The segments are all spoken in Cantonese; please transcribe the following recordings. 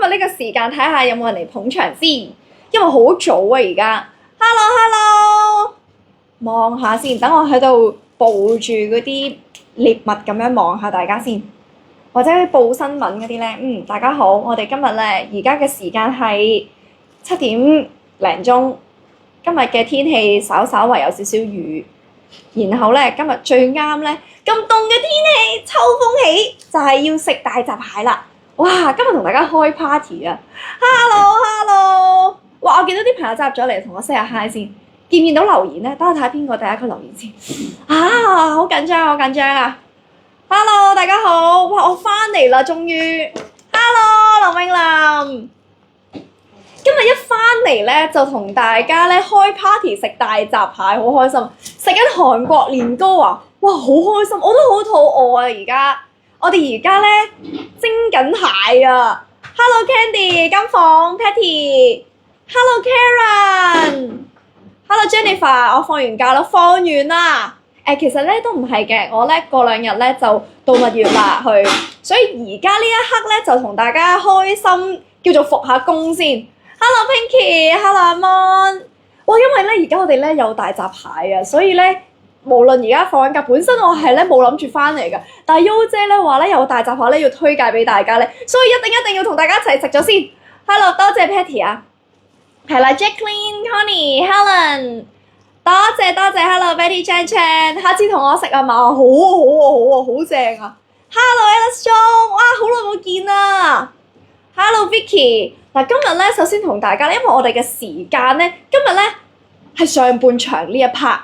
日呢個時間睇下有冇人嚟捧場先，因為好早啊而家。Hello， 望下先，等我喺度報住嗰啲獵物咁樣望下大家先，或者報新聞嗰啲咧。大家好，我哋今日咧而家嘅時間係7點零鐘，今日嘅天氣稍為有少少雨，然後咧今日最啱咧咁凍嘅天氣，秋風起就係要食大閘蟹啦！哇，今日同大家開 party 啊 ！Hello， 哇，我見到啲朋友加入咗嚟，同我 say 下 hi 先。見唔見到留言咧？等我睇下邊個第一個留言先。好緊張啊 ！Hello， 大家好，哇，我翻嚟啦，終於。Hello， 林詠琳。今日一翻嚟咧，就同大家咧開 party 食大閘蟹，好開心。食緊韓國年糕啊！哇，好開心，我都好肚餓啊！而家我哋而家咧蒸緊蟹啊 ！Hello Candy， 金鳳 Patty，Hello Karen，Hello Jennifer， 我放完假啦，放完啦。其實咧都唔係嘅，我咧過2日咧就度蜜月啦去，所以而家呢一刻咧就同大家開心叫做復下工先。Hello Pinky，Hello 阿 Mon， 哇，因為咧而家我哋咧有大閘蟹啊，所以咧無論而家放緊假，本身我係咧冇諗住翻嚟㗎，但係優姐咧話咧有大閘蟹咧要推介俾大家咧，所以一定要同大家一齊食咗先。Hello， 多謝 Patty 啊，係啦 Jacqueline、Connie、Helen， 多謝 Hello Betty Chan， 下次同我食啊嘛，好正啊 ！Hello Alice Chong， 哇，好耐冇見啦 ！Hello Vicky。嗱，今日咧首先同大家咧，因為我哋嘅時間咧，今日咧係上半場呢一 part，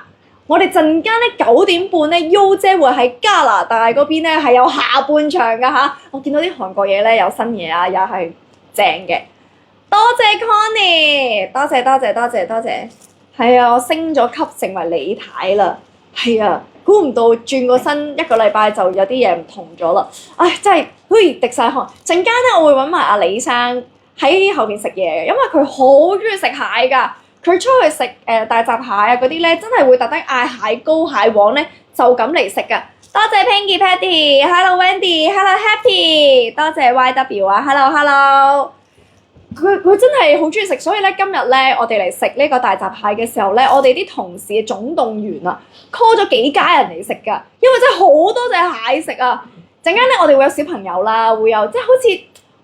我哋陣間咧9點半咧，U 姐會喺加拿大嗰邊咧係有下半場噶嚇。我見到啲韓國嘢咧有新嘢啊，又係正嘅。多謝 Connie， 多謝。係啊，我升咗級成為李太啦。係啊，估唔到轉個身1個禮拜就有啲嘢唔同咗啦。唉，真係好似滴晒汗。陣間咧我會揾埋阿李生喺後邊食嘢嘅，因為佢好中意食蟹㗎。佢出去食大閘蟹啊嗰啲咧，真係會特登嗌蟹膏、蟹黃咧，就咁嚟食㗎。多謝 Pinky Patty，Hello Wendy，Hello Happy， 多謝 YW 啊 ，Hello。佢真係好中意食，所以咧今日咧我哋嚟食呢個大閘蟹嘅時候咧，我哋啲同事嘅總動員啊 ，call 咗幾家人嚟食㗎，因為真係好多隻蟹食啊！陣間咧我哋會有小朋友啦，會有即係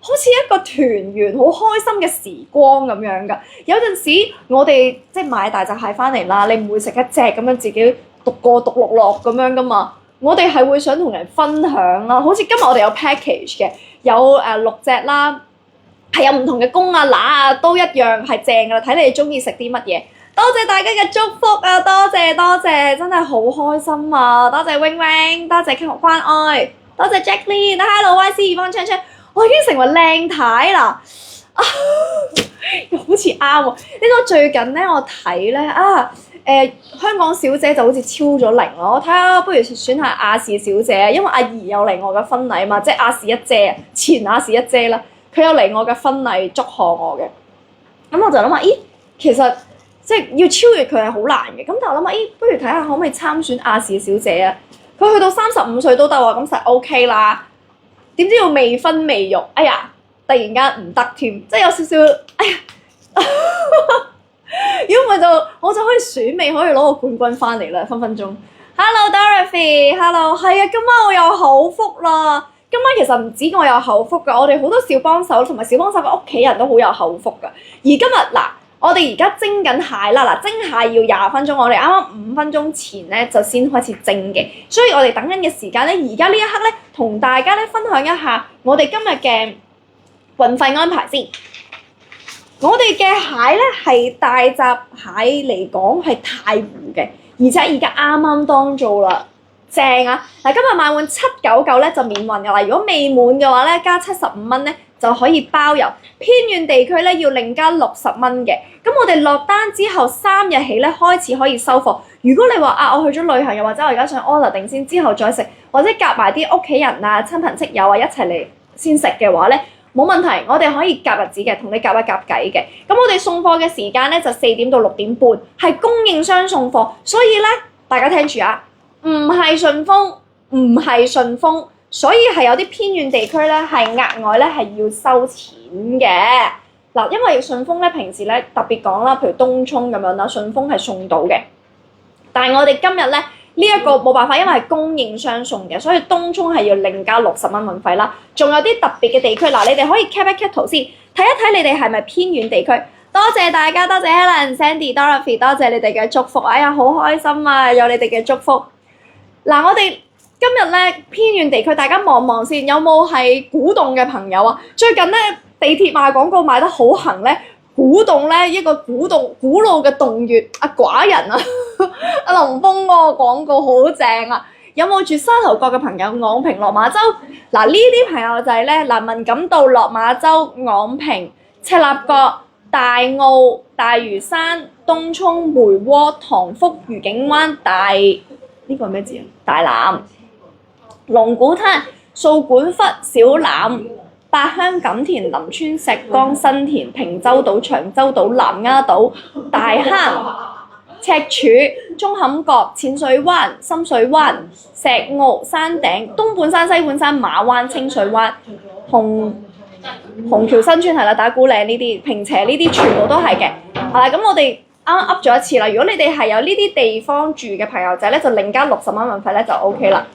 好似一個團圓好開心嘅時光咁樣㗎。有陣時我哋即係買大閘蟹翻嚟啦，你唔會食一隻咁樣自己獨落咁樣㗎嘛。我哋係會想同人分享啦，好似今日我哋有 package 嘅，有6隻啦。係有唔同嘅公啊、乸啊，都一樣係正㗎啦，睇你哋中意食啲乜嘢。多謝大家嘅祝福啊，多謝，真係好開心啊！多謝 Wing， 多謝關愛，多謝 Jacqueline，Hello YC 幫昌昌，我已經成為靚太啦，又好似啱喎。呢個最近咧，我睇咧香港小姐就好似超咗齡咯。我睇下，不如選下亞視小姐，因為阿怡有嚟我嘅婚禮嘛，即係亞視一姐，前亞視一姐啦。佢有嚟我嘅婚禮祝賀我嘅，咁我就諗下，其實即係要超越佢係好難嘅。咁但係我諗下，不如睇下可唔可以參選亞視小姐啊？佢去到35歲都得喎，咁實 OK 啦。點知要未婚未育，哎呀，突然間唔得添，即係有少少，哎呀，如果唔係就我就可以選美，可以攞個冠軍翻嚟啦，分鐘。Hello Dorothy，Hello， 係啊，今晚我有口福啦。今晚其實唔止我有口福㗎，我哋好多小幫手同埋小幫手嘅屋企人都好有口福㗎。而今日嗱，我哋而家蒸緊蟹啦，嗱，蒸蟹要20分鐘，我哋啱啱5分鐘前咧就先開始蒸嘅，所以我哋等緊嘅時間咧，而家呢一刻咧，同大家咧分享一下我哋今日嘅運費安排先。我哋嘅蟹咧係大閘蟹嚟講係太湖嘅，而且而家啱啱當造啦。正啊！嗱，今日買滿799咧就免運㗎啦。如果未滿嘅話咧，加75蚊咧就可以包郵。偏遠地區咧要另加60蚊嘅。咁我哋落單之後3日起咧開始可以收貨。如果你話我去咗旅行，又或者我而家想 order 定先之後再食，或者夾埋啲屋企人啊、親朋戚友啊一齊嚟先食嘅話咧，冇問題，我哋可以夾日子嘅，同你夾一夾計嘅。咁我哋送貨嘅時間咧就4點到6點半，係供應商送貨，所以咧大家聽住啊！唔係順豐，所以係有啲偏遠地區咧係額外咧係要收錢嘅。嗱，因為順豐咧平時咧特別講啦，譬如東涌咁樣啦，順豐係送到嘅。但係我哋今日咧呢一個冇辦法，因為係供應商送嘅，所以東涌係要另加60蚊運費啦。仲有啲特別嘅地區，嗱，你哋可以 cap 一 cap 圖先，睇一睇你哋係咪偏遠地區。多謝大家，多謝 Helen、Sandy、Dorothy， 多謝你哋嘅祝福。哎呀，好開心啊，有你哋嘅祝福。嗱，我哋今日咧偏遠地區，大家望望先，有冇係古洞嘅朋友啊？最近咧地鐵賣廣告賣得好行咧，古洞咧一個古老嘅洞穴，寡人啊，阿龍峰嗰個廣告好正啊！有冇住沙頭角嘅朋友？昂坪、落馬洲，嗱呢啲朋友就係咧，文錦渡、落馬洲、昂坪、赤鱲角、大澳、大嶼山、東涌、梅窩、塘福、愉景灣、呢個係咩字啊？大欖、龍鼓灘、掃管笏、小欖、八鄉、錦田、林村、石崗、新田、平洲島、長洲島、南丫島、大坑、赤柱、舂坎角、淺水灣、深水灣、石澳、山頂、東半山、西半山、馬灣、清水灣、紅橋新村係啦，打鼓嶺呢啲、坪輋呢啲全部都係嘅。咁我哋啱啱噏咗一次啦。如果你哋係有呢啲地方住嘅朋友仔咧，就另加60蚊運費咧就 OK 啦。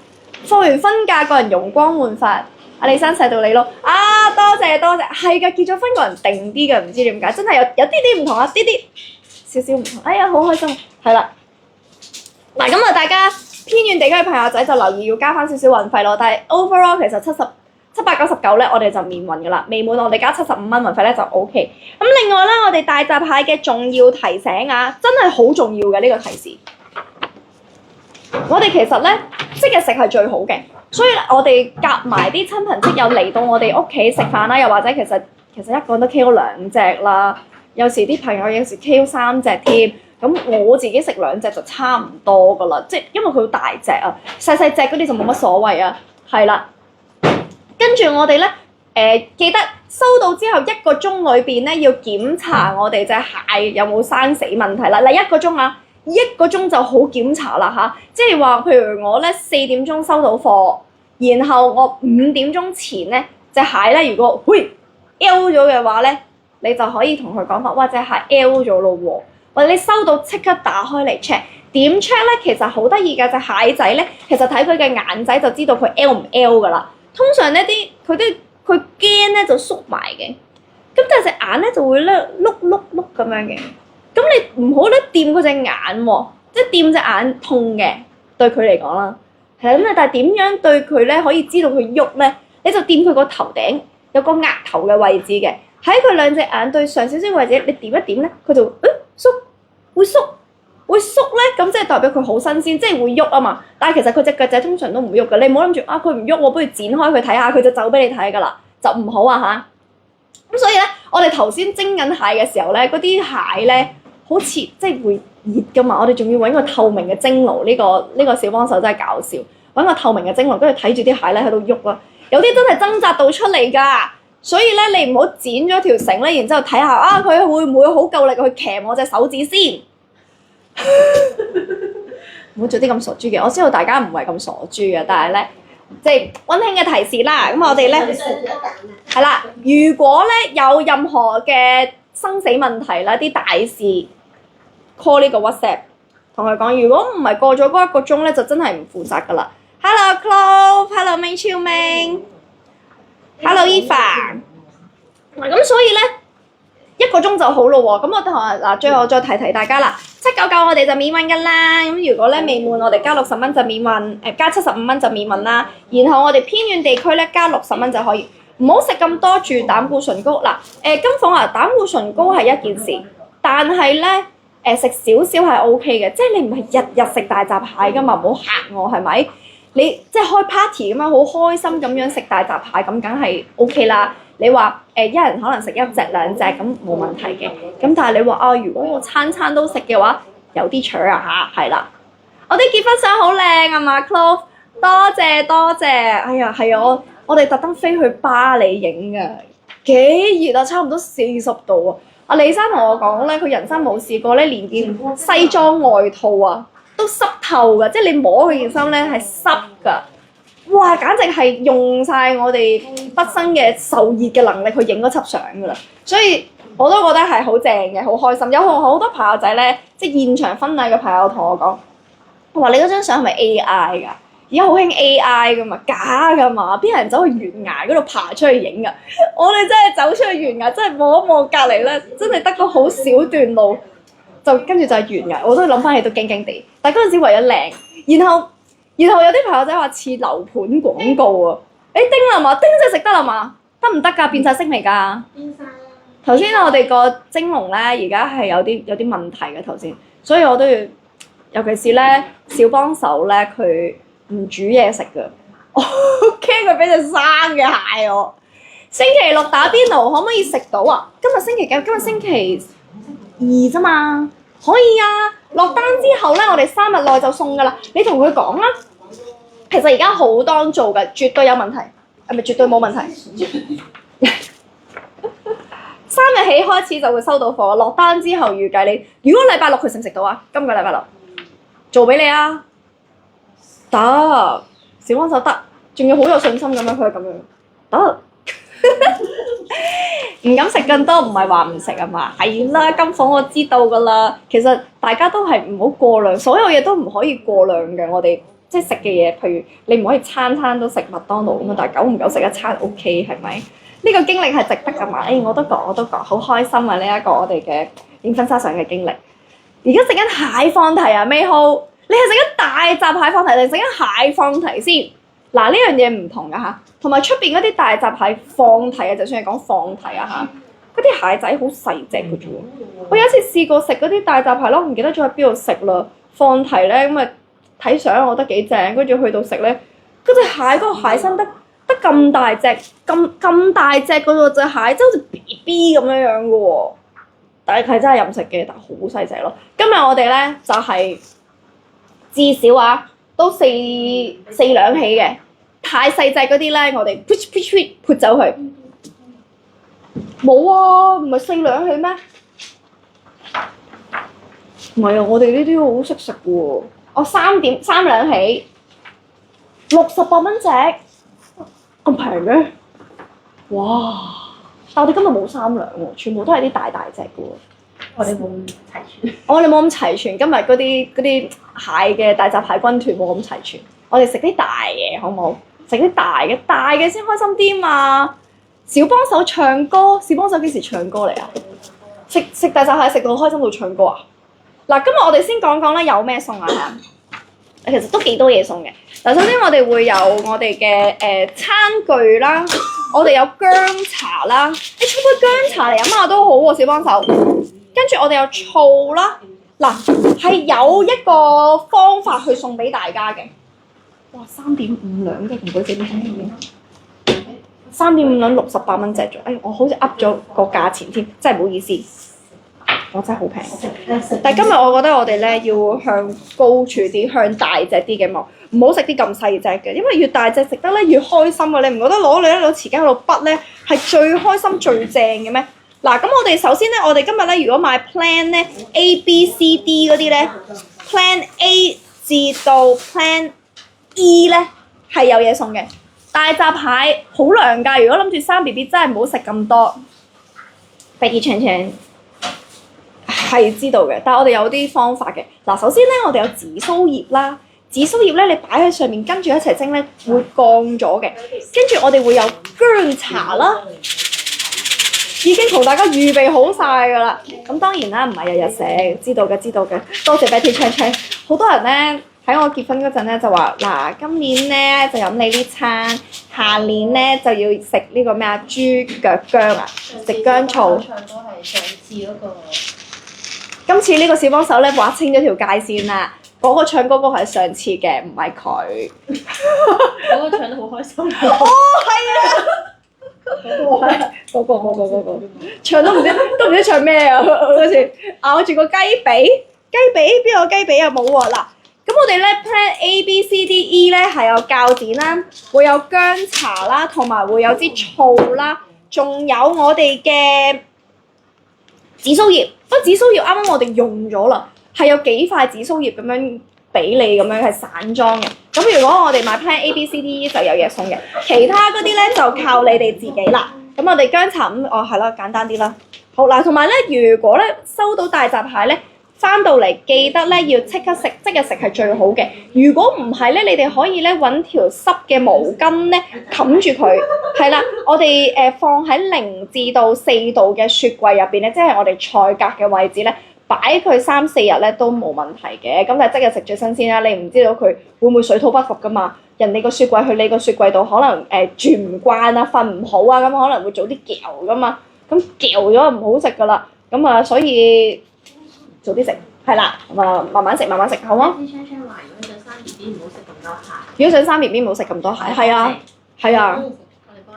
放完婚假個人容光煥發，阿李生錫到你咯。多謝，係嘅，結咗婚個人定啲嘅，唔知點解，真係有啲唔同啊，啲少少唔同。哎呀，好開心，係啦。嗱，咁啊，大家偏遠地區嘅朋友仔就留意要加翻少少運費咯。但係 overall 其實799咧，我哋就免運噶啦。未滿我哋加75蚊運費咧就 OK。咁另外咧，我哋大閘蟹嘅重要提醒啊，真係好重要嘅呢個提示。我哋其實咧即日食係最好嘅，所以我哋夾埋啲親朋戚友嚟到我哋屋企食飯啦，又或者其實一個人都 KO 2隻啦，有時啲朋友有時 KO 3隻添。咁我自己食2隻就差唔多噶啦，即係因為佢好大隻啊，細隻嗰啲就冇乜所謂啊，係啦。跟住我哋咧，記得收到之後1個鐘裏邊咧要檢查我哋隻蟹有冇生死問題啦。嗱1個鐘啊，1個鐘就好檢查啦嚇，即係話譬如我咧4點鐘收到貨，然後我5點鐘前咧隻蟹咧如果L 咗嘅話咧，你就可以同佢講話，哇隻蟹 L 咗咯喎，或者你收到即刻打開嚟 check。點 check 咧？其實好得意㗎，隻蟹仔咧，其實睇佢嘅眼仔就知道佢 L 唔 L 㗎啦。通常呢啲佢驚咧就縮埋嘅，咁但係隻眼咧就會咧碌咁樣嘅。咁你唔好咧掂佢隻眼喎，即係掂隻眼痛嘅，對佢嚟講啦。係啦，咁但係點樣對佢咧可以知道佢喐咧？你就掂佢個頭頂有個額頭嘅位置嘅，喺佢2隻眼對上少少位置，你點一點咧，佢就會縮咧，咁即係代表佢好新鮮，即係會喐啊嘛。但係其實佢隻腳仔通常都唔會喐嘅，你唔好諗住佢唔喐，我不如剪開佢睇下，佢就走俾你睇㗎啦，就唔好啊嚇。咁所以咧，我哋頭先蒸緊蟹嘅時候咧，嗰啲蟹咧好似即係會熱㗎嘛，我哋仲要揾個透明嘅蒸爐，呢個小幫手真係搞笑，揾個透明嘅蒸爐，跟住睇住啲蟹咧喺度喐啦，有啲真係掙扎到出嚟㗎。所以咧，你唔好剪咗條繩咧，然之後睇下佢會唔會好夠力去鉗我隻手指先。唔好做啲咁傻豬嘅，我知道大家唔係咁傻豬嘅，但係咧，即係溫馨嘅提示啦。咁我哋咧係啦，如果咧有任何嘅生死問題啦，啲大事 call 呢個 WhatsApp 同佢講。如果唔係過咗嗰1個鐘咧，就真係唔負責噶啦。Hello Clove，Hello Ming Chiu Ming，Hello Eva。咁所以咧1個鐘就好咯喎。咁我哋最後再提大家啦。799我哋就免運㗎啦，咁如果咧未滿我哋加60蚊就免運，加75蚊就免運啦。然後我哋偏遠地區咧加60蚊就可以，唔好食咁多住膽固醇高嗱。金鳳膽固醇高係一件事，但係咧食少少係 OK 嘅，即係你唔係日日食大閘蟹㗎嘛，唔好嚇我係咪？你即係開 party 咁樣好開心咁樣食大閘蟹咁，梗係 OK 啦。你話一人可能食1隻2隻咁冇問題嘅，咁但係你話如果我餐都食嘅話，有啲搶啊嚇，係啦。我啲結婚相好靚啊嘛 Clove， 多謝。哎呀係啊，我哋特登飛去巴黎影㗎，幾熱啊，差唔多40度啊。阿李生同我講咧，佢人生冇試過咧，連件西裝外套都濕透㗎，即係你摸佢件衫咧係濕㗎。哇！簡直係用晒我哋畢生嘅受熱嘅能力去影嗰輯相㗎啦，所以我都覺得係好正嘅，好開心。有好多朋友仔咧，即係現場婚禮嘅朋友同我講，我話你嗰張相係咪 AI 㗎？而家好興 AI 㗎嘛，假㗎嘛，邊有人走去懸崖嗰度爬出去影㗎？我哋真係走出去懸崖，真係望一望隔離咧，真係得個好少段路，就跟住就係懸崖。我都諗翻起都驚驚地，但係嗰陣時為咗靚，然後有啲朋友仔話似樓盤廣告啊！叮啦嘛，叮真係食得啦嘛，得唔得㗎？變晒色未㗎？變晒啦！頭先我哋個蒸籠咧，而家係有啲問題嘅頭先，所以我都要，尤其是咧小幫手咧，佢唔煮嘢食㗎，我驚佢俾隻生嘅蟹我。星期六打邊爐可唔可以食到啊？今日星期幾？今日星期2啫嘛，可以啊！落單之後咧，我哋3日內就送㗎啦。你同佢講啦。其實而家好多做嘅，絕對有問題，係咪絕對冇問題？3日起開始就會收到貨，落單之後預計你，如果禮拜六佢食唔食到啊？今個禮拜六做俾你啊！得，小幫手得，仲要好有信心咁樣，佢係咁樣得。唔敢食更多，唔係話唔食啊嘛，係啦，金鳳我知道㗎啦。其實大家都係唔好過量，所有嘢都唔可以過量嘅。我哋即係食嘅嘢，譬如你唔可以餐餐都食麥當勞咁啊，但係久唔久食一餐 OK 係咪？呢個經歷係值得㗎嘛？我都講，好開心啊！呢一個我哋嘅影婚紗相嘅經歷。而家食緊蟹放題啊，美好，你係食緊大閘蟹放題定食緊蟹放題先？嗱，呢樣嘢唔同㗎嚇，同埋出邊嗰啲大閘蟹放題啊，就算係講放題啊嚇，嗰啲蟹仔好細隻嘅啫喎。我有一次試過食嗰啲大閘蟹咯，唔記得咗喺邊度食啦。放題咧咁啊睇相我覺得幾正，跟住去到食咧，嗰隻蟹嗰個蟹身得咁大隻，咁大隻嗰個隻蟹，真係好似 BB 咁樣樣嘅喎。但係真係任食嘅，但係好細隻咯。今日我哋咧就係、至少啊都四兩起嘅。太細隻嗰啲咧，我哋潑走佢。冇啊，唔係4兩起咩？唔係啊，我哋呢啲好識食嘅喎。3兩起，68蚊隻，咁平嘅？哇！但我哋今日冇3兩喎，全部都係啲大隻嘅喎。我哋冇咁齊全。我哋冇咁齊全，今日嗰啲蟹嘅大閘蟹軍團冇咁齊全。我哋食啲大嘢好唔好？食啲大嘅先開心啲嘛！小幫手唱歌，小幫手幾時唱歌嚟啊？食大閘蟹食到開心到唱歌啊！嗱，今日我哋先講講咧有咩餸啊？其實都幾多嘢餸嘅。嗱，首先我哋會有我哋嘅餐具啦，我哋有薑茶啦，你沖杯薑茶嚟飲下都好喎，小幫手。跟住我哋有醋啦，嗱係有一個方法去送俾大家嘅。哇，3.5兩嘅同佢整3.5兩68蚊隻咗，我好似噏咗個價錢添，真係唔好意思，我真係好平。但係今日我覺得我哋咧要向高處啲，向大隻啲嘅望，唔好食啲咁細隻嘅，因為越大隻食得咧越開心啊！你唔覺得攞匙羹喺度筆咧係最開心最正嘅咩？嗱，咁我哋首先咧，我哋今日咧如果買 plan 咧 A、B、C、D 嗰啲咧 ，plan A 至到 plan E 咧係有嘢送嘅。大閘蟹好涼㗎，如果諗住生 BB 真係唔好食咁多。Betty Chan Chan 係知道嘅，但係我哋有啲方法嘅。嗱，首先咧我哋有紫蘇葉啦，紫蘇葉咧你擺喺上面跟住一齊蒸咧會降咗嘅。跟住我哋會有薑茶啦，已經同大家預備好晒㗎啦。咁當然啦，唔係日日食，知道嘅。多謝 Betty Chan Chan。好多人咧喺我結婚嗰陣咧就話嗱，今年咧就飲你呢餐，下年咧就要食呢個咩啊豬腳薑啊，食薑醋。唱歌係上次嗰個。今次呢個小幫手咧劃清咗條界線啦，嗰個唱歌嗰個係上次嘅，唔係佢。嗰個唱得好開心。哦，係啊。嗰個唱都唔知唱咩啊！嗰時咬住個雞髀邊有雞髀啊？冇喎嗱。咁我哋咧 plan A、B、C、D、E 咧係有鉸剪啦，會有薑茶啦，同埋會有支醋啦，仲有我哋嘅紫蘇葉。不過紫蘇葉啱啱我哋用咗啦，係有幾塊紫蘇葉咁樣俾你咁樣係散裝嘅。咁如果我哋買 plan A、B、C、D、E 就有嘢送嘅，其他嗰啲咧就靠你哋自己啦。咁我哋薑茶係啦，簡單啲啦。好啦，同埋咧，如果咧收到大閘蟹咧，翻到嚟記得咧要即刻食，即日食係最好嘅。如果唔係咧，你哋可以咧揾條濕嘅毛巾咧冚住佢。係啦，我哋放喺0至到4度嘅雪櫃入邊咧，即係我哋菜格嘅位置咧，擺佢3、4日咧都冇問題嘅。咁但係即日食最新鮮啦，你唔知道佢會唔會水土不服噶嘛？人哋個雪櫃去你個雪櫃度，可能住唔慣啊，瞓唔好啊，咁可能會早啲嚼噶嘛。咁嚼咗唔好食噶啦。咁啊，所以早啲食係啦。咁啊，慢慢食，慢慢食，好嗎？啲昌昌話：如果想生 B B 唔好食咁多蟹。如果想生 B B 唔好食咁多蟹，係啊，係啊，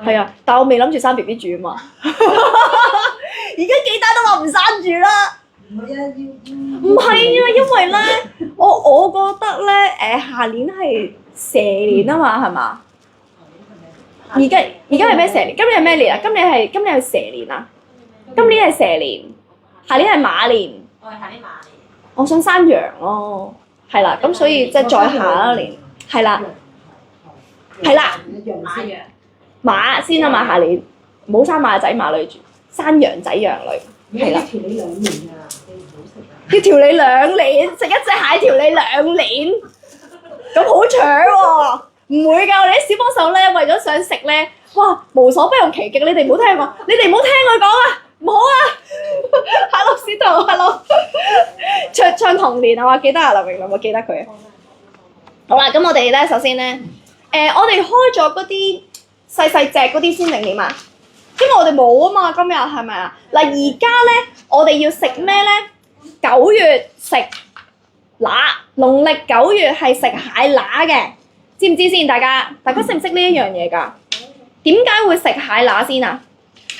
係啊。但係我未諗住生 B B 住啊嘛。而家幾單都話唔生住啦。唔係啊，因為咧，我覺得咧，下年係蛇年啊嘛，係嘛？而家係咩蛇年？今年係咩年啊？今年係蛇年啊！今年係蛇年，下年係馬年。我係下年馬年。我想生羊咯，係啦，咁所以即係再下一年，係啦，係啦，馬先啊嘛，下年唔好生馬仔馬女住，生羊仔羊女，係啦。調你2年啊，你唔好食啊！要調你2年，食一隻蟹調你2年，咁好搶喎！唔會㗎，我哋啲小幫手咧，為咗想食咧，哇，無所不用其極。你哋唔好聽我，你哋唔好聽佢講啊，唔好啊 ！Hello，司徒 ，Hello， 唱童年啊嘛，記得啊，劉明，我記得佢。好啦，咁我哋咧，首先咧，我哋開咗嗰啲細隻嗰啲先定點啊？因為我哋冇啊嘛，今日係咪啊？嗱，而家咧，我哋要食咩咧？9月食乸，農曆9月係食蟹乸嘅。知唔知先？大家識唔識呢一樣嘢㗎？點解會食蟹乸先啊？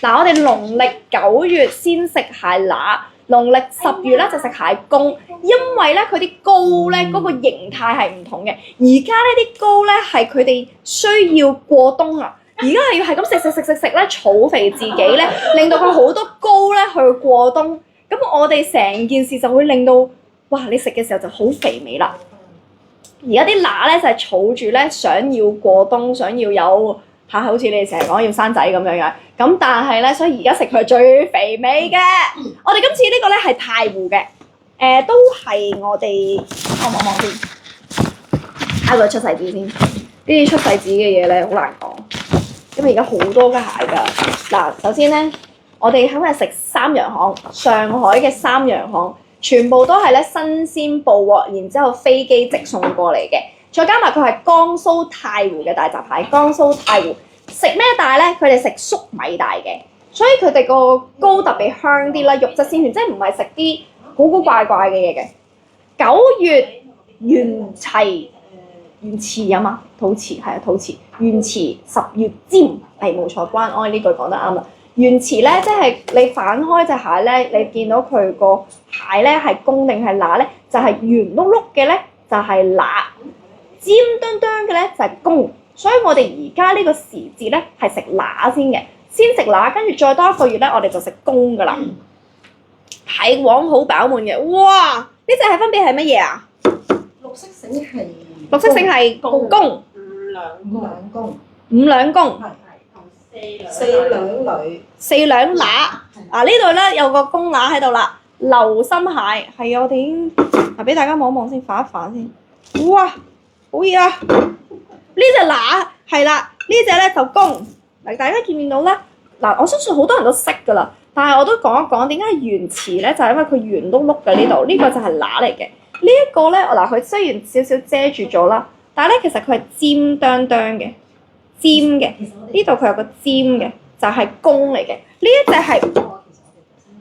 嗱，我哋農曆9月先食蟹乸，農曆10月咧就食蟹公，因為咧佢啲膏咧嗰個形態係唔同嘅。而家呢啲膏咧係佢哋需要過冬啊，而家係要係咁食咧，儲肥自己咧，令到佢好多膏咧去過冬。咁我哋成件事就會令到，哇！你食嘅時候就好肥美啦。而家啲乸咧就係儲住咧，想要過冬，想要有好似你哋成日講要生仔咁樣樣。咁但係咧，所以而家食佢係最肥美嘅。我哋今次呢個咧係太湖嘅，都係我哋望先，睇佢出世紙先。呢啲出世紙嘅嘢咧好難講，因為而家好多嘅蟹㗎。嗱，首先咧，我哋今日食三洋行，上海嘅三洋行。全部都係咧新鮮捕獲，然之後飛機直送過嚟嘅，再加埋佢係江蘇太湖嘅大閘蟹。江蘇太湖食咩大咧？佢哋食粟米大嘅，所以佢哋個膏特別香啲啦，肉質鮮甜，即係唔係食啲古古怪怪嘅嘢嘅。9月元池啊嘛，肚臍係啊，肚臍元池10月尖，係冇錯，關安呢句講得啱啦。元池咧，即係你反開隻蟹咧，你見到佢個蟹咧係公定係乸咧，就係圓碌碌嘅咧就係乸，尖墩墩嘅咧就係公。所以我哋而家呢個時節咧係食乸先嘅，先食乸，跟住再多1個月咧，我哋就食公噶啦。蟹黃好飽滿嘅，哇！呢隻蟹分別係乜嘢啊？綠色繩係公，5兩公。4兩女，4兩乸。啊，呢度咧有個公乸喺度啦，流心蟹係啊，我哋已經俾大家望一望先，反一反先。哇，好嘢啊！呢隻乸係啦，呢隻咧就公。嗱，大家見唔見到咧？嗱，我相信好多人都識㗎啦，但係我都講一講點解圓池咧，就係因為佢圓碌碌嘅呢度，呢個就係乸嚟嘅。呢一個咧，嗱，佢雖然少少遮住咗啦，但係咧其實佢係尖啄啄嘅。尖嘅，呢度佢有個尖嘅，就係公嚟嘅。呢一隻係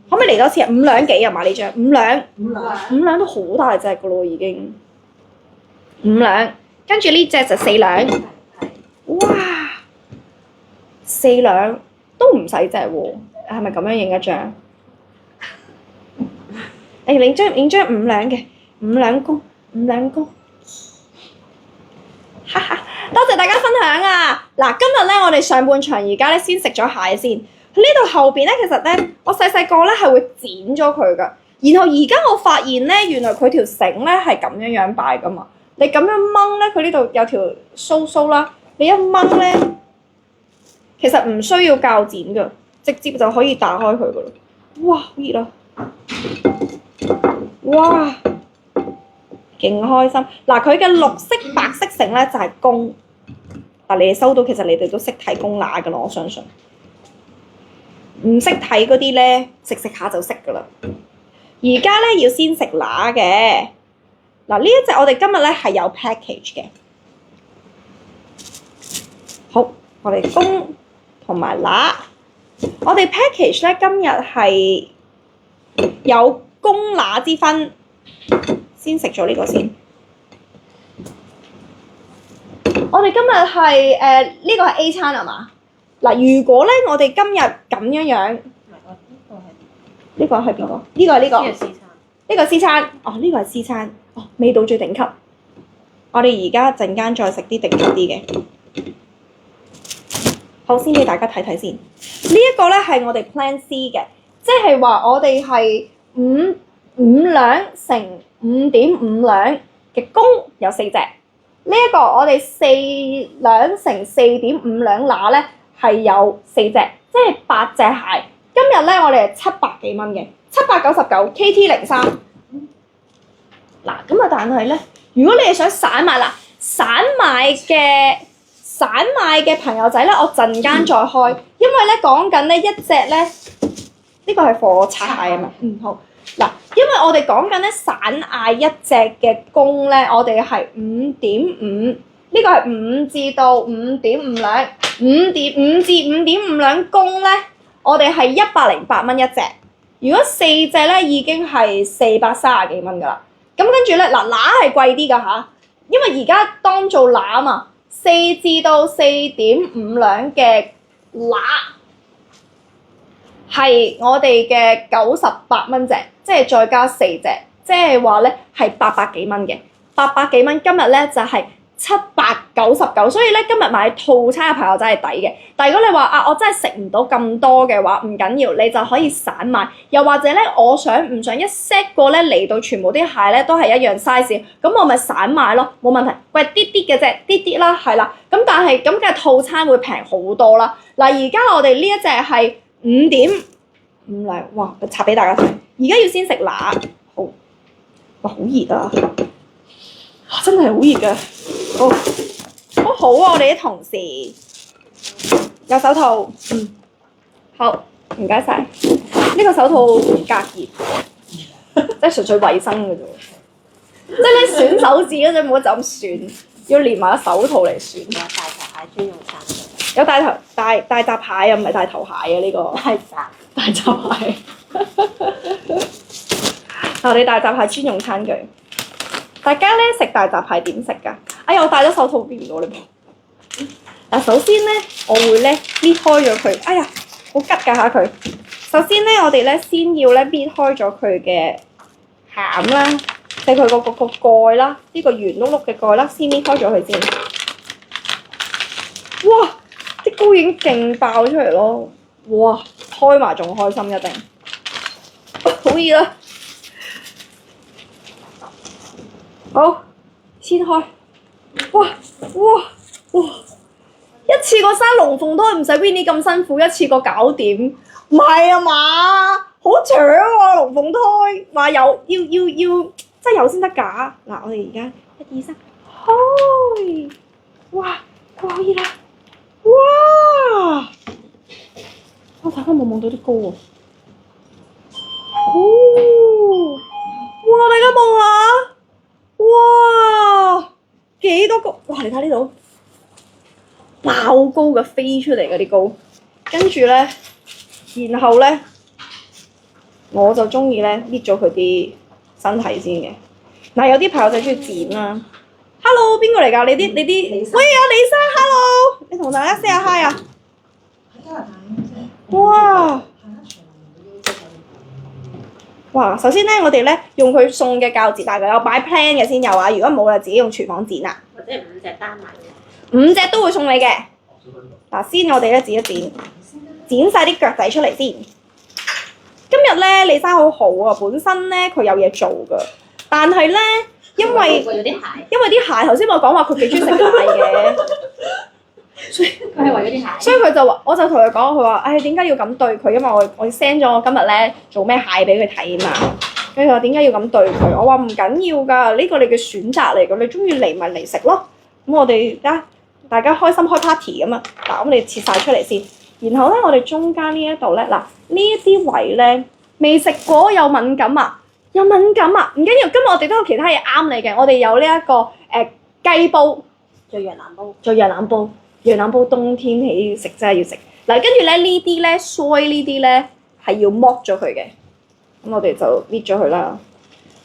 可唔可以嚟多次啊？5兩幾啊嘛？呢張5兩都好大隻噶咯，已經5兩。跟住呢隻就4兩，哇，4兩都唔細隻喎，係咪咁樣影一張？影張5兩嘅5兩公，哈哈。多謝大家分享啊！嗱，今日咧我哋上半場而家咧先食咗蟹先，呢度後邊咧其實咧我細個咧係會剪咗佢噶，然後而家我發現咧原來佢條繩咧係咁樣擺噶嘛，你咁樣掹咧，佢呢度有條須啦，你一掹咧，其實唔需要鉸剪㗎，直接就可以打開佢㗎啦。哇，好熱啊！哇，勁開心！嗱，佢嘅綠色、白色繩咧就係公。嗱，你哋收到其實你哋都識睇公乸㗎啦，我相信。唔識睇嗰啲咧，食下就識㗎啦。而家咧要先食乸嘅。嗱，呢一隻我哋今日咧係有 package 嘅。好，我哋公同埋乸，我哋 package 咧今日係有公乸之分。先食咗呢個先。我哋今日係呢個係 A 餐係嘛？嗱，如果咧我哋今日咁樣，呢個係邊個？呢個係呢個。呢個 C 餐，哦，呢個係 C 餐，哦，味道最頂級。我哋而家陣間再食啲頂級啲嘅。好，先俾大家睇睇先。呢一個咧係我哋 Plan C 嘅，即係話我哋係5兩乘5.5兩嘅公有4隻。呢一個我哋4兩乘4.5兩乸咧係有4隻，即係8隻蟹。今日咧我哋係700幾蚊嘅。799 KT03。嗱，咁啊，但係咧，如果你係想散買啦，散買嘅朋友仔咧，我陣間再開，因為咧講緊咧一隻咧，呢個係貨拆蟹啊嘛，好。嗱，因為我哋講緊咧散嗌一隻嘅公咧，我哋係5.5，呢個係5至到5.5兩，5至5.5兩公咧，我哋係108蚊一隻。如果4隻咧已經係430幾蚊㗎啦，咁跟住咧嗱，乸係貴啲㗎嚇，因為而家當做乸啊嘛，4至到4.5兩嘅乸係我哋嘅98蚊隻，即係再加4隻，即係話咧係800幾蚊嘅，800幾蚊今日咧就係799，所以咧今日買套餐嘅朋友真係抵嘅。但係如果你話啊，我真係食唔到咁多嘅話，唔緊要，你就可以散買。又或者咧，我想唔想一 set 過咧嚟到全部啲蟹咧都係一樣 size，咁我咪散買咯，冇問題。貴啲啲嘅啫，啲啦，係啦。咁但係咁嘅套餐會平好多啦。嗱，而家我哋呢一隻係5.5兩，哇！拆俾大家睇。而家要先食乸，好，哇，好熱啊！真係好熱㗎，好好啊！我哋啲同事有手套，好，唔該晒。呢個手套唔隔熱，即係純粹衞生嘅啫。即係你選手指嗰陣冇就咁選，要連埋個手套嚟選。有大頭蟹專用餐具。有大閘蟹啊，唔係大頭蟹啊呢個。大閘蟹。我哋大閘蟹專用餐具。大家咧食大閘蟹點食㗎？哎呀，我戴咗手套見唔到你噃。嗱，首先咧，我會咧搣開咗佢。哎呀，好吉㗎嚇佢。首先咧，我哋咧先要咧搣開咗佢嘅餡啦，即係佢個蓋啦，呢個圓碌碌嘅蓋啦，先搣開咗佢先。哇！啲膏已經勁爆出嚟咯！哇，開埋仲開心一定。好熱啊！好，先開。哇！一次過生龍鳳胎唔使 Winnie 咁辛苦，一次過搞掂。唔係啊嘛，好搶喎龍鳳胎，話有要，真係有先得㗎。嗱，我哋而家1、2、3，開！哇！好熱啦！哇！大家望到啲膏喎。哇！大家望下。哇！幾多膏？哇！你睇呢度爆膏嘅飛出嚟嗰啲膏，跟住咧，然後咧，我就中意咧搣咗佢啲身體先嘅。嗱，有啲朋友就中意剪啦。Hello， 邊個嚟㗎？你啲，喂啊，李生 ，Hello， 你同大家 say 下 hi 啊！哇！哇！首先咧，我哋咧用佢送嘅鉸剪，但係有擺 plan 嘅先有啊。如果冇就自己用廚房剪啦。或者5隻單買5隻都會送你嘅。嗱，先我哋咧剪一剪，剪晒啲腳仔出嚟先。今日咧李生好好啊，本身咧佢有嘢做㗎，但係咧因為為咗啲蟹，啲蟹頭先我講話佢幾中意食蟹嘅，佢係為咗啲蟹。所以佢就話，我就同佢講，佢話：唉，點解要咁對佢？因為我 send 咗我今日咧做咩蟹俾佢睇啊嘛。跟住佢話點解要咁對佢？我話唔緊要㗎，呢個你嘅選擇嚟㗎，你中意嚟咪嚟食咯。咁我哋大家開心開 party 咁啊！嗱，咁你切晒出嚟先。然後咧，我哋中間呢一度咧，嗱呢一啲位咧未食過有敏感啊，有敏感啊，唔緊要。今日我哋都有其他嘢啱你嘅，我哋有呢一個雞煲，做羊腩煲，羊腩煲冬天起食真係要食。嗱，跟住咧呢啲咧腮呢啲咧係要剝咗佢嘅，咁我哋就搣咗佢啦。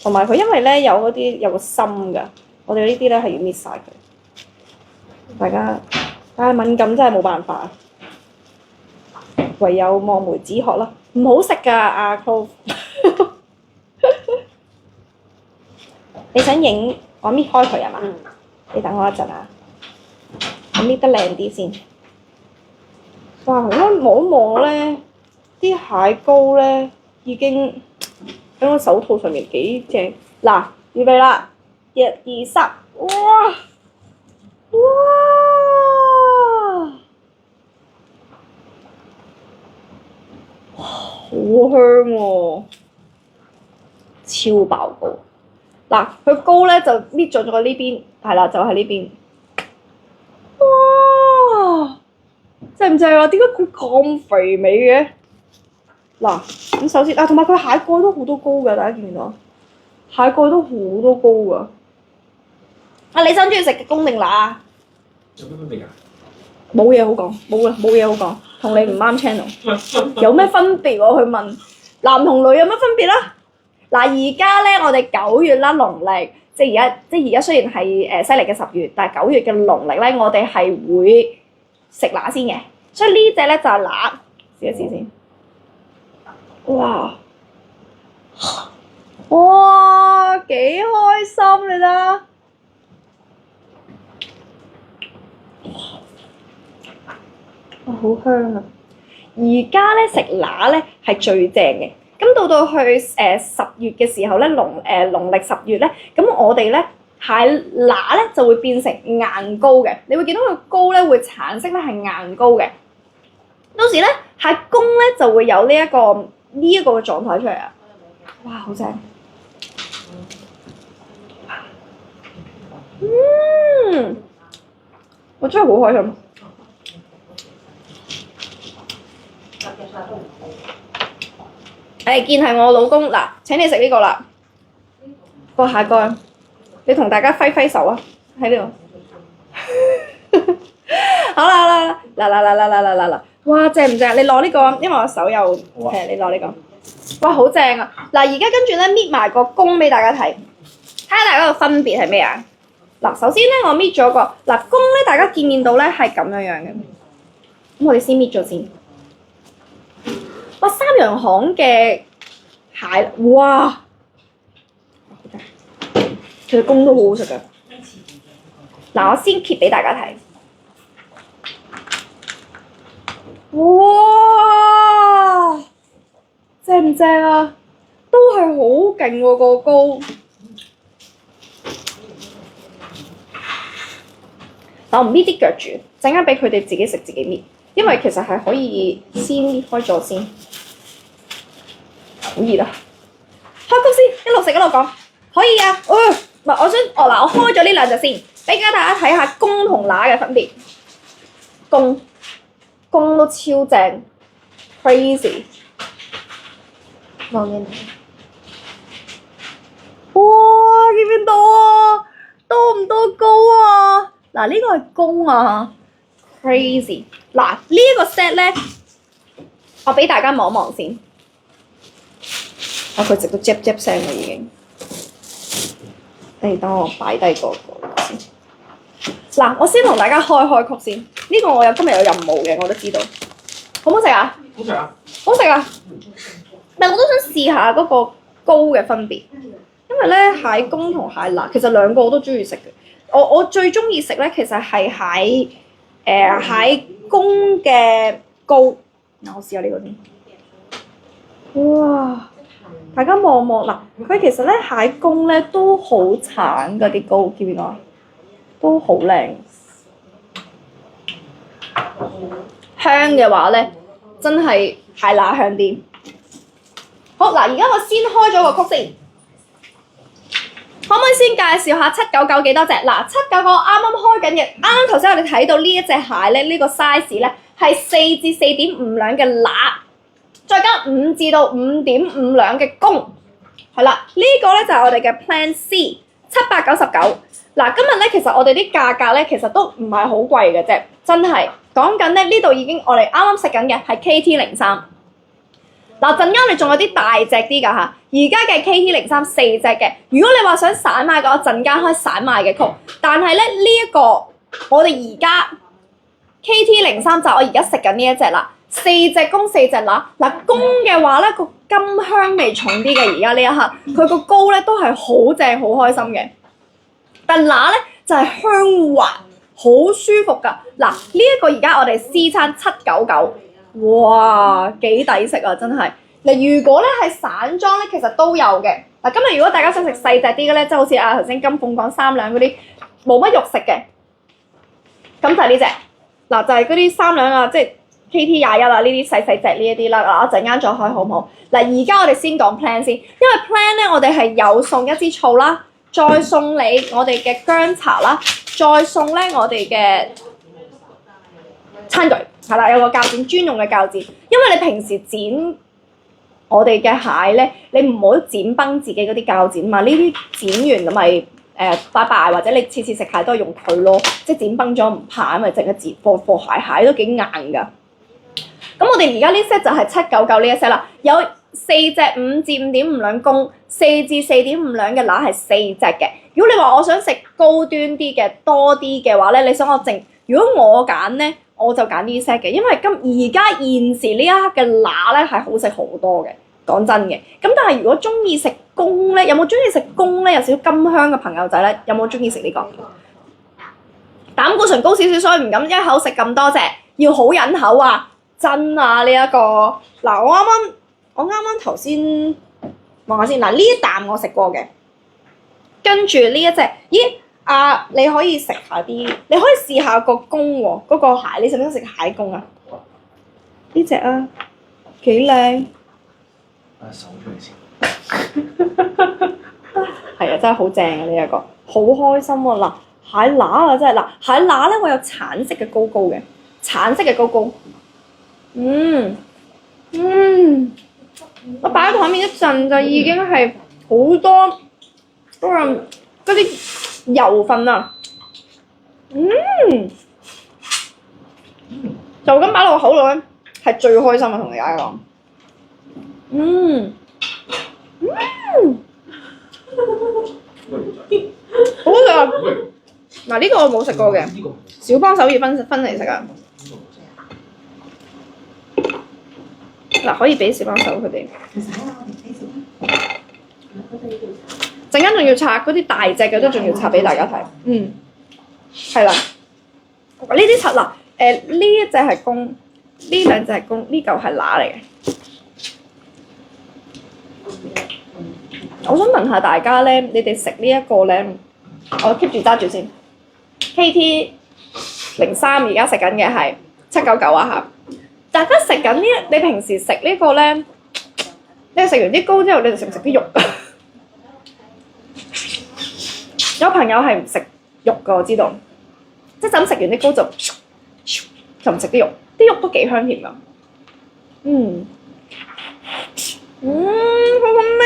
同埋佢因為咧有個心㗎，我哋呢啲咧係要搣晒佢。大家，但係敏感真係冇辦法，唯有望梅止渴啦。唔好食㗎，阿 Cove。你想影我搣開佢係嘛？嗯，你等我一陣啊，我搣得靚啲先。哇！而家望一望咧，啲蟹膏咧已經喺我手套上面幾正。嗱，預備啦，1、2、3，哇！好香喎，超爆膏。嗱，佢膏咧就搣咗呢邊，係啦，就喺呢邊。哇！正唔正啊？點解佢咁肥美嘅？嗱，咁首先同埋佢蟹蓋都好多膏㗎，大家見唔見到？蟹蓋都好多膏㗎。你想中意食公定乸啊？有咩分別㗎？冇嘢好講，冇嘢好講，同你唔啱 channel。有咩分別？我去問男同女有乜分別啦？嗱，而家咧我哋9月啦，農曆即係而家雖然係西歷嘅10月，但係9月嘅農曆咧，我哋係會食乸先嘅，所以呢只咧就係乸，試一試先。哇！哇！幾開心你睇。哇！好香啊！而家咧食乸咧係最正嘅。咁到去10月嘅時候咧，農曆10月咧，咁我哋咧蟹乸咧就會變成硬膏嘅，你會見到個膏咧會橙色咧係硬膏嘅。到時咧蟹公咧就會有呢一個嘅狀態出嚟啊！哇，好正！我真係好開心。見係我老公嗱，請你食呢個啦，個蟹蓋，你同大家揮揮手啊，喺呢度。好啦，嗱，哇正唔正？你攞呢個，因為我手有，係你攞呢個，哇好正啊！嗱，而家跟住咧搣埋個公俾大家睇，睇下大家個分別係咩啊？嗱，首先咧我搣咗個公咧，大家見唔見到咧係咁樣嘅，咁我哋先搣咗先。哇！三洋行嘅蟹，哇！其實公都好好食㗎。嗱，我先揭俾大家睇。哇！正唔正啊？都係好勁喎個膏。嗱，我唔搣啲腳住，陣間俾佢哋自己食自己搣，因為其實係可以先搣開咗先。好熱啊！開谷先，一路食一路講，可以啊。唔係，我開咗呢兩隻先，俾大家睇下公同乸嘅分別。公都超正 ，crazy。望見哇！見唔見到啊？多唔多膏啊？嗱，呢個係公啊 ，crazy。嗱，呢個 set 咧，我俾大家望一望先。佢直到啫聲啦已經。等我擺低個先。嗱，我先同大家開曲先。呢個我今日有任務嘅，我都知道。好唔好食啊？好食啊！好食啊！但我都想試下嗰個膏嘅分別，因為咧蟹公同蟹乸其實兩個我都中意食嘅。我最中意食咧，其實係蟹公嘅膏。嗱，我試下呢個先。哇！大家望望嗱，佢其實咧蟹公咧都好橙嗰啲膏，見唔見到啊？都好靚。香嘅話咧，真係蟹乸香啲。好嗱，而家我先開咗個曲先，可唔可以先介紹下799幾多隻？嗱，799啱啱開緊嘅，啱啱頭先我哋睇到呢一隻蟹咧，呢個 size 咧係4至4.5兩嘅乸，再加5至到5.5兩嘅公，係啦，呢個咧就係我哋嘅 Plan C 799。嗱，今日咧其實我哋啲價格咧其實都唔係好貴嘅啫，真係講緊咧呢度已經我哋啱啱食緊嘅係 KT03。嗱，陣間我哋仲有啲大隻啲㗎嚇，而家嘅 KT03 4隻嘅，如果你話想散賣嘅，我陣間開散賣嘅曲，但係咧呢一個我哋而家 KT03 就我而家食緊呢一隻啦，4隻公4隻乸。嗱，公嘅話咧個甘香味重啲嘅，而家呢一刻佢個膏咧都係好正好開心嘅。但乸咧就係香滑，好舒服㗎。嗱，呢一個而家我哋 C 餐799，哇幾抵食啊！真係嗱，如果咧係散裝咧，其實都有嘅。嗱，今日如果大家想食細隻啲嘅咧，即係好似頭先金鳳講3兩嗰啲冇乜肉食嘅，咁就係呢隻。嗱，就係嗰啲3兩啊，即係 KT21啦，呢啲細細隻呢一啲啦。嗱，我陣間再開好唔好？嗱，而家我哋先講 plan 先，因為 plan 咧我哋係有送一支醋啦。再送你我哋嘅薑茶啦，再送咧我哋嘅餐具，係啦，有個鉸剪專用嘅鉸剪，因為你平時剪我哋嘅蟹咧，你唔好剪崩自己嗰啲鉸剪嘛，呢啲剪完咪拜拜，或者你次次食蟹都係用佢咯，即係剪崩咗唔怕，因為整個字貨蟹都幾硬㗎。咁我哋而家呢 set 就係799呢一 set 啦，有4隻5至5.5兩公，4至4.5兩嘅乸係4隻嘅。如果你話我想食高端啲嘅多啲嘅話咧，你想我整？如果我揀咧，我就揀呢 set 嘅，因為而家現時呢一刻嘅乸咧係好食好多嘅，講真嘅。咁但係如果中意食公咧，有冇中意食公咧？有少少甘香嘅朋友仔咧，有冇中意食呢個？膽固醇高少少，所以唔敢一口食咁多隻，要好忍口啊！真啊，呢一個嗱，我啱啱頭先望下先，嗱呢一啖我食過嘅，跟住呢一隻，咦你可以食下啲，你可以試下個公喎，嗰個蟹，你想唔想食蟹公啊？呢隻啊，幾靚。手出嚟先。係啊，真係好正啊！呢一個好開心啊！嗱，蟹乸啊，真係嗱，蟹乸咧，我有橙色嘅膏膏嘅，橙色嘅膏膏，我擺喺台面一陣就已經係好多嗰啲油分啊！就咁擺落口度咧，係最開心啊！同大家講，好食啊！嗱，呢個我冇食過嘅，小幫手要分嚟食啊！嗱，可以俾小幫手佢哋。陣間仲要拆嗰啲大隻嘅都仲要拆俾大家睇。係啦。呢啲拆嗱，呢一隻係公，呢兩隻係公，呢嚿係乸嚟嘅。我想問下大家咧，你哋食呢一個咧，我 keep 住揸住先。KT03而家食緊嘅係799啊嚇！大家食緊呢？你平時食呢個咧，你食完啲膏之後，你哋食唔食啲肉？有朋友係唔食肉㗎，我知道，即係就咁食完啲膏就唔食啲肉，啲肉都幾香甜㗎。好好味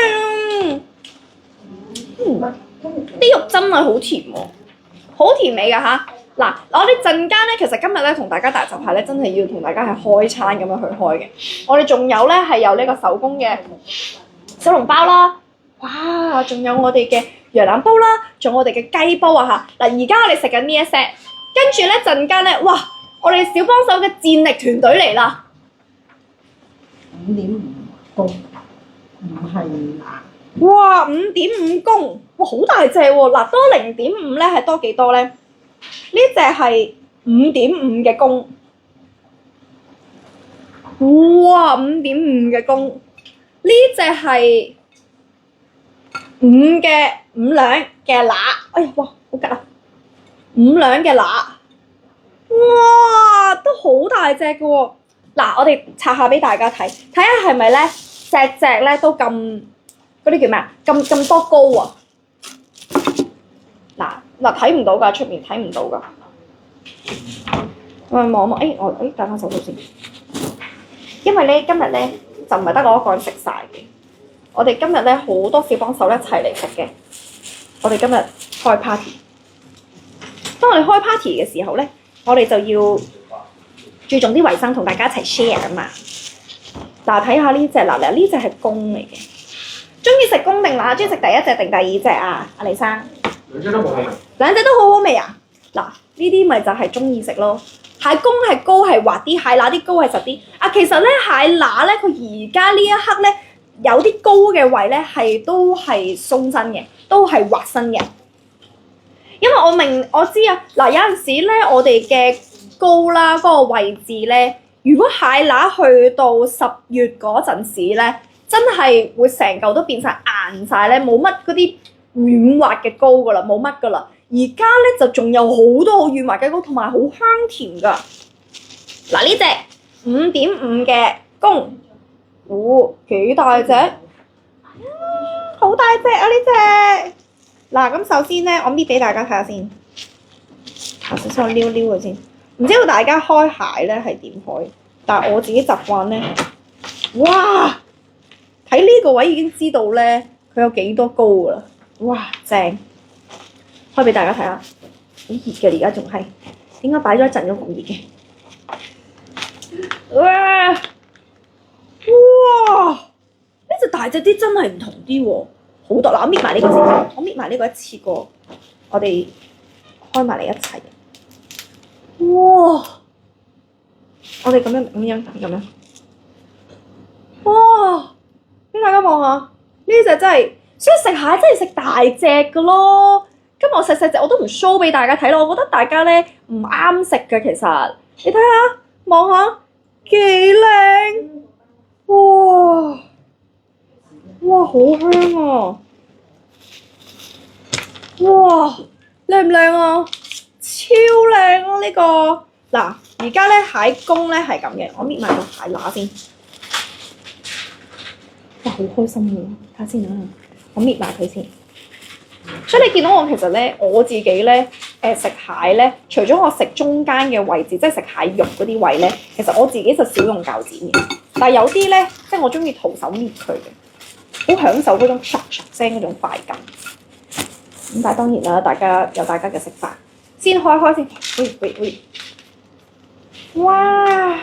啊！啲肉真係好甜喎，好甜味㗎嚇。嗱，我哋陣間咧，其實今日咧同大家大閘蟹咧，真係要同大家係開餐咁樣去開嘅。我哋仲有咧係有呢個手工嘅小籠包啦，哇！仲有我哋嘅羊腩煲啦，仲有我哋嘅雞煲啊嚇。嗱，而家我哋食緊呢一 set，跟住咧陣間咧，哇！我哋小幫手嘅戰力團隊嚟啦5.5公，唔係乸。哇！5.5公，哇好大隻喎！嗱，多0.5咧係多幾多咧？呢隻係5.5嘅公，哇！5.5嘅公，呢呢只係五兩嘅乸，哎呀哇，好吉啊！5兩嘅乸，哇，都好大隻嘅喎。嗱，我哋拆下俾大家睇，睇下係咪咧隻隻咧都咁嗰啲叫咩啊？咁多高啊！嗱睇唔到㗎，出面睇唔到㗎。我望望，我戴翻手套先，因為咧今日咧就唔係得我一個人食晒嘅，我哋今日咧好多小幫手一齊嚟食嘅。我哋今日開 party， 當我哋開 party 嘅時候咧，我哋就要注重啲衞生，同大家一齊 share 啊嘛。嗱，睇下呢只嗱，呢只係公嚟嘅。中意食公定乸？中意食第一隻定第二隻啊？阿李生，兩隻都冇好味。兩隻都好好味啊！嗱，呢啲咪就係中意食咯。蟹公係高係滑啲，蟹乸啲高係實啲。啊，其實咧蟹乸咧，佢而家呢一刻咧有啲高嘅位咧係都係鬆身嘅，都係滑身嘅。因為我知啊，嗱有陣時咧我哋嘅高啦嗰個位置咧，如果蟹乸去到10月嗰陣時咧，真係會成嚿都變晒硬晒咧，冇乜嗰啲軟滑嘅膏噶啦，冇乜噶啦。而家咧就仲有好多好軟滑嘅膏，同埋好香甜噶。嗱呢隻5.5嘅公，幾大隻？好大隻啊呢隻！嗱咁首先咧，我搣俾大家睇下先。首先我撩撩佢先，唔知道大家開蟹咧係點開，但係我自己習慣咧，哇！喺呢個位已經知道咧佢有幾多膏㗎啦，哇正！開俾大家睇下，好熱嘅而家仲係，點解擺咗一陣都咁熱嘅？哇！哇！呢隻大隻啲真係唔同啲喎，好多嗱，我搣埋呢個先，我搣埋呢個一次過，我哋開埋嚟一齊。哇！我哋咁樣，哇！俾大家望下，呢隻真係，所以食蟹真係食大隻㗎咯。今日我細隻我都唔 show 俾大家睇咯，我覺得大家咧唔啱食嘅其實。你睇下，望下幾靚，哇！哇，好香啊！哇，靚唔靚啊？超靚啊！呢個嗱，而家咧蟹公咧係咁嘅，我搣埋個蟹乸先。哇，好開心喎！睇下先啊，我搣埋佢先。所以你見到我其實咧，我自己咧食蟹咧，除咗我食中間嘅位置，即係食蟹肉嗰啲位咧，其實我自己就少用鉸剪嘅。但係有啲咧，即係我中意徒手搣佢嘅，好享受嗰種唰唰聲嗰種快感。咁但係當然啦，大家有大家嘅食法。先開先，喂！哇！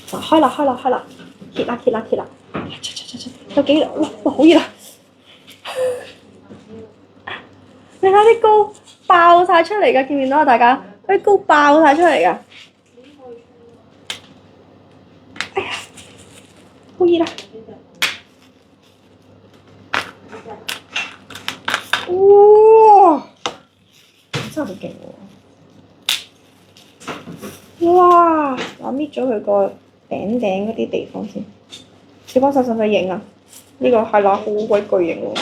嗱，開啦，揭啦！有幾熱？哇，好熱啊！你睇啲膏爆晒出嚟㗎，見唔見到啊？大家啲膏爆晒出嚟㗎！哎呀，好熱啊！哇！真係好勁喎！哇！我搣咗佢個頂嗰啲地方先。小幫手使唔使影啊？呢個係啦，好鬼巨型喎！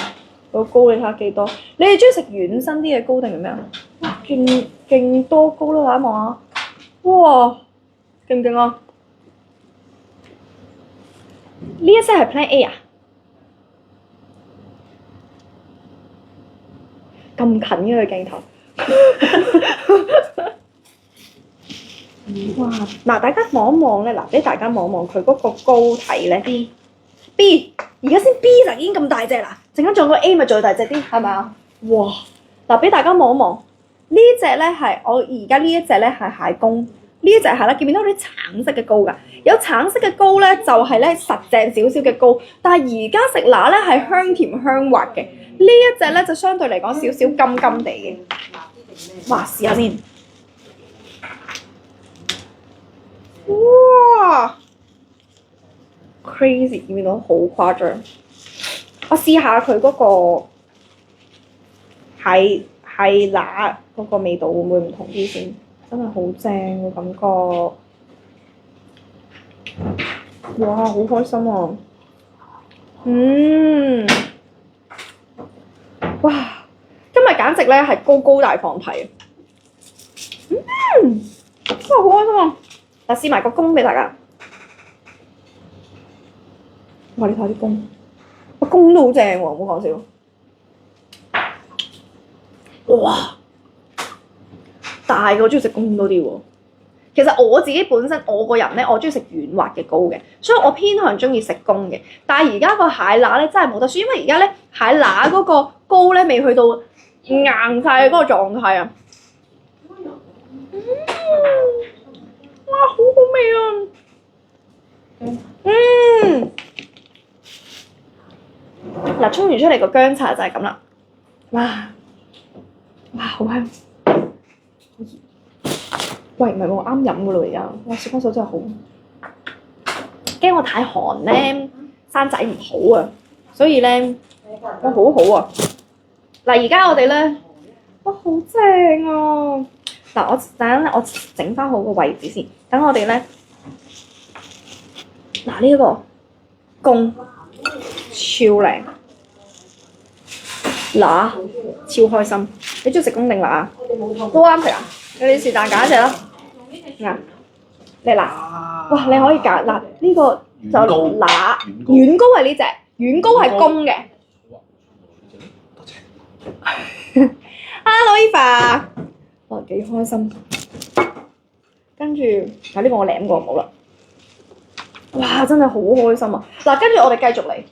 個膏你睇下幾多？你哋中意食軟身啲嘅膏定係咩啊？哇！勁多膏啦，大家望下。哇！勁唔勁啊？呢一 set 係 Plan A 啊？咁近嘅佢鏡頭。哇！嗱，大家望一望咧，俾大家望一望佢嗰個膏體咧。B， 而家先 B 就已經咁大隻啦，陣間仲有個 A 咪再大隻啲，係咪啊？哇！嗱，俾大家望一望，呢隻咧係我而家呢一隻咧係蟹公，呢一隻係啦，見唔見到啲橙色嘅膏㗎？有橙色嘅膏咧就係咧實淨少少嘅膏，但係而家食乸咧係香甜香滑嘅，呢一隻咧就相對嚟講少少甘甘地嘅。哇！試下先。哇 ！crazy， 見唔見到好誇張？我試下佢嗰個蟹乸嗰個味道會唔會唔同啲先？真係好正嘅感覺。哇，好開心啊！哇，今日簡直咧係高高大放題啊！哇，好開心啊！嗱，試埋個公俾大家。哇！你睇下啲公，個公都好正喎，唔好講笑。哇！大嘅我中意食公多啲喎。其實我自己本身我個人咧，我中意食軟滑嘅膏嘅，所以我偏向中意食公嘅。但係而家個蟹乸咧真係冇得輸，因為而家咧蟹乸嗰個膏咧未去到硬晒嗰個狀態啊！哇，好好味啊！嗱，沖完出嚟個薑茶就係咁啦。哇，好香！喂，唔係喎，啱飲噶咯而家。哇，小幫手真係好，驚我太寒咧，生仔唔好啊，所以咧，哇，好好啊！嗱，而家我哋咧，哇，好正啊！嗱，我整翻好個位置先，等我哋咧，嗱呢個公超靚，乸超開心。你中意食公定乸？都啱食啊！你是但揀一隻啦。嗱，你嗱，哇！你可以揀嗱呢個就乸軟膏係呢隻，軟膏係公嘅。Hello Eva， 哇幾開心！跟住嗱呢個我舐過冇啦。哇！真係好開心啊！嗱，跟住我哋繼續嚟，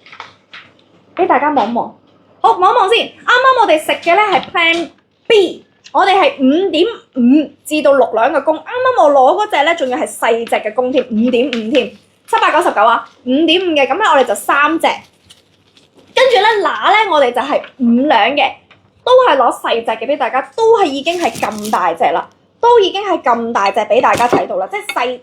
俾大家望一望。好，望一望先。啱啱我哋食嘅咧係 Plan B。我哋係5.5至到6兩嘅公，啱啱我攞嗰隻咧，仲要係細隻嘅公添，5.5添，799啊，5.5嘅，咁咧我哋就3隻，跟住咧乸咧我哋就係5兩嘅，都係攞細隻嘅俾大家，都係已經係咁大隻啦，都已經係咁大隻俾大家睇到啦，即係細，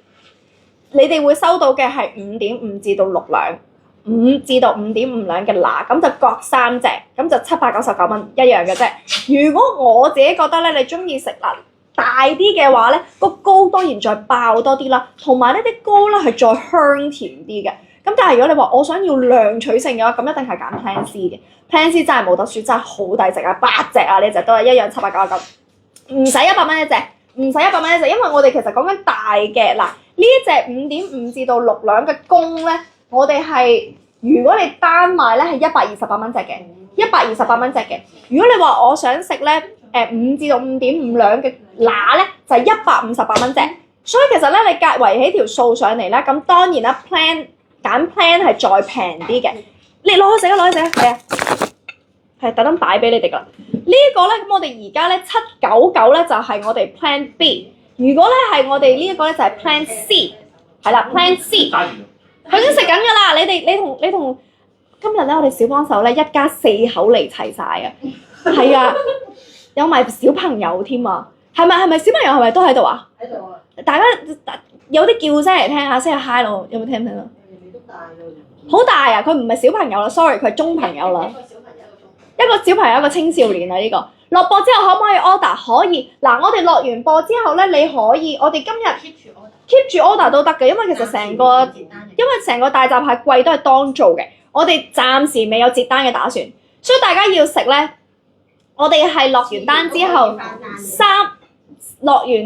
你哋會收到嘅係5.5至到6兩。5至到5.5兩嘅乸，咁就各3隻，咁就799蚊一樣嘅啫。如果我自己覺得咧，你中意食嗱大啲嘅話咧，個膏當然再爆多啲啦，同埋呢啲膏咧係再香甜啲嘅。咁但係如果你話我想要量取勝嘅話，咁一定係揀 Plan C 嘅。Plan C 真係冇得輸，真係好抵食啊！8隻啊，呢隻都係一樣799，唔使100蚊一隻，唔使100蚊一隻，因為我哋其實講緊大嘅嗱，呢一隻5.5至到6兩嘅公咧。我哋係，如果你單賣咧係128蚊隻嘅，128蚊隻嘅。如果你話我想食咧，5至到5.5兩嘅乸咧，就係158蚊隻。所以其實咧，你圍起條數上嚟咧，咁當然啦揀 plan 係再平啲嘅。你攞去食啊，攞去食啊，係啊，係特登擺俾你哋噶啦。呢個咧，咁我哋而家咧799咧就係我哋 Plan B。如果咧係我哋呢一個咧就係 Plan C， 係啦 Plan C。佢已經食緊㗎啦！你同今日咧，我哋小幫手咧一家4口嚟齊晒啊！係啊，有埋小朋友添啊！係咪小朋友係咪都喺度啊？喺度啊！大家有啲叫聲嚟聽下先，hi 咯，有冇聽唔聽啊？你都大咯，好大啊！佢唔係小朋友啦 ，sorry， 佢係中朋友啦。一個小朋友一個青少年啊！呢個落播之後可唔可以 order？ 可以。嗱，我哋落完播之後咧，你可以，我哋今日keep 住 order 都得嘅，因為其實成個大閘蟹櫃都係當造嘅，我哋暫時未有截單嘅打算，所以大家要食咧，我哋係落完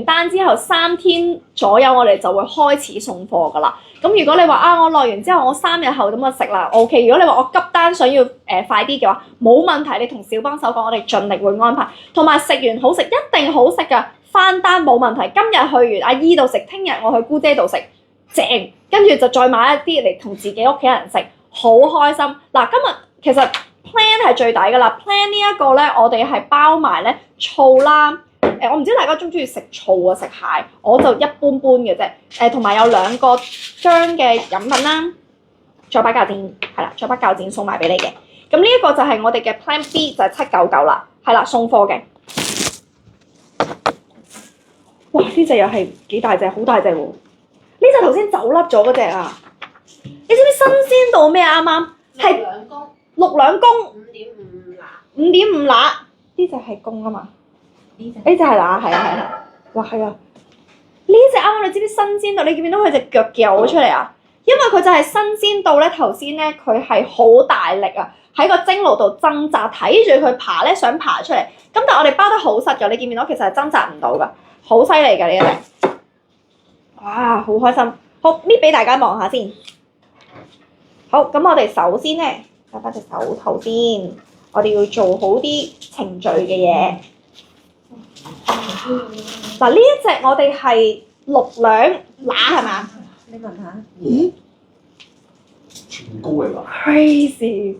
單之後3天左右，我哋就會開始送貨噶啦。咁如果你話啊，我落完之後我3日後咁就食啦 ，OK。如果你話我急單想要快啲嘅話，冇問題，你同小幫手講，我哋盡力會安排。同埋食完好食，一定好食噶。翻單冇問題，今日去完阿姨度食，聽日我去姑姐度食，正，跟住就再買一啲嚟同自己屋企人食，好開心。嗱，今日其實 Plan 係最抵噶啦 ，Plan 呢一個咧，我哋係包埋咧醋啦，我唔知大家中唔中意食醋啊，食蟹，我就一般般嘅啫，同埋有2個漿嘅飲品啦，再把鉸剪，係啦，再把鉸剪送埋俾你嘅。咁呢一個就係我哋嘅 Plan B， 就係799啦，係啦，送貨嘅。哇！呢隻又係幾大隻，好大隻喎！呢隻頭先走甩咗嗰隻啊！你知唔知新鮮到咩啊？啱啱係6兩公5.5乸，呢隻係公啊嘛？呢隻係乸，係啊！哇，係啊！呢隻啱啱你知唔知新鮮到？你見唔見到佢隻腳翹咗出嚟啊？因為佢就係新鮮到咧，頭先咧佢係好大力啊，喺個蒸爐度掙扎，睇住佢爬咧，想爬出嚟。咁但係我哋包得好實㗎，你見唔見到其實係掙扎唔到㗎，好犀利㗎呢一隻。哇，好開心！好搣俾大家望下先。好，咁我哋首先咧，戴翻隻手套先，我哋要做好啲程序嘅嘢。嗱，呢一隻我哋係6兩乸係嘛？你問下。咦全膏嚟㗎。 ？Crazy！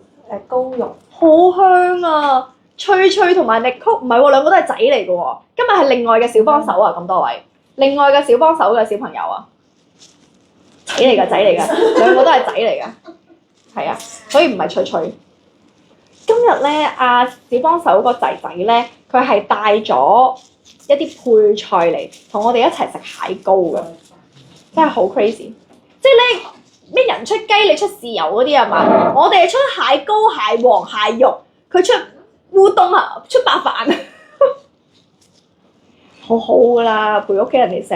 膏肉。好香啊！脆脆同埋力曲，唔係喎，兩個都係仔嚟嘅喎。今日係另外嘅小幫手啊，咁多位，另外嘅小幫手嘅小朋友啊，仔嚟㗎，仔嚟㗎，兩個都係仔嚟㗎，係啊，所以唔係脆脆。今日咧，阿小幫手個仔仔咧，佢係帶咗一啲配菜嚟，同我哋一齊食蟹膏嘅，真係好 crazy！即係咧，咩人出雞，你出豉油嗰啲係嘛？我哋係出蟹膏、蟹黃、蟹肉，佢出烏冬啊，出白飯，好好㗎啦，陪屋企人哋食。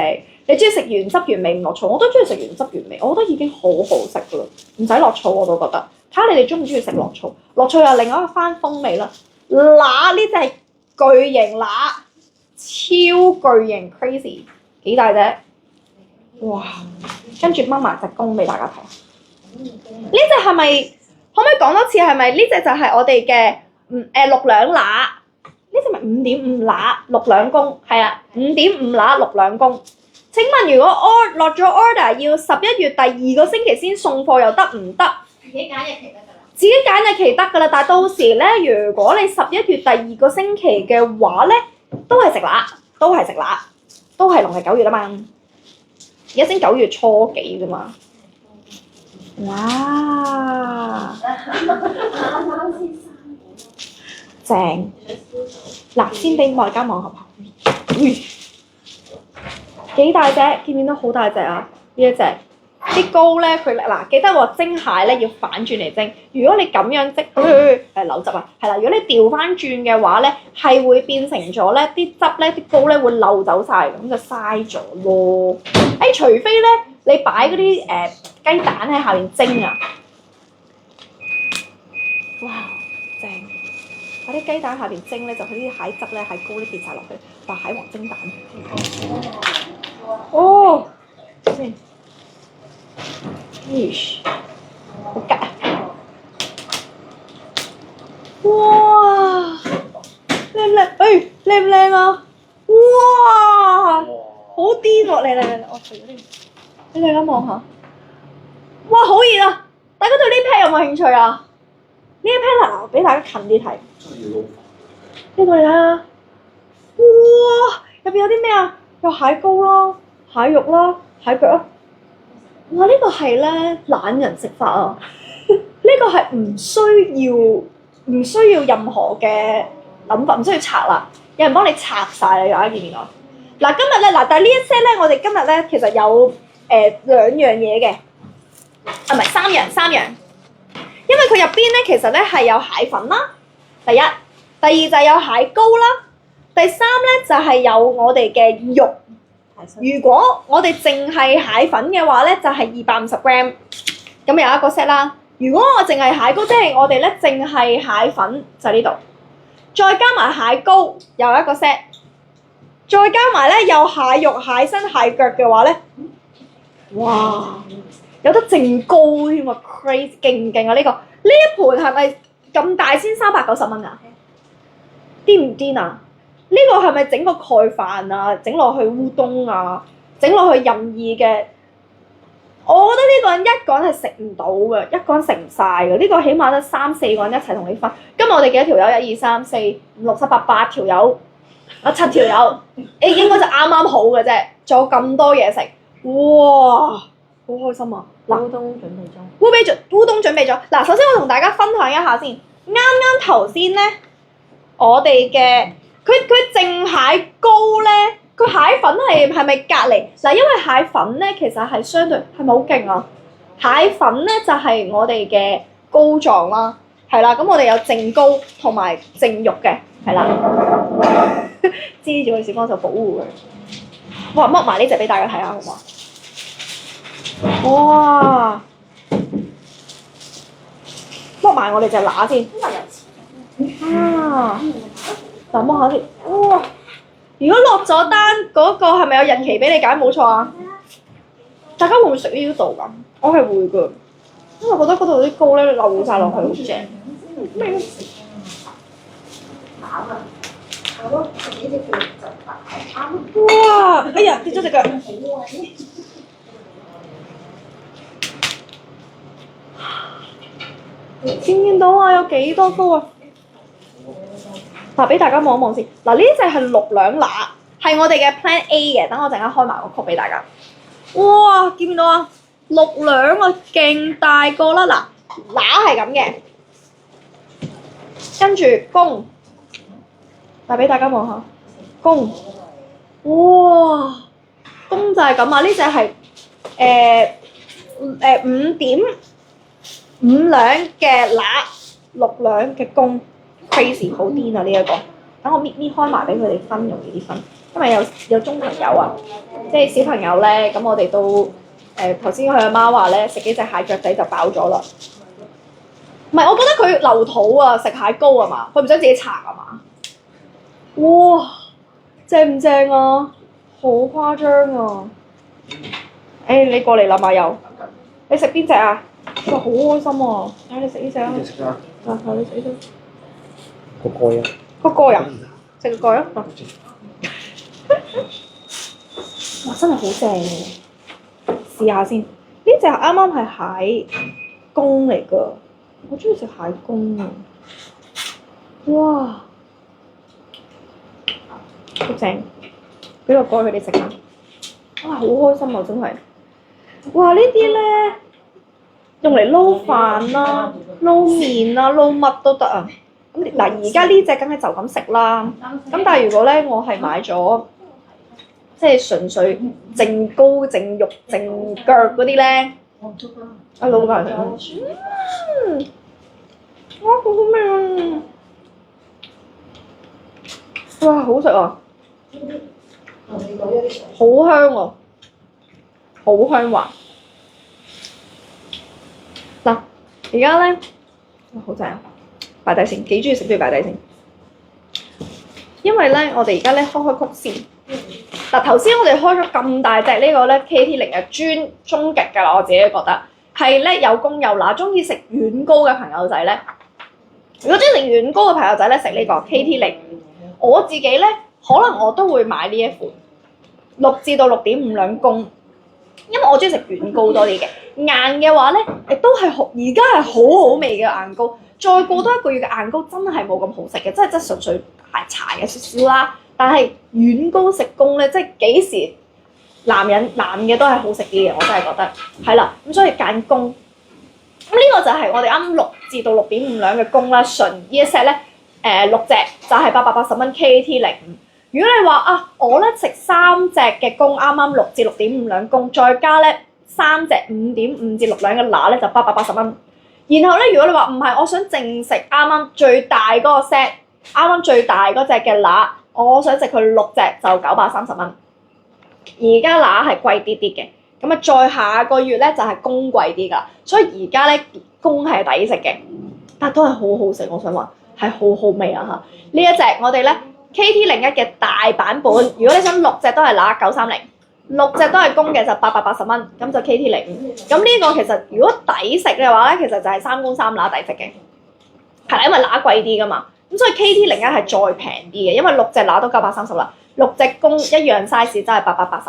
你中意食原汁原味唔落醋，我都中意食原汁原味，我覺得已經好好食㗎啦，唔使落醋我都覺得。睇下你哋中唔中意食落醋？落醋又另外一番風味啦。乸呢隻巨型乸，超巨型 crazy， 幾大隻？哇！跟住掹埋隻公俾大家睇。呢隻係咪？可唔可以講多次係咪？呢隻就係我哋嘅6兩乸。呢隻咪5.5乸6兩公，係啊，5.5乸6兩公。請問如果落咗 order 要11月第2個星期先送貨又得唔得？自己揀日期得㗎啦。自己揀日期得㗎啦，但係到時咧，如果你11月第2個星期嘅話咧，都係食乸，都係食乸，都係農曆9月啊嘛。而家先9月初幾啫嘛。哇！正。嗱，先俾大家望下旁幾大隻？見唔見到好大隻啊？呢一隻。啲膏咧，佢嗱記得喎，蒸蟹咧要反轉嚟蒸。如果你咁樣蒸，扭汁啊，係啦。如果你調翻轉嘅話咧，係會變成咗咧啲汁咧啲膏咧會漏走晒，咁就嘥咗咯。除非咧你擺嗰啲雞蛋喺下面蒸啊，哇，正！擺啲雞蛋下邊蒸咧，就佢啲蟹汁咧、蟹膏咧跌晒落去，白蟹黃蒸蛋。哦，先。好吉啊！哇，靚唔靚？靚唔靚啊？哇，好癲喎！嚟，我除咗呢個，你大家望下。哇，好熱啊！大家對呢 pair 有冇興趣啊？呢 pair 嗱，俾大家近啲睇。呢個你睇下，哇！入邊有啲咩啊？有蟹膏啦、蟹肉啦、蟹腳啦。哇！呢個係咧懶人食法啊！呢個係唔需要任何嘅諗法，唔需要拆啦。有人幫你拆晒你大家見唔見到？嗱，今日咧嗱，但係呢一 set 咧，我哋今日咧其實有2樣嘢嘅，唔係3樣，因為佢入邊咧其實咧係有蟹粉啦，第一，第二就係有蟹膏啦，第三咧就係有我哋嘅肉。如果我哋淨係蟹粉嘅話咧，就係250 gram， 咁有一個 set 啦。如果我淨係蟹膏，即係我哋咧淨係蟹粉就呢度，再加埋蟹膏又一個 set， 再加埋咧有蟹肉、蟹身、蟹腳嘅話咧，哇！有得淨膏添啊 ，crazy 勁唔勁啊？呢一盤係咪咁大先390蚊啊？癲唔癲啊？呢個係咪整個蓋飯啊？整落去烏冬啊？整落去任意嘅？我覺得呢個人一個人係食唔到嘅，一個人食唔晒嘅。呢個起碼得3、4個人一齊同你分。今日我哋幾多條友？1、2、3、4、5、6、7、8、8條友，7條友，應該就啱啱好嘅啫。仲有咁多嘢食，哇！好開心啊！嗱，烏冬準備中。烏冬準備咗。嗱，首先我同大家分享一下先。啱啱頭先咧，我哋嘅佢淨蟹膏咧，佢蟹粉係咪隔離？嗱，因為蟹粉咧其實係相對係咪好勁啊？蟹粉咧就係我哋嘅膏狀啦，係啦。咁我哋有淨膏同埋淨肉嘅，係啦。支住佢小幫手保護佢。哇，剝埋呢隻俾大家睇下好唔好？哇！剝埋我哋隻乸先。啊！嗱，摸下先。哇！如果落咗單嗰個係咪有日期俾你揀？冇錯啊！大家會唔會食呢啲度㗎？我係會㗎，因為覺得嗰度啲膏咧流晒落去好正。咩？哇！哎呀，跌咗隻腳。見唔見到啊？有幾多膏啊？嗱，俾大家望一望先。嗱，呢隻係6兩乸，係我哋嘅 Plan A 嘅。等我陣間開埋個曲俾大家。哇！見唔見到啊？6兩啊，勁大個啦！嗱，乸係咁嘅，跟住公，嗱俾大家望下，公，哇！公就係咁啊！呢隻係5.5兩嘅乸，6兩嘅公。crazy 好癲啊！呢一個，等我搣開埋俾佢哋分，容易啲分。因為有中朋友啊，即係小朋友咧，咁我哋都頭先佢阿媽話咧，食幾隻蟹腳仔就飽咗啦。唔係，我覺得佢流肚啊，食蟹膏啊嘛，佢唔想自己搽啊嘛。哇！正唔正啊？好誇張啊！你過嚟諗下又，你食邊隻啊？哇！好開心啊！睇你食呢隻啊！食啊！睇你食呢隻。個蓋啊！個蓋啊！食個蓋啊！哇！真係好正喎！試下先，呢隻啱啱係蟹公嚟㗎，我中意食蟹公啊！哇！好正，俾個蓋佢哋食下。哇！好開心啊！真係。哇！呢啲咧用嚟撈飯啦、撈麵啦、撈乜都得啊！咁嗱，而家呢隻梗係就咁食啦。咁但係如果咧，我係買咗即係純粹淨膏、淨肉、淨腳嗰啲咧，撈飯食咯。哇！好好味啊！哇！好食啊！好香喎，好香滑。嗱，而家咧，哇！好正啊！擺低先，幾中意食都要擺低先。因為咧，我哋而家咧開曲先。嗱，頭先我哋開咗咁大隻呢個咧 KT0嘅終極㗎啦，我自己覺得係咧有公有乸，中意食軟膏嘅朋友仔咧，如果中意食軟膏嘅朋友仔咧食呢個 KT0，我自己咧可能我都會買呢一款6至到6.5兩公，因為我中意食軟膏多啲嘅，硬嘅話咧亦都係而家係好好味嘅硬膏。再過多1個月嘅硬膏真係冇咁好食嘅，即係純粹柴嘅少少啦。但係軟膏食公咧，即係幾時男嘅都係好食啲嘅，我真係覺得係啦。咁所以揀公，咁呢個就係我哋啱6至到6.5兩嘅公啦。純呢一 set 咧，6隻就係880蚊 KT0。如果你話啊，我咧食3隻嘅公，啱啱6至6.5兩公，再加咧3隻5.5至6兩嘅乸咧，就880蚊。然後咧，如果你話唔係，我想淨食啱啱最大嗰個 set，啱啱最大嗰隻嘅乸，我想食佢6隻就930蚊。而家乸係貴啲啲嘅，咁啊再下個月咧就係公貴啲㗎，所以而家咧公係抵食嘅，但都係好好食。我想話係好好味啊嚇！呢一隻我哋咧 KT01嘅大版本，如果你想6隻都係乸930，6隻都係公嘅就880蚊，咁就 KT05。咁呢個其實如果抵食嘅話咧，其實就係3公3乸抵食嘅，係啦，因為乸貴啲㗎嘛。咁所以 KT01係再平啲嘅，因為6隻乸都930啦，6隻公一樣 size 真係880，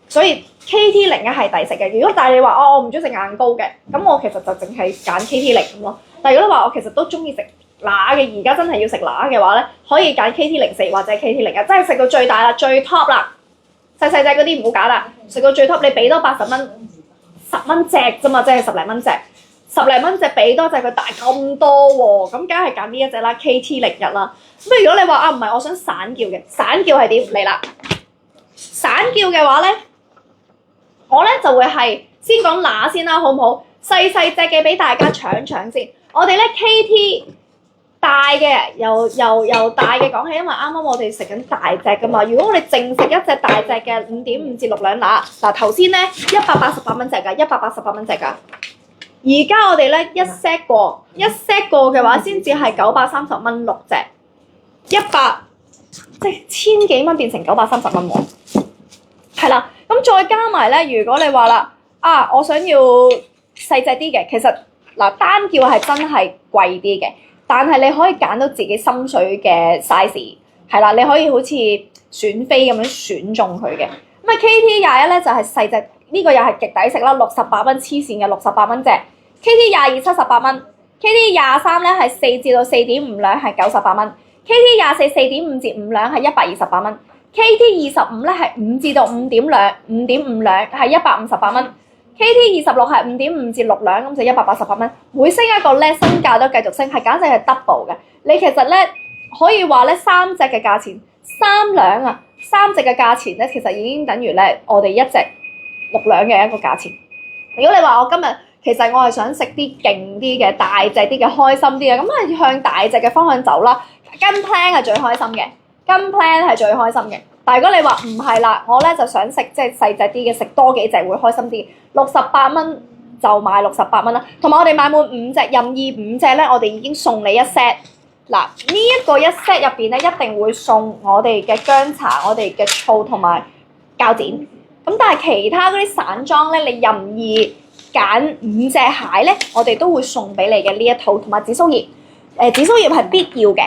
所以 KT01係抵食嘅。如果但係你話我唔中意食硬膏嘅，咁我其實就淨係揀 KT05咯。但係如果你話我其實都中意食乸嘅，而家真係要食乸嘅話咧，可以揀 KT04或者 KT01，真係食到最大啦，最 top 啦。細隻嗰啲唔好揀啦，食到最 top 你俾多80蚊，10蚊隻啫嘛，即係10零蚊隻，10零蚊隻俾多隻佢大咁多喎，咁梗係揀呢一隻啦 KT01啦。咁如果你話啊唔係，我想散叫嘅，散叫係點嚟啦？散叫嘅話咧，我咧就會係先講乸先啦，好唔好？細隻嘅俾大家搶先。我哋咧大嘅由大嘅講起，因為啱啱我哋食緊大隻噶嘛。如果我哋淨食一隻大隻嘅5.5至6兩乸，頭先咧188蚊隻㗎，188蚊隻㗎。而家我哋咧一 set 過嘅話，先至係930蚊6隻，100即係千幾蚊變成930蚊喎。係啦，咁再加埋咧，如果你話啦，我想要細隻啲嘅，其實單叫係真係貴啲嘅。但係你可以揀到自己心水嘅 size， 係啦，你可以好似選飛咁樣選中佢嘅。咁KT21咧就係細隻，呢個又係極抵食啦，68蚊黐線嘅68蚊隻。KT22 78蚊，KT23咧係4至到4.5兩係98蚊，KT24 4.5至5兩係128蚊，KT25咧係5至到5.5兩係158蚊。KT26 係5.5至6兩，咁就188蚊。每升一個咧，身價都繼續升，係簡直係 double 嘅。你其實咧可以話咧3隻嘅價錢，3兩啊，3隻嘅價錢咧，其實已經等於咧我哋一隻6兩嘅一個價錢。如果你話我今日其實我係想食啲勁啲嘅、大隻啲嘅、開心啲嘅，咁係向大隻嘅方向走啦。跟 plan 係最開心嘅，跟 plan 係最開心嘅。但係如果你話唔係啦，我咧就想食即係細隻啲嘅，食多幾隻會開心啲。68蚊就買68蚊啦，同埋我哋買滿5隻，任意5隻咧，我哋已經送你一 set。嗱，呢一個一 set 入邊咧，一定會送我哋嘅薑茶、我哋嘅醋同埋膠剪。咁但係其他嗰啲散裝咧，你任意揀5隻蟹咧，我哋都會送俾你嘅呢一套，同埋紫蘇葉。紫蘇葉係必要嘅。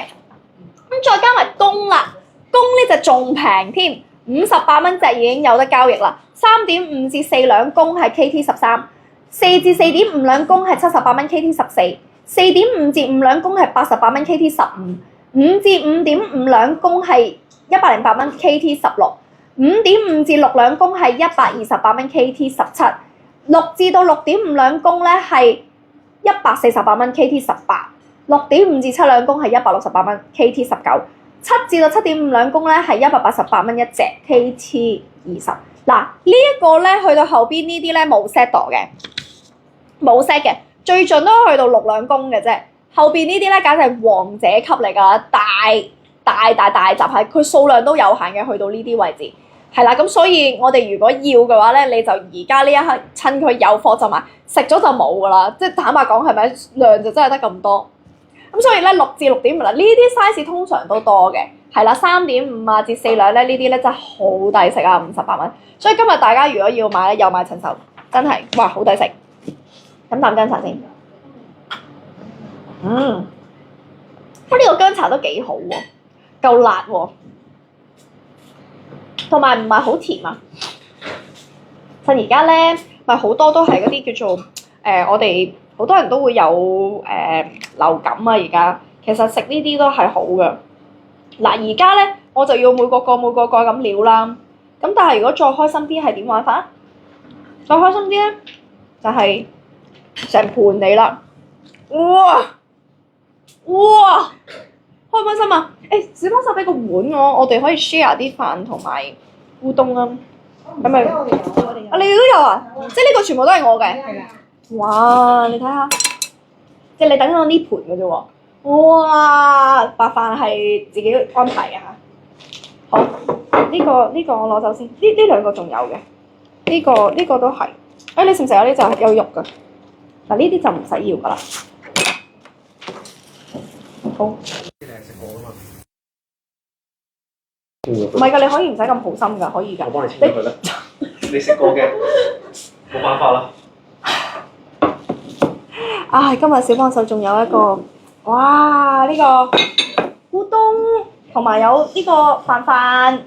咁再加埋公啦，公呢就仲平添，58蚊隻已經有得交易啦。3.5至4兩公係 KT13，4至4.5兩公係78蚊 KT14，4.5至5兩公係88蚊 KT15，5至5.5兩公係108蚊 KT16，5.5至6兩公係128蚊 KT17，6至到6.5兩公咧係148蚊 KT18，6.5至7兩公係168蚊 KT19，7至到7.5兩公咧係188蚊一隻 KT20。嗱，呢一個咧去到後邊呢啲咧冇 set 度嘅，冇 set 嘅，最盡都去到6兩公嘅啫。後邊呢啲咧簡直係王者級嚟㗎，大集係佢數量都有限嘅，去到呢啲位置係啦。咁所以我哋如果要嘅話咧，你就而家呢一刻趁佢有貨就買，食咗就冇㗎啦。即係坦白講係咪量就真係得咁多？咁所以咧6至6.5啦，呢啲 size 通常都多嘅，係啦3.5啊至4兩咧呢啲咧真係好抵食啊，58蚊。所以今日大家如果要買咧，有買趁手，真係哇好抵食。飲啖薑茶先。呢個薑茶都幾好喎，夠辣喎，同埋唔係好甜啊。趁而家咧，咪好多都係嗰啲叫做我哋好多人都會有流感啊。而家其實食呢啲都係好嘅。嗱，而家咧我就要每個蓋咁料啦。咁但係如果再開心啲係點玩法？再開心啲咧，就係成盤你啦！哇！開唔開心啊？小幫手俾個碗我哋可以 share 啲飯同埋烏冬啊。咁咪你哋都有啊？即係呢個全部都係我嘅。係啊！哇！你睇下，即係你等我呢盤嘅啫喎。哇！白飯係自己安排嘅嚇。好。呢個我攞走先，呢兩個仲有嘅，呢個都係。你食唔食啊？呢就係有肉㗎。嗱，呢啲就唔使要㗎啦。好。你係食過㗎嘛？唔係㗎，你可以唔使咁好心㗎，可以㗎。我幫你清咗佢啦。你食過嘅，冇辦法啦。今日小幫手仲有一個，哇！呢個烏冬同埋有呢個飯。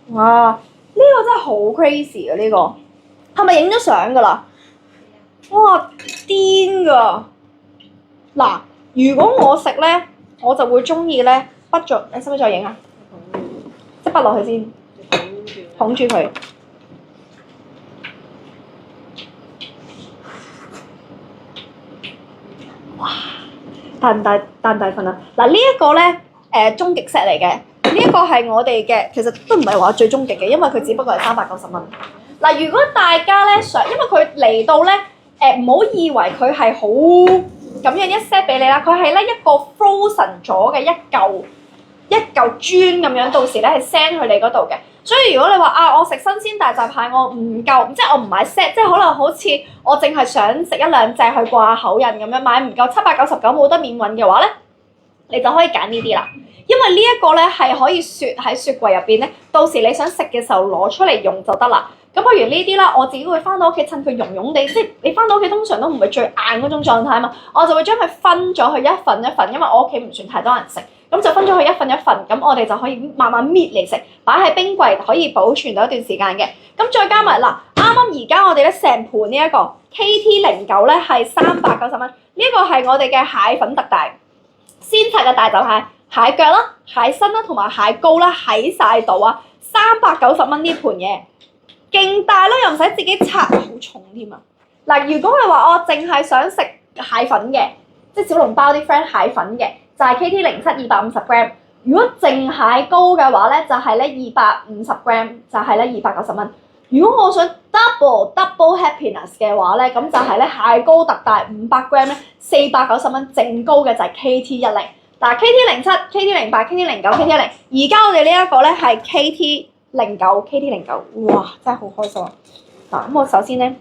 哇！呢個真係好 crazy 啊！呢個係咪影咗相㗎啦？哇！癲㗎！嗱，如果我食咧，我就會中意咧，畢咗，你使唔使再影啊？即係畢落去先，捧住佢。哇！大唔大份啊？嗱，呢一個咧，終極 set 嚟嘅。呢一個係我哋嘅，其實都唔係話最終極嘅，因為佢只不過係390蚊。嗱，如果大家咧想，因為佢嚟到咧，唔好以為佢係好咁樣一 set 俾你啦。佢係咧一個 frozen 咗嘅一嚿磚咁樣，到時咧係 send 去你嗰度嘅。所以如果你話啊，我食新鮮大閘蟹我唔夠，即係我唔買 set，即係可能好似我淨係想食一兩隻去掛下口印咁樣，買唔夠799冇得免運嘅話咧，你就可以揀呢啲啦。因為呢一個咧係可以雪喺雪櫃入邊咧，到時你想食嘅時候攞出嚟用就得啦。咁不如呢啲啦，我自己會翻到屋企趁佢溶溶地，即係你翻到屋企通常都唔係最硬嗰種狀態嘛，我就會將佢分咗去一份一份，因為我屋企唔算太多人食，咁就分咗去一份一份，咁我哋就可以慢慢搣嚟食，擺喺冰櫃可以保存到一段時間嘅。咁再加埋嗱，啱啱而家我哋咧成盤呢一個 KT09咧係390蚊，呢一個係我哋嘅蟹粉特大鮮拆嘅大閘蟹。蟹腳啦、蟹身啦同埋蟹膏啦喺晒度啊！390蚊呢盤嘢，勁大咯，又唔使自己拆，好重添啊！嗱，如果係話我淨係想食蟹粉嘅，即係小籠包啲 friend 蟹粉嘅，就係 KT07 250 gram。如果淨蟹膏嘅話咧，就係咧250 gram，就係咧290蚊。如果我想 double happiness 嘅話咧，咁就係咧蟹膏特大500 gram 咧490蚊，淨膏嘅就係 KT10。嗱 KT07、KT08、KT09、KT10，而家我哋呢一個咧係 KT09，哇！真係好開心啊！嗱，咁我首先咧，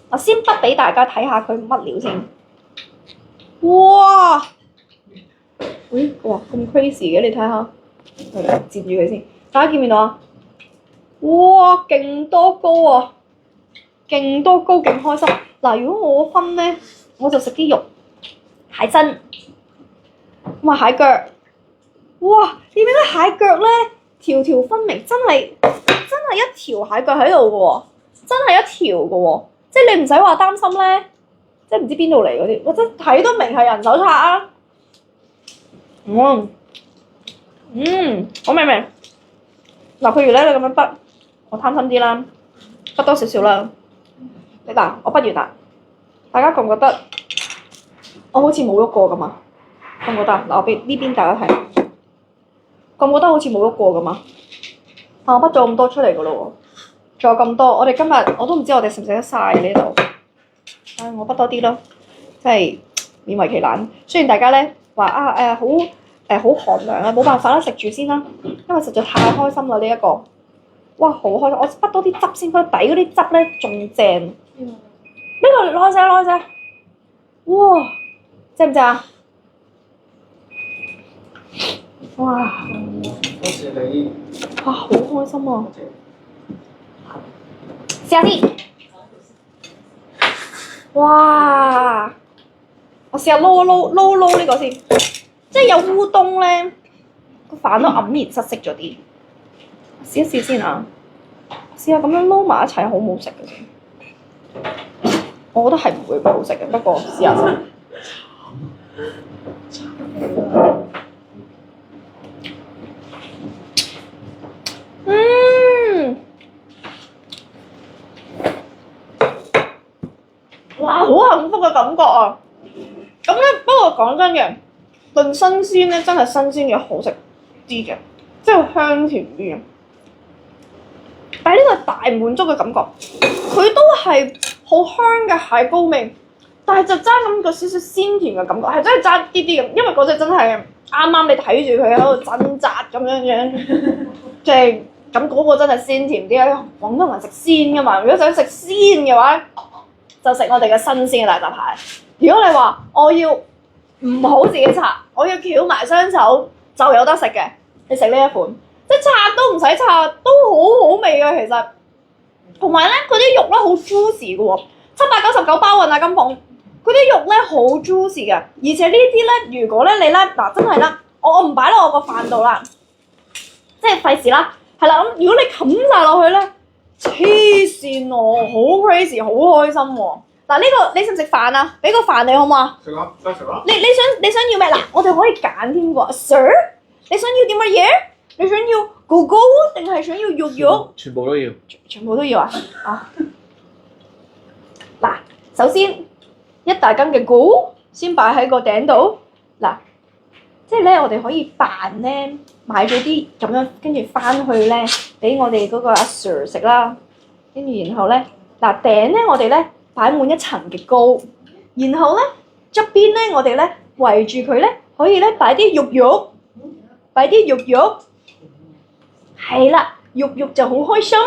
我先筆俾大家睇下佢乜料先。哇！咦？哇！咁 crazy 嘅，你睇下，截住佢先，大家見唔見到啊？哇！勁多膏啊！勁多膏，勁開心。嗱，如果我分咧，我就食啲肉、蟹身。哇！蟹腳，哇！你睇到蟹腳咧，條條分明，真係一條蟹腳喺度嘅喎，真係一條嘅喎，即係你唔使話擔心咧，即係唔知邊度嚟嗰啲，我真睇都明係人手拆啊！好味味。嗱，譬如咧，你咁樣筆，我貪心啲啦，筆多少少啦。嗱，我筆完啦，大家覺唔覺得我好似冇喐過咁啊？覺唔覺得？嗱，我俾呢邊大家睇，覺唔覺得好似冇喐過咁啊？我筆咗咁多出嚟噶咯喎，仲有咁多，我哋今日我都唔知我哋食唔食得晒呢度。我筆多啲咯，真係勉為其難。雖然大家咧話好寒涼啊，冇辦法啦，食住先啦，因為實在太開心啦呢一個。哇，好開心！我筆多啲汁先，佢底嗰啲汁咧仲正。呢個攞隻，哇，正唔正啊？哇！多謝你。哇，好開心啊！試下先。哇！我試下撈呢個先，即係有烏冬咧，個飯都黯然失色咗啲。試一試先啊！試下咁樣撈埋一齊，好唔好食嘅先？我覺得係唔會好食嘅，不過試下先。哇！好幸福嘅感覺啊！咁咧，不過講真嘅，論新鮮咧，真係新鮮嘅好食啲嘅，即係香甜啲嘅。但係呢個係大滿足嘅感覺，佢都係好香嘅蟹膏味，但係就爭咁個少少鮮甜嘅感覺，係真係爭啲啲嘅，因為嗰隻真係啱啱你睇住佢喺度掙扎咁樣，即係咁嗰個真係鮮甜啲啊！廣東人食鮮㗎嘛，如果想食鮮嘅話，就食我哋嘅新鮮嘅大閘蟹。如果你話我要唔好自己拆，我要翹埋雙手就有得食嘅，你食呢一款。即係拆都唔使拆，都好好味嘅其實。同埋咧，佢啲肉咧好 juicy 嘅喎，799包運啊金鳳，佢啲肉咧好 juicy 嘅，而且呢啲咧，如果咧你咧嗱真係啦，我唔擺落我個飯度啦，即係費事啦，係啦咁，如果你冚晒落去咧，黐線喎，好 crazy，好開心喎。嗱呢個你食唔食飯啊？俾個飯你好唔好啊？食啊，梗係食啦。你想要咩？嗱，我哋可以揀添喎 ，Sir， 你想要點乜嘢？你想要糕糕定係想要肉肉？全部都要。全部都要啊！啊！嗱，首先一大羹嘅糕先擺喺個頂度。嗱，即係咧，我哋可以扮咧買咗啲咁樣，跟住翻去咧俾我哋嗰個阿 Sir 食啦。跟住然後咧，嗱頂咧我哋咧擺滿一層嘅糕，然後咧側邊咧，我哋咧圍住佢咧，可以咧擺啲肉肉，擺啲肉肉，係啦，肉肉就好開心。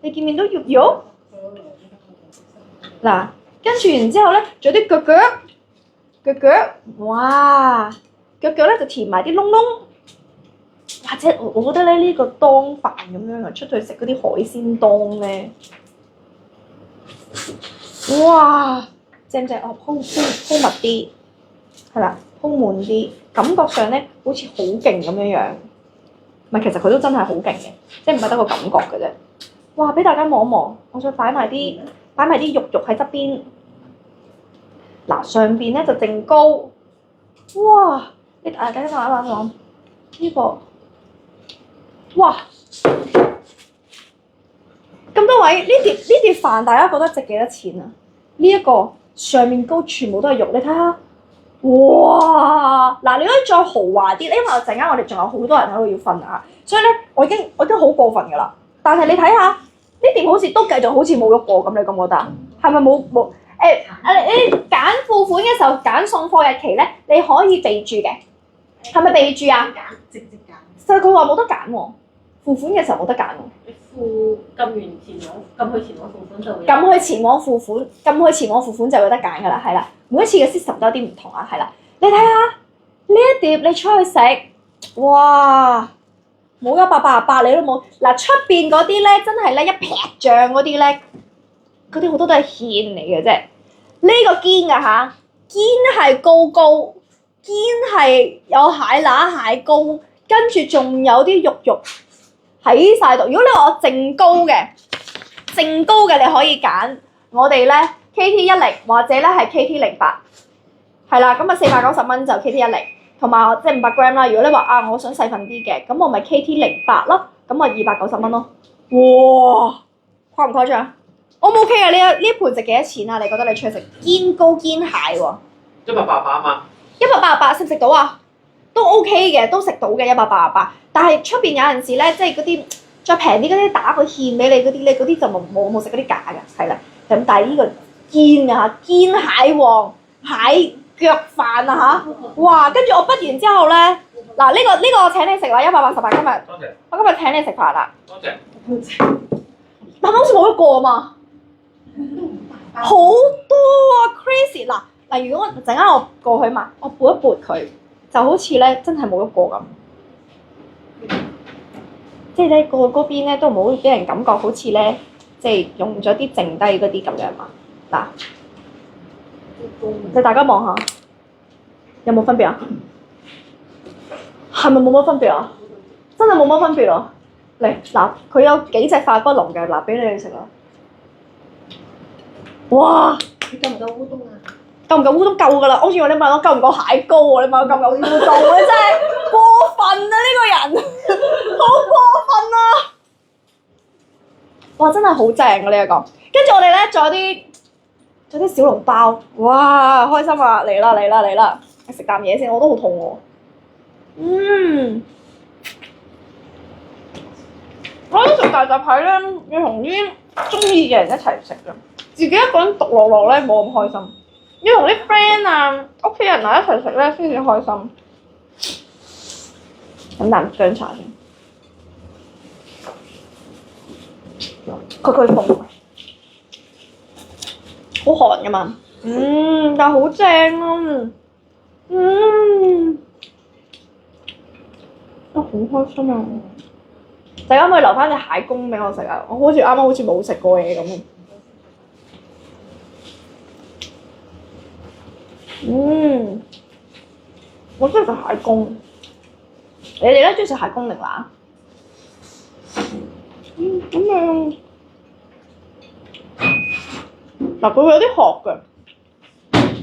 你見唔見到肉肉？嗱，跟住然之後咧，仲有啲腳腳，腳腳，哇！腳腳咧就填埋啲窿窿，或者我覺得咧呢個當飯咁樣啊，出去食嗰啲海鮮當咧，哇！正唔正？哦，鋪密啲，係啦，鋪滿啲，感覺上咧好似好勁咁樣樣。唔係，其實佢都真係好勁嘅，即係唔係得個感覺嘅啫。哇！俾大家望一望，我想擺埋啲肉肉喺側邊。嗱，上邊咧就淨高，哇！你大家望呢個，哇！咁多位呢碟飯，大家覺得值幾多錢啊？呢一個上面高全部都係肉，你睇下，哇！嗱，你可以再豪華啲，因為陣間我哋仲有好多人喺度要瞓啊，所以咧我已經好過分㗎啦。但係你睇下呢碟好似都繼續好似冇喐過咁，你覺唔覺得啊？係咪冇？你揀付款嘅時候揀送貨日期咧，你可以備註嘅，係咪備註啊？直接揀。所以佢話冇得揀喎，付款嘅時候冇得揀喎。你撳完前往，撳去前往付款就會。撳去前往付款，撳去前往付款就有得揀㗎啦，係啦。每一次嘅 system 都有啲唔同啊，係啦。你睇下呢一碟，你出去食，哇！冇188你都冇。嗱，出邊嗰啲咧，真係咧一劈醬嗰啲咧，嗰啲好多都係芡嚟嘅啫。呢個堅㗎嚇，堅係高高，堅係有蟹乸蟹膏，跟住仲有啲肉肉喺晒度。如果你話我淨高嘅你可以揀我哋咧 KT10或者咧係 KT08，係啦，咁啊490蚊就 KT10，同埋即係500g啦。如果你話啊，我想細份啲嘅，咁我咪 KT08咯，咁啊290蚊咯。哇，誇唔誇張？O 唔 OK 啊？呢盤值幾多錢啊？你覺得你出去食堅膏堅蟹喎188啊嘛？188食唔食到啊？都 OK 嘅，都食到嘅188。但係出邊有陣時咧，即係嗰啲再平啲嗰啲打個芡俾你嗰啲咧，嗰啲就冇食嗰啲假嘅，係啦。咁但係呢個堅啊堅蟹黃蟹腳飯啊嚇，哇！跟住我畢完之後咧，嗱呢個我請你食啦，188今日。多謝。我今日請你食飯啦。多謝。但係好似冇一個啊嘛。好多啊 ，crazy 嗱，如果陣間我過去買，我撥一撥佢，就好似咧真係冇一個咁，即係咧過嗰邊咧都唔好俾人感覺好似咧，即係用咗啲剩低嗰啲咁樣嘛。嗱，你大家望下，有冇分別啊？係咪冇乜分別啊？真係冇乜分別啊！嚟嗱，佢有幾隻化骨龍嘅，嗱俾你哋食啦。哇！你夠唔夠烏冬啊？夠唔夠烏冬夠㗎啦！我以為你問我夠唔夠蟹膏喎，你問我夠唔夠烏冬，你真係過分啊！呢個人好過分啊！哇！真係好正啊！呢一個，跟住我哋咧仲有啲小籠包，哇！開心啊！嚟啦！食啖嘢先，我都好肚餓。我覺得食大閘蟹咧，要同啲中意嘅人一齊食㗎。自己一個人獨落咧冇咁開心，要同啲 friend 啊、屋企人啊一齊食咧先至開心。飲啖薑茶先，佢風，好寒㗎嘛，但係好正啊，好開心啊！大家可以留翻隻蟹公俾我食啊！我好似啱啱好似冇食過嘢咁。我中意食蟹公，你哋咧中意食蟹公定乸？咁樣嗱，佢會有啲殼嘅，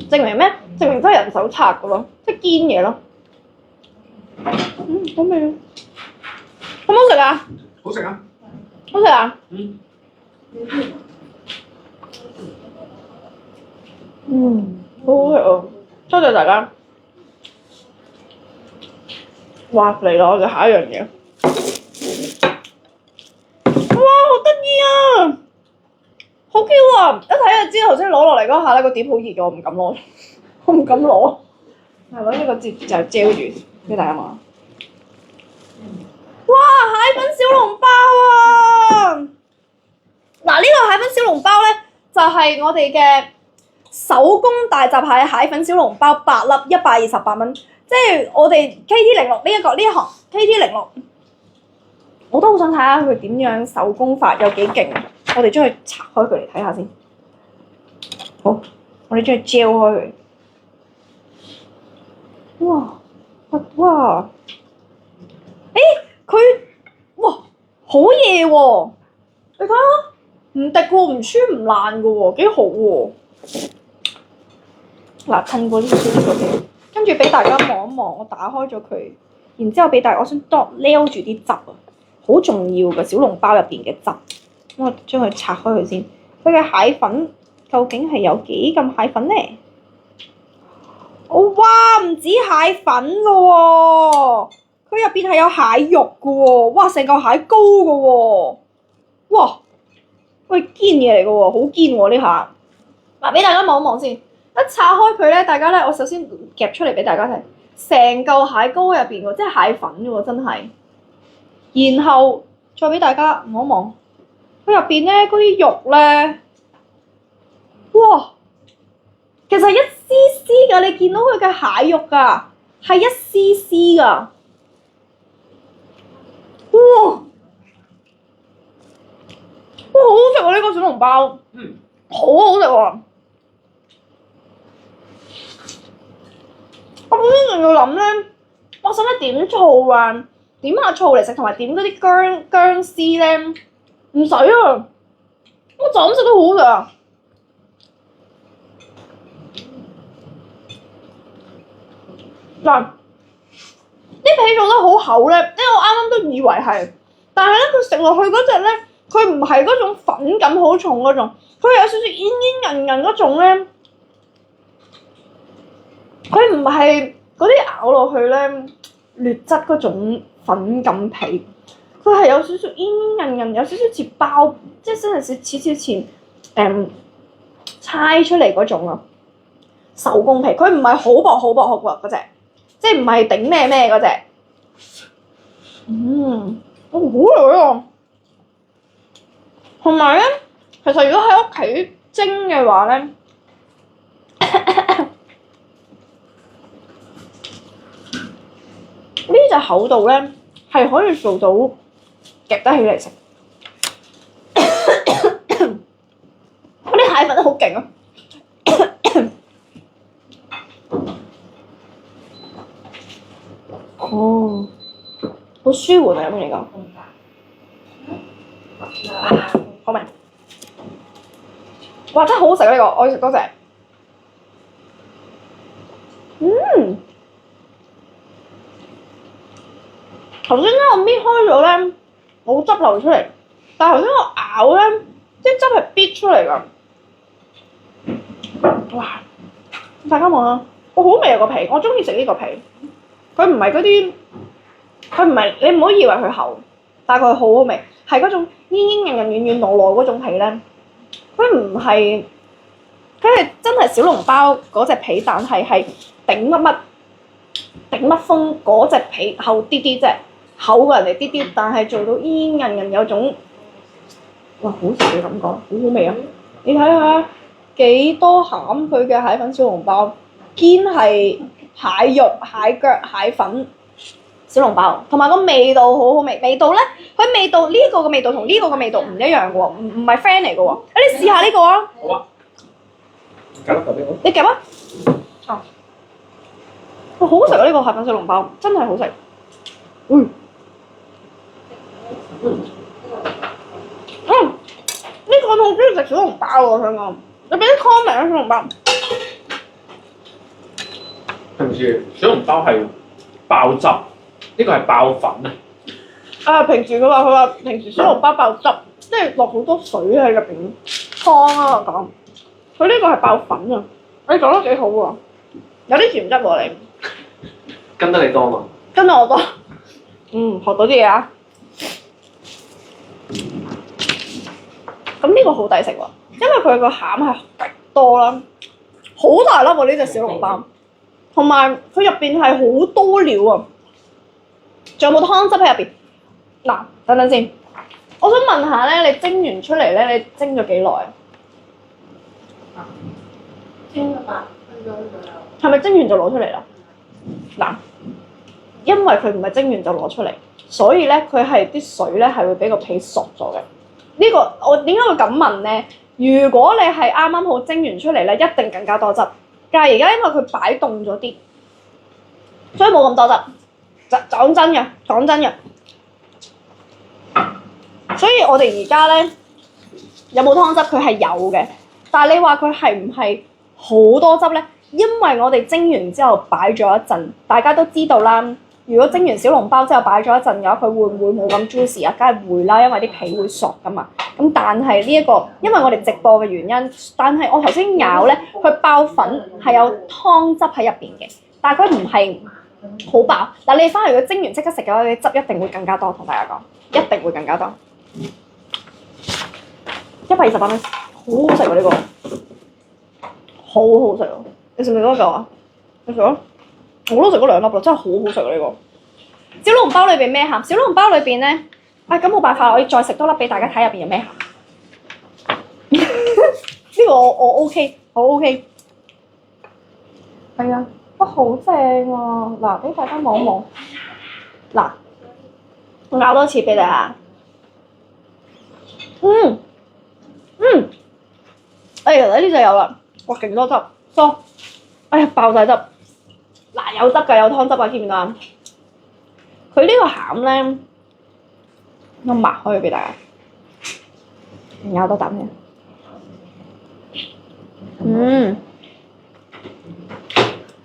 證明咩？證明真係人手拆嘅咯，即係堅嘢咯。好味啊！好唔好食啊？好食啊！好食啊！好好食啊！多謝大家。哇！嚟啦，我哋下一樣嘢。哇！好得意啊！好 Q 啊！一睇就知頭先攞落嚟嗰下咧，個碟好熱嘅，我唔敢攞。我唔敢攞。係攞呢個就遮住俾大家望。哇！蟹粉小籠包啊！嗱，呢個蟹粉小籠包咧，就係我哋嘅手工大閘蟹粉小籠包8粒128蚊，即係我哋 KT06呢一行 KT06，我都好想睇下佢點樣手工法有幾勁。我哋將佢拆開佢嚟睇下先。好，我哋將佢嚼開佢。哇！佢哇好嘢喎！你睇下，唔滴喎，唔穿唔爛嘅喎，幾好喎！嗱，褪過少少呢個嘅，跟住俾大家望一望，我打開咗佢，然之後俾大家，我想撩住啲汁啊，好重要嘅小籠包入邊嘅汁，咁我將佢拆開佢先。佢嘅蟹粉究竟係有幾咁蟹粉咧？哇！唔止蟹粉嘅喎，佢入邊係有蟹肉嘅喎，哇！成嚿蟹膏嘅喎，哇！喂，堅嘢嚟嘅喎，好堅喎呢下。嗱，俾大家望一望先，一拆開佢咧，大家咧，我首先夾出嚟俾大家睇，成嚿蟹膏入邊喎，即係蟹粉嘅喎，真係。然後再俾大家望一望，佢入邊咧嗰啲肉咧，哇！其實係一絲絲㗎，你見到佢嘅蟹肉㗎，係一絲絲㗎。哇！好好食喎呢個小籠包，好好食喎。我本身仲要諗咧，我使唔使點醋啊？點下醋嚟食，同埋點嗰啲薑絲咧，唔使啊！我就咁食都好好食啊！嗱，啲皮做得好厚咧，因為我啱啱都以為係，但係咧佢食落去嗰隻咧，佢唔係嗰種粉感好重嗰種，佢係有少少煙煙韌韌嗰種咧，佢唔係嗰啲咬落去咧劣質嗰種粉感皮，佢係有少少煙煙韌韌，有少少似包，即係真係似猜出嚟嗰種啊，手工皮，佢唔係好薄嗰隻。即係唔係頂咩嗰隻，好味啊！同埋咧，其實如果喺屋企蒸嘅話咧，呢隻厚度咧係可以做到夾得起嚟食。嗰啲蟹粉都好勁啊！哦，好舒緩啊！咁嚟講，好味！哇，真係好好食啊！呢個我要食多隻。頭先咧我搣開咗咧，冇汁流出嚟，但係頭先我咬咧，啲汁係逼出嚟㗎。哇！大家望下，我好味啊個皮，我中意食呢個皮。佢唔係嗰啲，佢唔係你唔好以為佢厚，但係佢好好味，係嗰種煙煙韌韌、軟軟糯糯嗰種皮咧。佢唔係，佢係真係小籠包嗰隻皮，但係頂乜風嗰隻皮厚啲啲啫，厚過人哋啲啲，但係做到煙煙韌韌有種，哇好食嘅感覺，好好味啊！你睇下幾多餡佢嘅蟹粉小籠包，堅係蟹肉、蟹腳、蟹粉小籠包，同埋個味道好好味。味道咧，佢味道呢個嘅味道同呢個嘅味道唔一樣嘅喎，唔係 friend 嚟嘅喎。你試下呢個啊！好啊，夾粒俾我。你夾啊！哦，好好食啊！呢個蟹粉小籠包真係好食。呢個我好中意食小籠包喎，我想講。你俾啲 comment 啊，小籠包。平時小籠包係爆汁，呢個係爆粉啊！啊，平時佢話平時小籠包爆汁，即係落好多水喺入邊湯啊我講。佢呢個係爆粉啊！你講得幾好喎，有啲甜質喎你。跟得你多嘛？跟得我多。學到啲嘢啊！咁呢個好抵食喎，因為佢個餡係極多啦，好大粒喎呢隻小籠包，同埋佢入邊係好多料啊！仲有冇湯汁喺入邊？嗱，等等先，我想問下咧，你蒸完出嚟咧，你蒸咗幾耐啊？蒸咗8分鐘左右。係咪蒸完就攞出嚟啦？嗱，因為佢唔係蒸完就攞出嚟，所以咧佢係啲水咧係會俾個皮熟咗嘅。呢個我點解會咁問咧？如果你係啱啱好蒸完出嚟咧，一定更加多汁。但係而家因為佢擺凍咗啲，所以冇咁多汁。講真嘅，講真嘅。所以我哋而家咧有冇湯汁？佢係有嘅，但係你話佢係唔係好多汁咧？因為我哋蒸完之後擺咗一陣，大家都知道啦。如果蒸完小籠包之後擺咗一陣嘅話，佢會唔會冇咁 juicy 啊？梗係會啦，因為啲皮會熟噶嘛。咁但係呢一個，因為我哋直播嘅原因，但係我頭先咬咧，佢爆粉係有湯汁喺入邊嘅，但係佢唔係好爆。嗱，你翻嚟如果蒸完即刻食嘅話，你汁一定會更加多，同大家講，一定會更加多。128蚊，好好食喎呢個，好好食喎！你食唔食多一嚿啊？你食啊？我都食咗2粒啦，真係好好食啊呢個！小籠包裏邊咩餡？小籠包裏邊咧，咁冇辦法，我要再食多粒俾大家睇入邊有咩餡。呢個我 OK，我 OK。係啊，哇好正啊！嗱，俾大家望一望。嗱，我咬多次俾你嚇。其實呢就有啦，哇勁多汁，多，哎呀爆晒汁，嗱有汁㗎，有湯汁啊，見唔見到啊？佢呢個餡咧，我擘開俾大家，咬多啖先。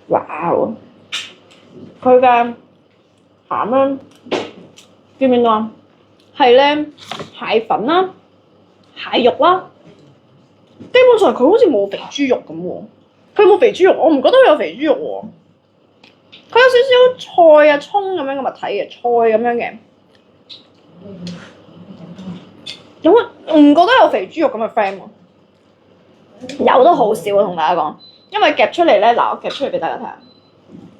哇！佢嘅餡咧，見唔見到啊？係咧蟹粉啦、蟹肉啦。基本上佢好似冇肥豬肉咁喎，佢冇肥豬肉，我唔覺得佢有肥豬肉喎。佢有少少菜啊、葱咁樣嘅物體嘅，菜咁樣嘅。我唔覺得有肥豬肉咁嘅 friend 喎，有都好少啊，同大家講，因為夾出嚟咧，嗱我夾出嚟俾大家睇下，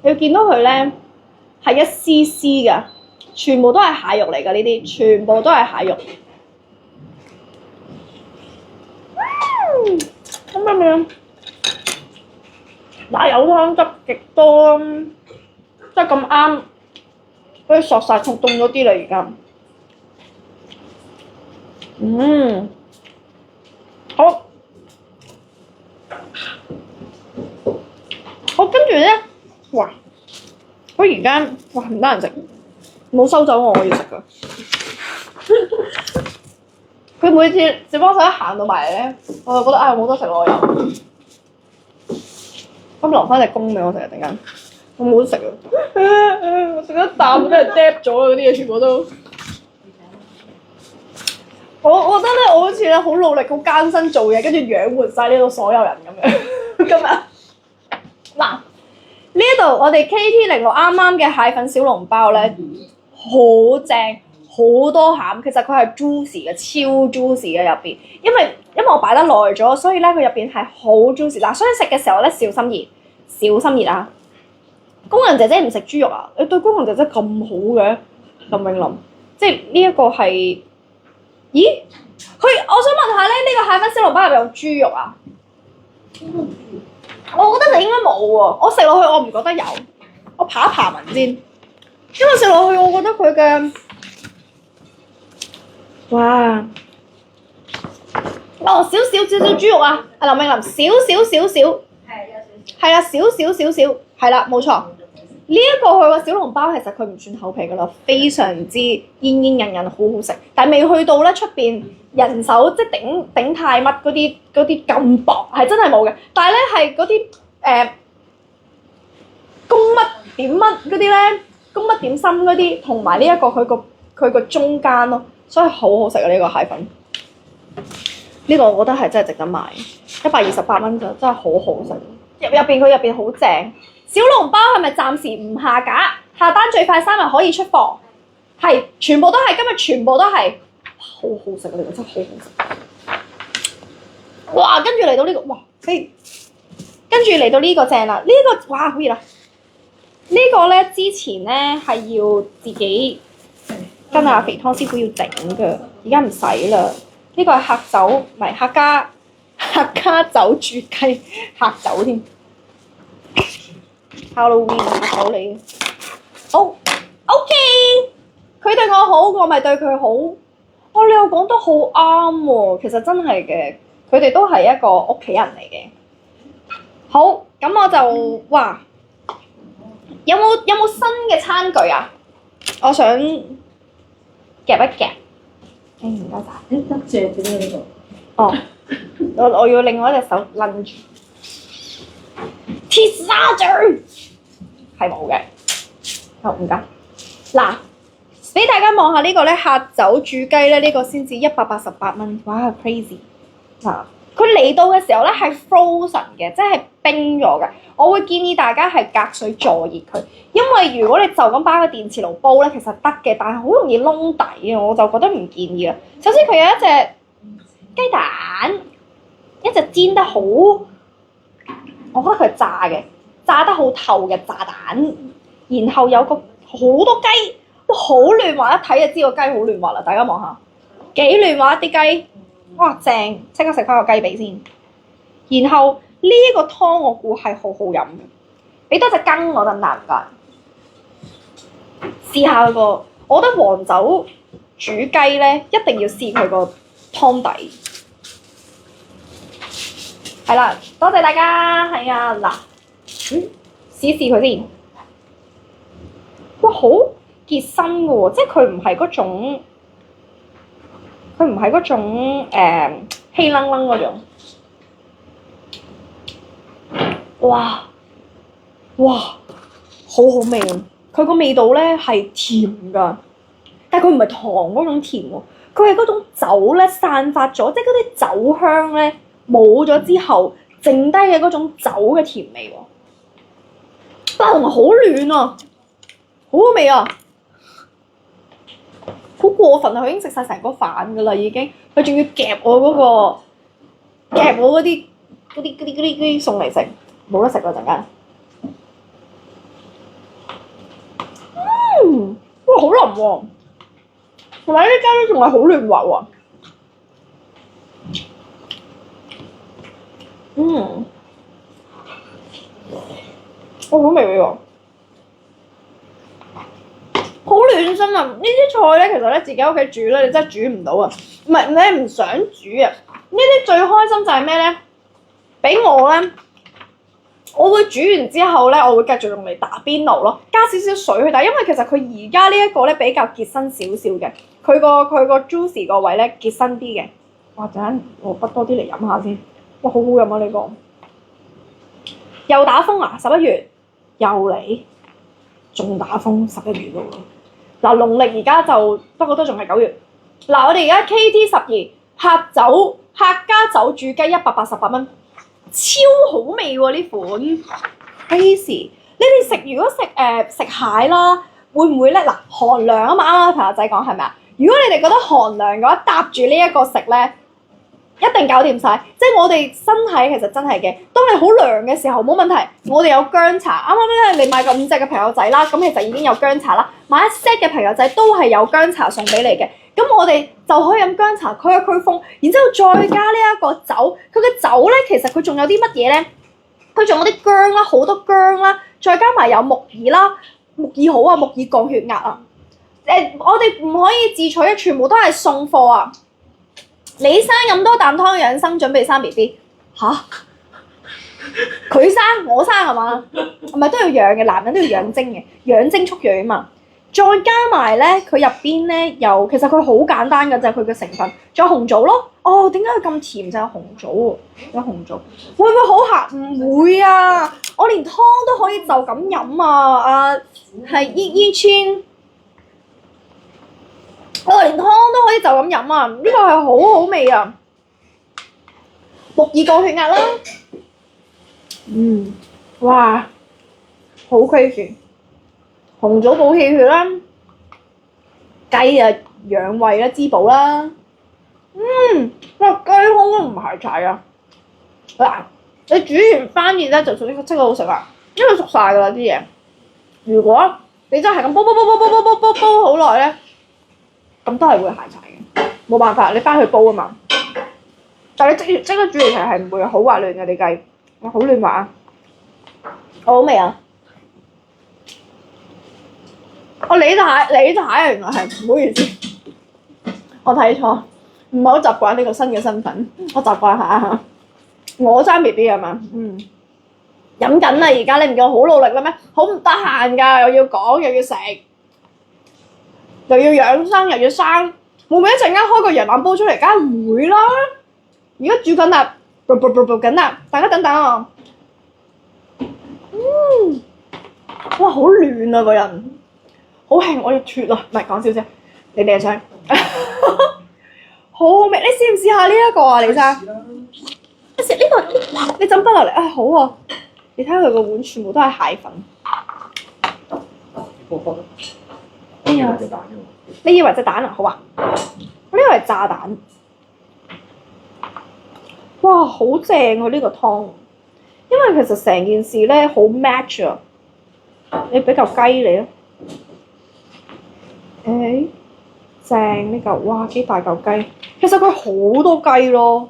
你會見到佢咧係一絲絲㗎，全部都係蟹肉嚟㗎，呢啲全部都係蟹肉。咁樣，嗱有湯汁極多，即係咁啱，好似索晒凍咗啲啦而家。好，跟住咧，哇！佢而家哇唔得閒食，冇收走我要食㗎。佢每次小幫手一行到埋嚟咧，我就覺得冇得食咯又。咁留翻隻公俾我食啊！突然間，我冇得食啊！我食一啖俾人嗒咗嗰啲嘢，全部都。我覺得咧，我好似咧好努力、好艱辛做嘢，跟住養活晒呢度所有人咁樣。今日嗱呢一度我哋 KT06啱啱嘅蟹粉小籠包咧，好正。好多餡，其實佢係 juicy 嘅，超 juicy 嘅入邊。因為我擺得耐咗，所以咧佢入邊係好 juicy。嗱，所以食嘅時候咧小心熱啊！工人姐姐唔食豬肉啊？你對工人姐姐咁好嘅，林詠琳，即係呢一個係，咦？我想問下咧，呢個蟹粉小籠包入邊有豬肉啊？我覺得你應該冇喎，我食落去我唔覺得有，我爬一爬聞先，因為食落去我覺得佢嘅。哇！少少豬肉啊！林詠琳少，係啊，少，係啦，冇錯。呢一個佢個小籠包其實佢唔算厚皮噶啦，非常之煙韌韌，好好食。但係未去到咧出邊人手即係頂太乜嗰啲咁薄，係真係冇嘅。但係咧係嗰啲公乜點乜嗰啲咧，公乜點心嗰啲，同埋呢一個佢個中間咯。所以好好食啊！呢個蟹粉，呢個我覺得係真係值得買，128蚊就真係好好食。佢入邊好正。小籠包係咪暫時唔下架？下單最快3日可以出貨。係，全部都係今日全部都係，好好食啊！呢個真係好好食。哇！跟住嚟到呢個，哇！跟住嚟到呢個正啦，呢、個哇好熱啦！呢個咧之前咧係要自己跟阿肥湯師傅要整嘅，而家唔使啦。呢個係客酒，唔係客家酒煮雞客酒添。Halloween 客酒嚟嘅。好 OK，佢對我好，我咪對佢好。哦，你又講得好啱喎，其實真係嘅，佢哋都係一個屋企人嚟嘅。好，咁我就哇，有冇新嘅餐具啊？我想夾一夾。唔該晒。誒得謝點解呢度？哦，我要另外一隻手攆住。鐵砂掌係冇嘅。好唔該。嗱，俾大家望下呢個咧，客酒煮雞咧，呢個先至188蚊，哇 crazy！ 嗱，佢嚟到嘅時候咧係 frozen 嘅，即係冰咗嘅。我會建議大家係隔水助熱佢，因為如果你就咁擺個電磁爐煲咧，其實得嘅，但係好容易燶底啊，我就覺得唔建議啦。首先佢有一隻雞蛋，一隻煎得好，我覺得佢係炸嘅，炸得好透嘅炸蛋，然後有個好多雞，哇好嫩滑，一睇就知個雞好嫩滑啦！大家望下，幾嫩滑啲雞，哇正！即刻食翻個雞髀先，然後呢一個湯我估係好好飲嘅，俾多隻羹我得唔得？唔該，試下嗰個，我覺得黃酒煮雞咧一定要試佢個湯底。係啦，多謝大家，係啊嗱，試佢先。哇，好結身嘅喎，即係佢唔係嗰種，稀楞楞嗰種。哇，好好味啊！佢個味道咧係甜㗎，但係佢唔係糖嗰種甜喎，佢係嗰種酒咧散發咗，即係嗰啲酒香咧冇咗之後，剩低嘅嗰種酒嘅甜味喎。哇，同埋好暖啊！好好味啊！好過分啊！佢已經食晒成個飯㗎啦，已經。佢仲要夾我嗰啲餸嚟食，冇得食啦陣間。哇，好腍喎！同埋呢啲雞都仲係好嫩滑喎。好味喎！好暖心啊！呢啲菜咧，其實咧自己屋企煮咧，你真係煮唔到啊！唔係你唔想煮啊！呢啲最開心就係咩咧？俾我咧，我會煮完之後咧，我會繼續用嚟打邊爐咯，加少少水去打，因為其實佢而家呢一個咧比較結身少少嘅，佢個 juicy 個位咧結身啲嘅。哇！陣間我畢多啲嚟飲下先。哇！好好飲啊呢個！又打風啊！11月又嚟。仲打風11月咯喎，嗱農曆而家就不過都仲係9月。嗱我哋而家 KT12客家酒煮雞188蚊，超好味喎呢款 crazy。你哋食如果食蟹啦，會唔會咧？嗱寒涼啊嘛，啱啱朋友仔講係咪啊？如果你哋覺得寒涼嘅話，搭住呢一個食咧，一定搞掂晒。即係我哋身體其實真係嘅，當你好涼嘅時候冇問題，我哋有薑茶。啱啱咧你買個5隻嘅朋友仔啦，咁其實已經有薑茶啦。買一 set 嘅朋友仔都係有薑茶送俾你嘅。咁我哋就可以飲薑茶驅一驅風，然之後再加呢一個酒。佢嘅酒咧，其實佢仲有啲乜嘢咧？佢仲有啲薑啦，好多薑啦，再加埋有木耳啦，木耳好啊，木耳降血壓啊。我哋唔可以自取啊，全部都係送貨啊！你生飲多啖湯養生，準備生 BB 吓？佢生我生係嘛？唔係都要養嘅，男人都要養精嘅，養精蓄銳啊嘛。再加埋咧，佢入邊咧有，其實佢好簡單㗎啫，佢嘅成分，仲有紅棗咯。哦，點解佢咁甜？就有紅棗喎，有紅棗，會唔會好鹹？唔會啊，我連湯都可以就咁飲啊！係伊村。我連湯都可以就咁飲啊！呢個係好好味啊！木耳降血壓啦，哇，好 crazy！紅棗補氣血啦，雞啊養胃啦，滋補啦，哇雞胸都唔係齊啊！嗱，你煮完翻熱咧就即刻好食啦，因為熟晒㗎啦啲嘢。如果你真係咁煲好耐咧，咁都係會鞋柴嘅，冇辦法，你翻去煲啊嘛。但係你即刻煮嚟其實係唔會好滑嫩嘅，你計我好嫩滑啊！好味啊！我李太啊，原來係，唔好意思，我睇錯，唔係好習慣呢個新嘅身份，我習慣下嚇。我爭 B B 係嘛？飲緊啦，而家你唔見我好努力啦咩？好唔得閒㗎，又要講又要食，又要養生又要生，會唔會一陣間開個羊腩煲出嚟？梗係唔會啦！而家煮緊啦，緊啦，大家等等啊！哇，好暖啊個人，好興我要脱啊！唔係講笑啫，你哋想，好好味，你試唔試下呢一個啊，李生？你食呢個，你浸得落嚟啊，好啊！你睇下佢個碗全部都係蟹粉。哎呀！你以為隻蛋啊？好啊！我呢個係炸蛋。哇，好正啊！呢個湯，因為其實成件事咧好 match 啊。你俾嚿雞你啊！誒，正呢嚿，哇幾大嚿雞！其實佢好多雞咯，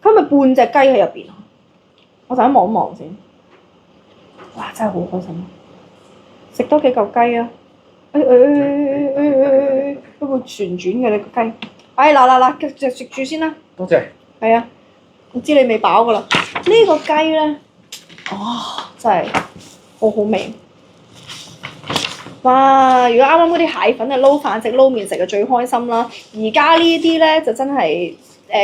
佢係咪半隻雞喺入邊啊？我陣間望一望先。哇！真係好開心，食多幾嚿雞啊！都會旋轉嘅你個雞。嗱，繼續食住先啦。多謝。係啊，我知你未飽噶啦。呢個雞咧，真係好好味。哇！如果啱啱嗰啲蟹粉啊，撈飯食、撈麵食就最開心啦。而家呢啲咧就真係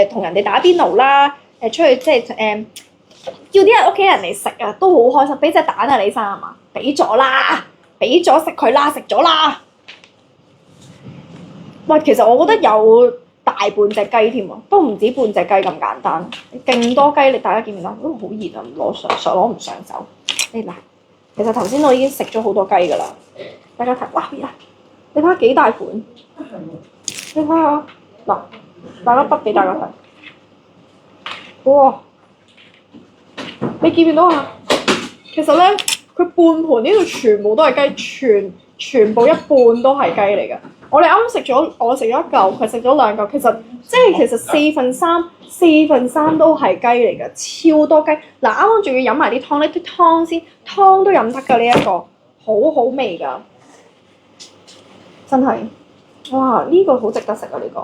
同人哋打邊爐啦，出去即係叫啲人屋企人嚟食啊，都好開心。俾隻蛋啊，李生係嘛？俾咗啦，俾咗食佢啦，食咗啦。喂，其實我覺得有大半隻雞添喎，都唔止半隻雞咁簡單，勁多雞你大家見唔見到？好熱啊，攞唔上手。嗱，其實頭先我已經食咗好多雞㗎啦。大家睇，哇！你睇下幾大盤，你睇下嗱，大家筆俾大家睇，哇！你見唔見到啊？其實咧，佢半盤呢度全部都係雞，全部一半都係雞嚟嘅。我哋啱啱食咗，我食咗一嚿，佢食咗兩嚿，其實四分三都係雞嚟嘅，超多雞。嗱，啱啱仲要飲埋啲湯，呢啲湯先，湯都飲得㗎呢一個，好好味㗎。真係，哇！呢個好值得食啊！呢個，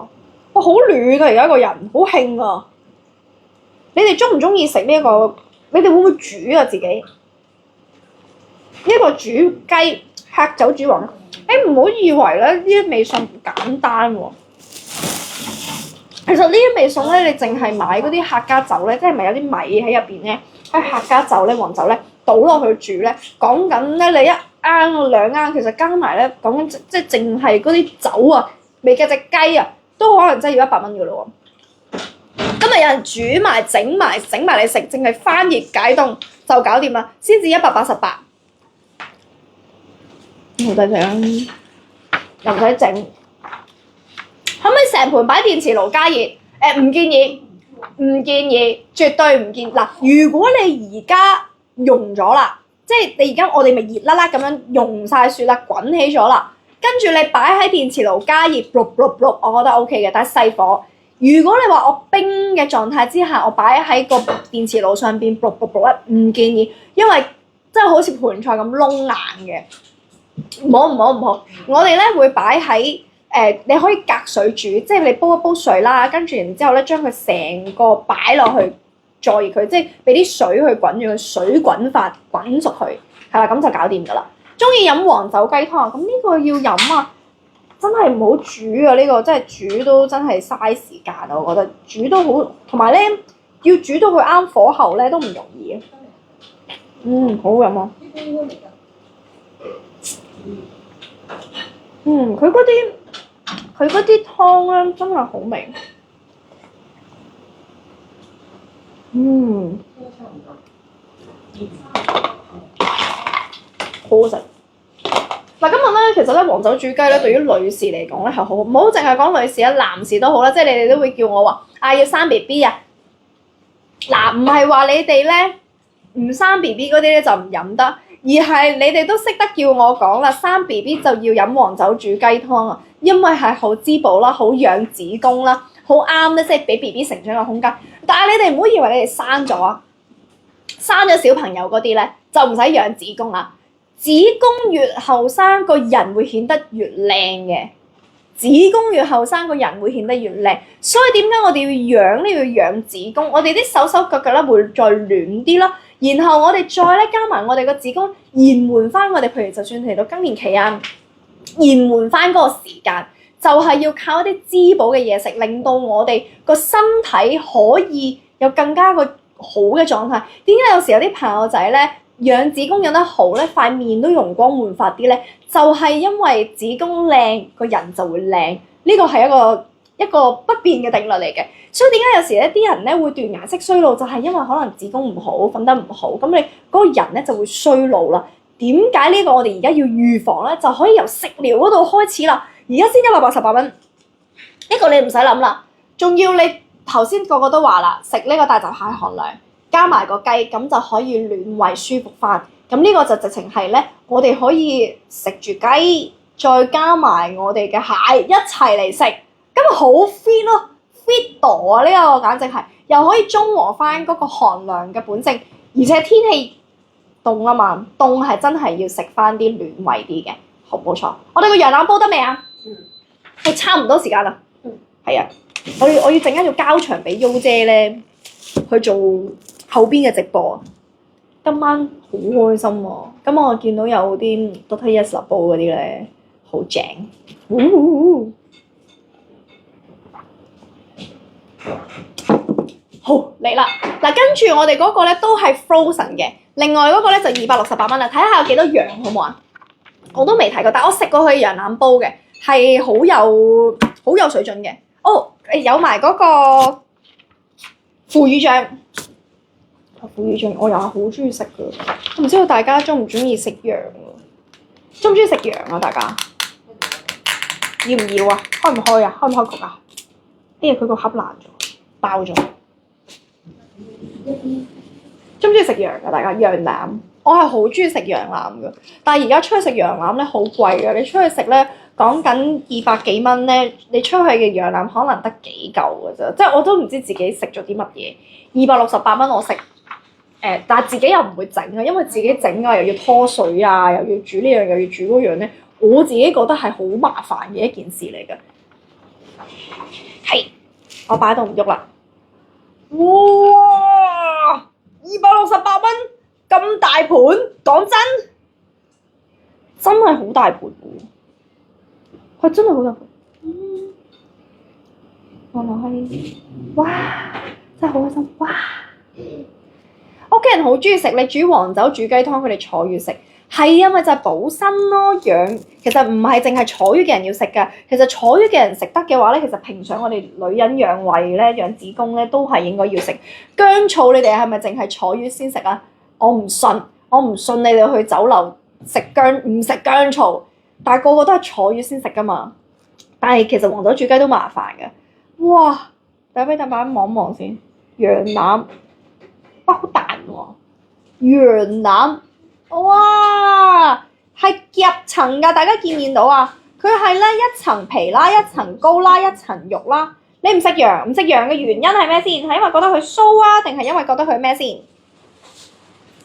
哇，好暖啊！而家個人好興啊！你哋中唔中意食呢一個？你哋會唔會煮啊自己？呢個煮雞黑酒煮黃，唔好以為咧呢啲味餸唔簡單喎。其實呢啲味餸咧，你淨係買嗰啲客家酒咧，即係咪有啲米喺入邊咧？喺客家酒咧、黃酒咧，倒落去煮咧，講緊咧你一罌兩罌，其實加埋咧講緊即係淨係嗰啲酒啊，未計隻雞啊，都可能真係要100蚊㗎咯喎。今日有人煮埋整埋你食，淨係翻熱解凍就搞掂啦，先至188。好抵食啊！又唔使整，可唔可以成盤擺電磁爐加熱？唔建議，絕對唔建議。嗱，如果你而家溶咗啦，即係你而家我哋咪熱辣辣咁樣溶晒雪啦，滾起咗啦，跟住你擺喺電磁爐加熱，我覺得 OK 嘅，但係細火。如果你話我冰嘅狀態之下，我擺喺個電磁爐上邊，唔建議，因為真係好似盤菜咁燶硬嘅。唔好，我哋咧會擺喺你可以隔水煮，即係你煲一煲水啦，跟住然之後咧將佢成個擺落去再熱佢，即係俾啲水去滾住佢，水滾法滾熟佢，係啦，咁就搞掂㗎啦。中意飲黃酒雞湯啊？咁呢個要飲啊！真係唔好煮啊！呢個真係煮都真係嘥時間啊！我覺得煮都好，同埋咧要煮到佢啱火候咧都唔容易啊。好好飲啊！佢嗰啲湯咧真係好味。好好食。嗱，今日咧，其實咧黃酒煮雞咧，對於女士嚟講咧係好，唔好淨係講女士啊，男士都好啦，即係你哋都會叫我話要生 BB 啊。嗱，嗱，唔係話你哋咧唔生 B B 嗰啲咧就唔飲得，而係你哋都識得叫我講啦，生 B B 就要飲黃酒煮雞湯啊，因為係好滋補啦，好養子宮啦，好啱咧，即係俾 B B 成長嘅空間。但係你哋唔好以為你哋生咗小朋友嗰啲咧就唔使養子宮啦，子宮越後生個人會顯得越靚嘅。子宮越後生個人會顯得越靚，所以點解我哋要養子宮？我哋啲手手腳腳咧會再暖啲啦，然後我哋再咧加埋我哋個子宮延緩翻我哋，譬如就算嚟到更年期啊，延緩翻嗰個時間，就係要靠一啲滋補嘅嘢食，令到我哋個身體可以有更加個好嘅狀態。點解有時有啲朋友仔咧養子宮養得好咧，塊面都容光煥發啲咧？就係因為子宮靚，個人就會靚，呢個係一個不變嘅定律嚟嘅。所以點解有時咧啲人咧會斷崖式衰老，就係因為可能子宮唔好，瞓得唔好，咁你嗰個人咧就會衰老啦。點解呢個我哋而家要預防咧？就可以由食療嗰度開始啦。而家先188蚊，呢個你唔使諗啦。仲要你頭先個個都話啦，食呢個大閘蟹寒涼，加埋個雞，咁就可以暖胃舒服翻。咁呢個就直情係咧，我哋可以食住雞，再加埋我哋嘅蟹一齊嚟食，咁咪好 fit 咯 ，fit 到啊！呢個簡直係又可以中和翻嗰個寒涼嘅本性，而且天氣凍啊嘛，凍係真係要食翻啲暖胃啲嘅，好冇錯。我哋個羊腩煲得未啊？係差唔多時間啦。係啊，我要陣間要交場俾 U 姐咧去做後邊嘅直播。今晚好開心喎！今晚我見到有啲 Dr. Yes 立煲嗰啲咧，好正。好嚟啦！嗱，跟住我哋嗰個咧都係 frozen 嘅，另外嗰個咧就268蚊啦。睇下有幾多羊好唔好啊？我都未睇過，但我食過佢羊腩煲嘅，係好有水準嘅。哦，有埋嗰個腐乳醬。腐乳醬我又係好中意食噶，我唔知道大家中唔中意食羊喎？中唔中意食羊啊？大家要唔要啊？開唔開啊？開唔開焗啊？哎呀，佢個盒爛咗，爆咗。中唔中意食羊啊？大家羊腩，我係好中意食羊腩噶，但係而家出去食羊腩咧好貴噶，你出去食咧講緊200幾蚊咧，你出去嘅羊腩可能得幾嚿噶啫，即係我都唔知自己食咗啲乜嘢。268蚊我食。但係自己又唔會整啊，因為自己整啊又要拖水啊，又要煮呢樣又要煮嗰樣咧，我自己覺得係好麻煩嘅一件事嚟嘅。係，我擺到唔喐啦。哇！268蚊咁大盤，講真係好大盤喎，佢真係好大盤。我落去，哇！真係好開心，哇！屋企人好中意食，你煮黃酒煮雞湯，佢哋坐月食，係啊，咪就係補身咯，養。其實唔係淨係坐月嘅人要食㗎，其實坐月嘅人食得嘅話咧，其實平常我哋女人養胃咧、養子宮咧都係應該要食。薑醋你哋係咪淨係坐月先食啊？我唔信你哋去酒樓食唔食薑醋，但係個個都係坐月先食㗎嘛。但係其實黃酒煮雞都麻煩㗎。哇！等俾大家望望先，羊腩。哇，好彈喎！羊腩，哇，係夾層㗎，大家見唔見到啊？佢係咧一層皮啦，一層膏啦，一層肉啦。你唔食羊嘅原因係咩先？係因為覺得佢酥啊，定係因為覺得佢咩先？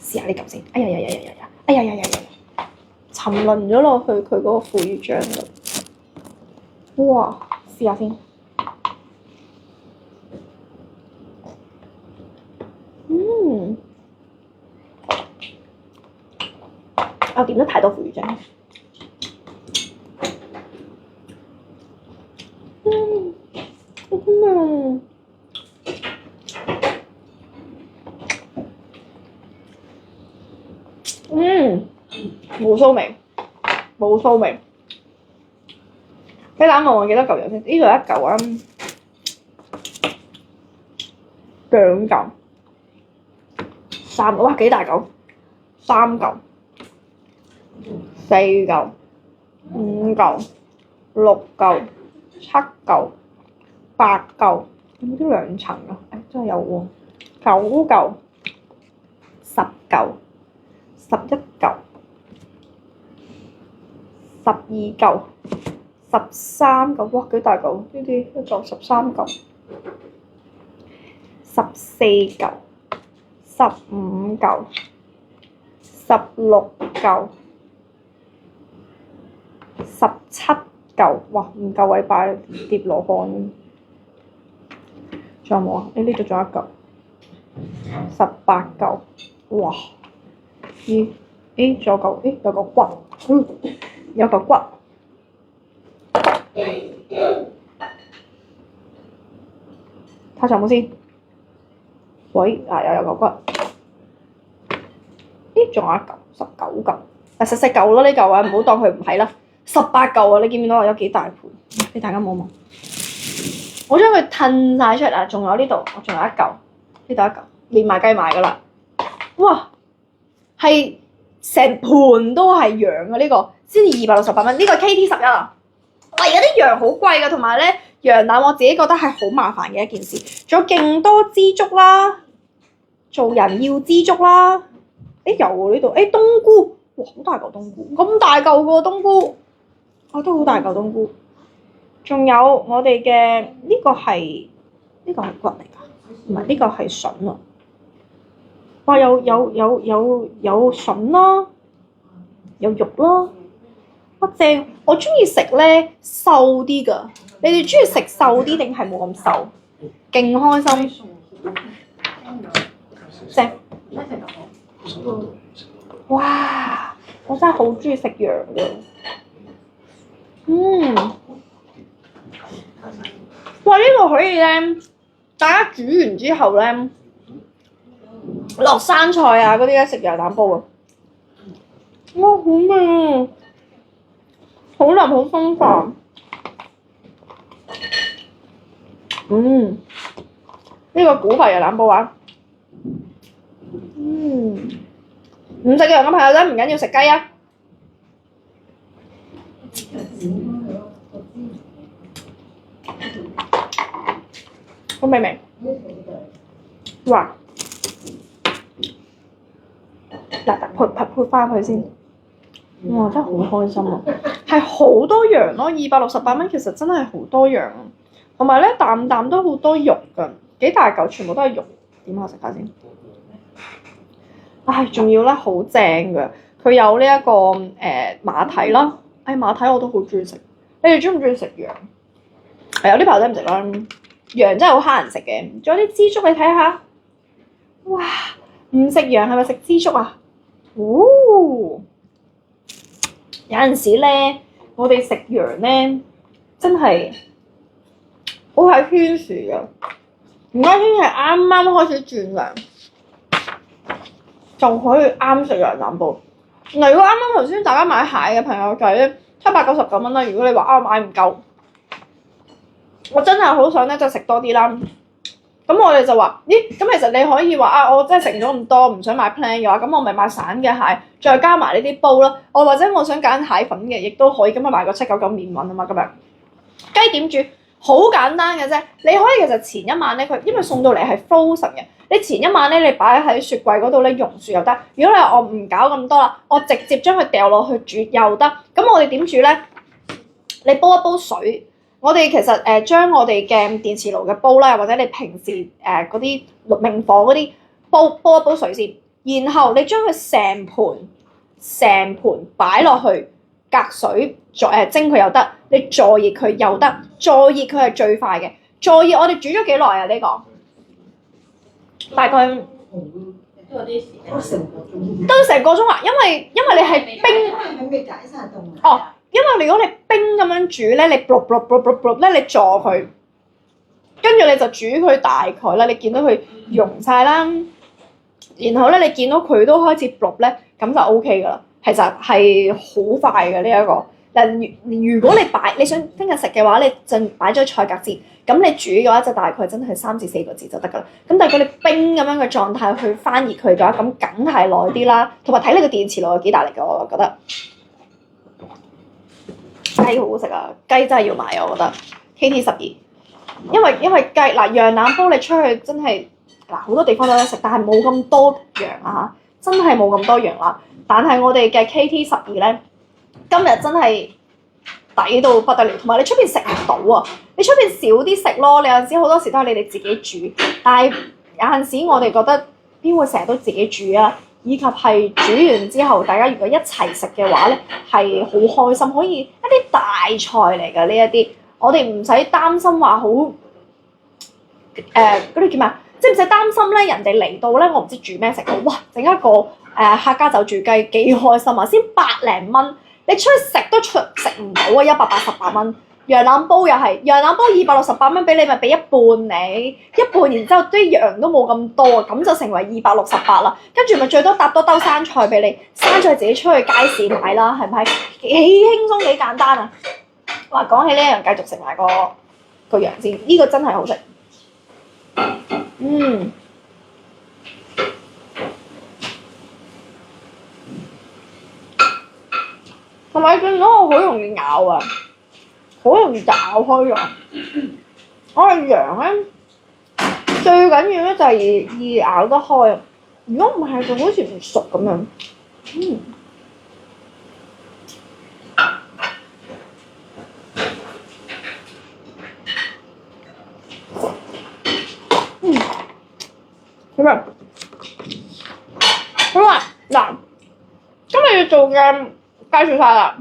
試下呢嚿先。哎呀，沉淪咗落去佢嗰個腐乳醬度。哇！試下先。我點咗太多腐乳醬。冇騷味。雞蛋我幾多嚿油先？呢度一嚿啊，兩嚿。3個，哇幾大嚿？3嚿、4嚿、5嚿、6嚿、7嚿、8嚿，有冇啲2層啊？真係有喎， 9嚿、10嚿、11嚿、12嚿、13嚿，哇幾大嚿！呢啲一嚿13嚿、14嚿、15嚿、16嚿、17嚿，哇唔夠位擺疊羅漢。仲有冇啊？呢度仲有一嚿，18嚿，哇！咦？仲有嚿，有個骨，有嚿骨。睇下有冇先。喂，又有嚿骨。仲有一嚿，19嚿。細嚿咯呢嚿啊，唔好當佢唔係啦。18嚿啊，你見唔見到有幾大盤？俾大家望望。我將佢褪晒出嚟啦，仲有呢度，我仲有一嚿，呢度一嚿，連埋計埋噶啦。哇，係成盤都係羊啊！呢個先至268蚊，呢個 KT11啊。哇！而家啲羊好貴噶，同埋咧羊腩我自己覺得係好麻煩嘅一件事。仲有勁多支竹啦，做人要支竹啦。有喎呢度，冬菇，哇好大嚿冬菇，咁大嚿個冬菇，都好大嚿冬菇。仲有我哋嘅呢個係骨嚟㗎，唔係呢個係筍啊！哇，有筍啦，有肉啦，哇正！我中意食咧瘦啲㗎，你哋中意食瘦啲定係冇咁瘦？勁開心，正！哇！我真係好中意食羊㗎，哇！呢個可以咧，大家煮完之後咧，落生菜啊嗰啲咧食羊腩煲啊，哇！好味啊，好腍好鬆飯。呢個古牌羊腩煲啊，唔食羊嘅朋友仔唔緊要食雞啊。好味未？哇！嗱，潑翻佢先。哇！真係好開心啊！係好多羊咯，268蚊其實真係好多羊，同埋咧啖啖都好多肉㗎，幾大嚿，全部都係肉。點啊？食下先。仲要咧好正㗎，佢有呢一個馬蹄啦。馬蹄我都好中意食。你哋中唔中意食羊？有啲朋友仔唔食啦。羊真係好蝦人食嘅，仲有啲支竹你睇下，哇！唔食羊係咪食支竹啊？有陣時咧，我哋食羊咧真係好睇圈樹㗎。而家天氣啱啱開始轉涼，就可以啱食羊腩煲。嗱，如果啱啱頭先大家買蟹嘅朋友仔咧，799蚊啦。如果你話買唔夠。我真係好想咧，就食多啲啦。咁我哋就話，咁其實你可以話我真係食咗咁多，唔想買 plan 嘅話，咁我咪買散嘅蟹，再加埋呢啲煲啦。或者我想揀蟹粉嘅，亦都可以。咁咪買個799麵粉啊嘛，今日雞點煮好簡單嘅啫。你可以其實前一晚咧，佢因為送到嚟係 frozen 嘅，你前一晚咧你擺喺雪櫃嗰度咧溶住又得。如果你話我唔搞咁多啦，我直接將佢掉落去煮又得。咁我哋點煮咧？你煲一煲水。我哋其實將我哋嘅電磁爐嘅煲啦，或者你平時嗰啲明火嗰啲煲一煲水先，然後你將佢成盤擺落去隔水再蒸佢又得，你再熱佢又得，再熱佢係最快嘅。再熱我哋煮咗幾耐啊？呢個大概都有啲時間，都成個鐘啊！因為你係冰，還沒解晒凍哦。因為如果你冰咁樣煮咧，你咧，你坐佢，跟住你就煮佢大概啦。你見到佢溶晒啦，然後咧你見到佢都開始咧，咁就 O K 噶啦。其實係好快嘅呢一個。嗱，如果你想聽日食嘅話，你就擺咗菜格子，咁你煮嘅話就大概真係3至4個字就得噶啦。咁但係如果你冰咁樣嘅狀態去翻熱佢嘅話，咁梗係耐啲啦。同埋睇你個電磁爐有幾大力嘅，我覺得。雞好好食啊！雞真係要買啊！我覺得 KT12，因為雞羊腩煲你出去真係嗱，好多地方都有得食，但係冇咁多羊啊，真係冇咁多羊啦。但係我哋嘅 KT12咧，今日真係抵到不得了，同埋你出邊食唔到啊！你出邊少啲食咯，你有陣時好多時都係你哋自己煮，但係有陣時我哋覺得邊會成日都自己煮啊？以及係煮完之後，大家如果一齊食嘅話咧，係好開心，可以一啲大菜嚟㗎呢一啲，我哋唔使擔心話好嗰啲叫咩啊？即係唔使擔心咧，人哋嚟到咧，我唔知煮咩食好，哇！整一個客家酒煮雞幾開心啊！先百零蚊，你出去食都食唔到啊！188蚊。羊腩煲又係，羊腩煲268蚊俾你，咪俾一半你，一半然之後啲羊都冇咁多，咁就成為268啦。跟住咪最多搭多兜生菜俾你，生菜自己出去街市買啦，係咪？幾輕鬆幾簡單啊！哇，講起呢一樣，繼續食埋個羊先，呢個真係好食。同埋見到我好容易咬啊！好容易就咬開咗。我哋羊咧最緊要咧就係易咬得開，如果唔係就好似唔熟咁樣。咁啊，好啊，嗱，今日要做嘅介紹晒啦，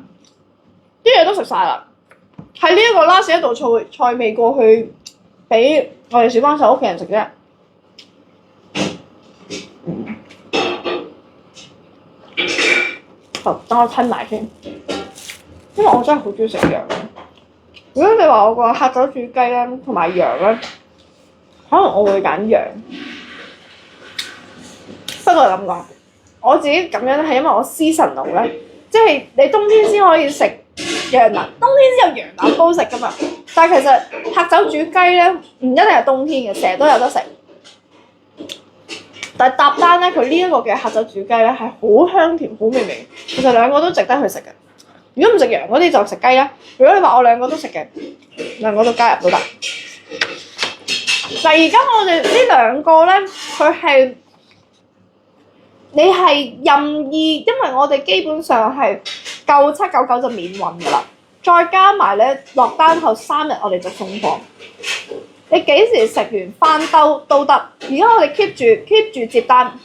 啲嘢都食晒啦。係呢一個 last 一道菜未過去俾我哋小幫手屋企人食啫。好，等我吞埋先，因為我真係好中意食羊。如果你話我個黑酒煮雞咧，同埋羊咧，可能我會揀羊。不過咁講，我自己咁樣係因為我seasonal咧，即係你冬天先可以食羊腩，冬天先有羊腩煲食噶嘛。但係其實黑酒煮雞咧，唔一定係冬天嘅，成日都有得食。但係搭單咧，佢呢一個嘅黑酒煮雞咧係好香甜、好美味。其實兩個都值得去食嘅。如果唔食羊嗰啲就食雞啦。如果你話我兩個都食嘅，兩個都加入都得。嗱，而家我哋呢兩個咧，佢係你係任意，因為我哋基本上係夠799就免運㗎啦。再加埋咧落單後3日我哋就送貨。你幾時食完翻兜都得。而家我哋 keep 住接單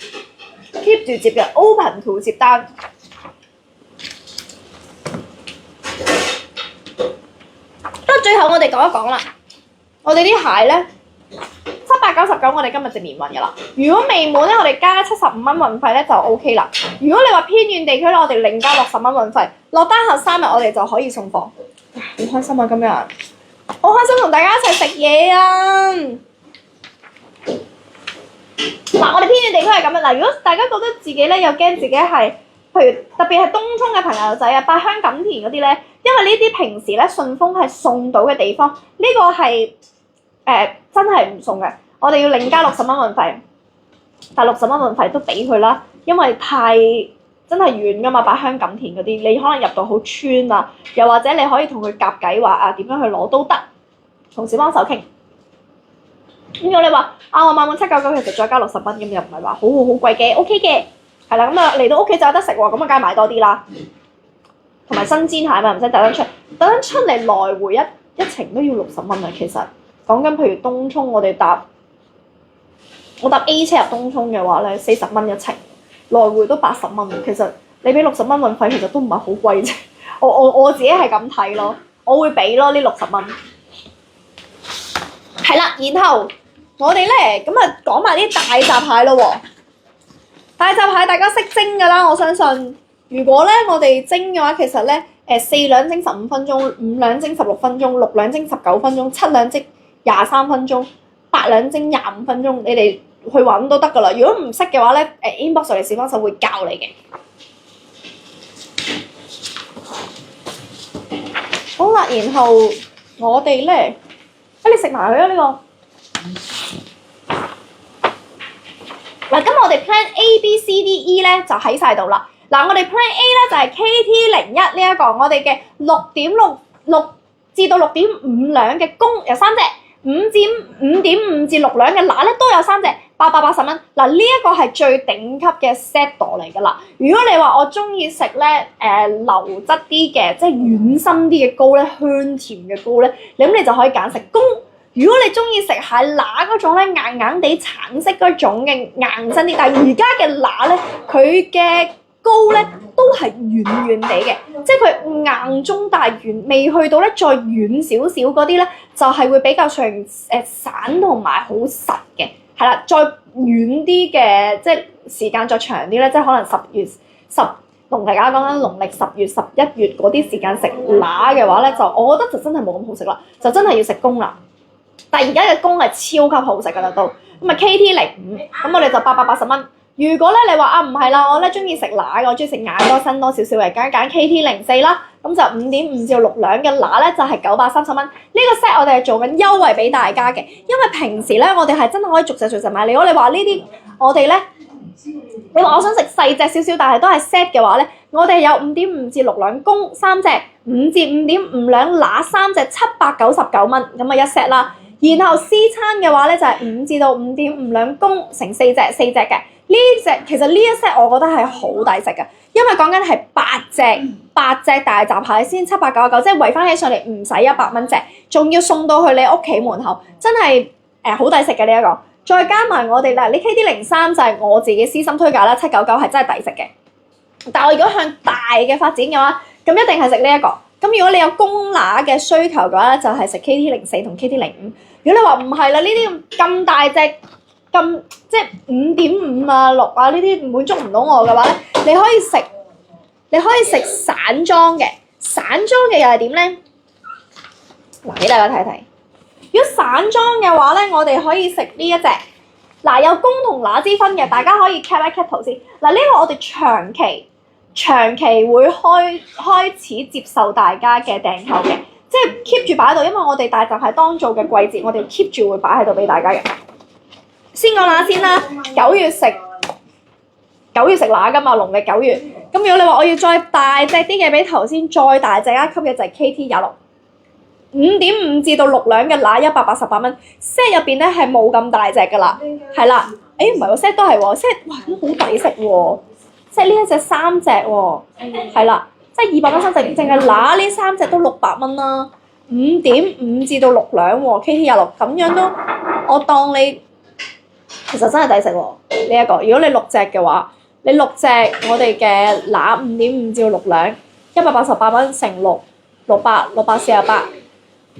，keep 住接嘅 open to 接單。咁最後我哋講一講啦，我哋啲蟹咧799，我哋今日就免運㗎啦。如果未滿咧，我哋加75蚊運費咧就 OK 啦。如果你話偏遠地區咧，我哋另加60蚊運費。落單後3日我哋就可以送貨。好開心啊！今日好開心同大家一齊食嘢啊！嗱，我哋偏遠地區係咁樣。嗱，如果大家覺得自己咧又驚自己係，譬如特別係東涌嘅朋友仔啊、八鄉錦田嗰啲咧，因為呢啲平時咧順豐係送到嘅地方，呢個係真係唔送嘅。我哋要另加60蚊運費，但60蚊運費都俾佢啦，因為太真係遠㗎嘛，八鄉錦田嗰啲，你可能入到好村啊，又或者你可以同佢夾計話啊點樣去攞都得，同小幫手傾。咁如果你話我買滿799，其實再加60蚊，咁又唔係話好貴嘅 ，OK 嘅，係啦，咁啊嚟到屋企就有得食喎，咁啊梗係買多啲啦。同埋新鮮蟹嘛，唔使特登出嚟來回一程都要60蚊啊。其實講緊譬如東涌，我搭 A 車入東涌嘅話咧，40蚊一程。來回都80蚊，其實你俾60蚊運費，其實都唔係好貴啫。我自己係咁睇咯，我會俾咯呢60蚊。係啦，然後我哋咧咁啊講埋啲大閘蟹咯喎。大閘蟹大家識蒸㗎啦，我相信。如果咧我哋蒸嘅話，其實咧4兩蒸15分鐘，5兩蒸16分鐘，6兩蒸19分鐘，7兩蒸23分鐘，8兩蒸25分鐘，你哋去揾都得㗎啦。如果唔識嘅話咧，inbox 嚟小幫手會教你嘅。好啦，然後我哋咧，你食埋佢啊呢個。嗱，咁我哋 plan A、B、C、D、E 咧就喺晒度啦。嗱，我哋 plan A 咧就係 KT01呢一個，我哋嘅6.6至到6.5兩嘅公有3隻，5.5至6兩嘅乸咧都有3隻。880蚊。嗱，呢一個係最頂級嘅 set 嚟㗎啦。如果你話我中意食咧流質啲嘅，即係軟身啲嘅糕咧，香甜嘅糕咧，咁你就可以揀食公。如果你中意食蟹乸嗰種咧，硬硬地橙色嗰種嘅硬身啲，但係而家嘅乸咧，佢嘅糕咧都係軟軟地嘅，即係佢硬中帶軟，未去到咧再軟少少嗰啲咧，就係會比較上散同埋好實嘅，係啦，再軟啲嘅，即係時間再長啲咧，即係可能農曆講緊農曆10月、11月嗰啲時間食乸嘅話咧，就我覺得就真係冇咁好食啦，就真係要食公啦。但係而家嘅公係超級好食㗎啦都，咁啊 KT05，咁我哋就880蚊。如果咧你話啊唔係啦，我咧中意食乸嘅，我中意食眼多身多少少嘅，揀 KT04啦，咁就5.5至6兩嘅乸咧就係930蚊。呢個 set 我哋係做緊優惠俾大家嘅，因為平時咧我哋係真係可以逐隻買。如果你話呢啲我哋咧，你話我想食細隻少少，但係都係 set 嘅話咧，我哋有5.5至6兩公3隻，5至5.5兩乸3隻，799蚊咁啊一 set 啦。然後 C 餐嘅話咧就係5至到5.5兩公乘4隻嘅。呢隻其實呢一 set 我覺得係好抵食嘅，因為講緊係8隻大閘蟹先799，即係圍翻起上嚟唔使100蚊隻，仲要送到去你屋企門口，真係好抵食嘅呢一個。再加埋我哋嗱，你 KT03就係我自己私心推介啦，799係真係抵食嘅。但係我如果向大嘅發展嘅話，咁一定係食呢一個。咁如果你有公乸嘅需求嘅話咧，就係食 KT04同 KT05。如果你話唔係啦，呢啲咁大隻咁即係5.5啊6啊呢啲滿足唔到我嘅話咧，你可以食散裝嘅，散裝嘅又係點咧？嗱，俾大家睇睇。如果散裝嘅話咧，我哋可以食呢一隻。嗱，有公同乸之分嘅，大家可以 cap 一 cap 圖先。嗱，呢個我哋長期會開始接受大家嘅訂購嘅，即係 keep 住擺喺度，因為我哋大閘蟹當造嘅季節，我哋 keep 住會擺喺度俾大家嘅。先講乸先啦，9月食乸㗎嘛，農曆9月。咁如果你話我要再大隻啲嘅，比頭先再大隻一級嘅就係 KT26。5.5至到6兩嘅乸188蚊 ，set 入邊咧係冇咁大隻㗎啦，係啦，唔係喎 set 都係喎 set，哇咁好抵食喎 set 呢一隻3隻喎，係啦，即係200蚊3隻，淨係乸呢3隻都600蚊啦，5.5至到6兩喎 KT26，咁樣都我當你其實真係抵食喎呢一個，如果你6隻嘅話，你6隻我哋嘅乸5.5至到6兩188蚊乘6，648，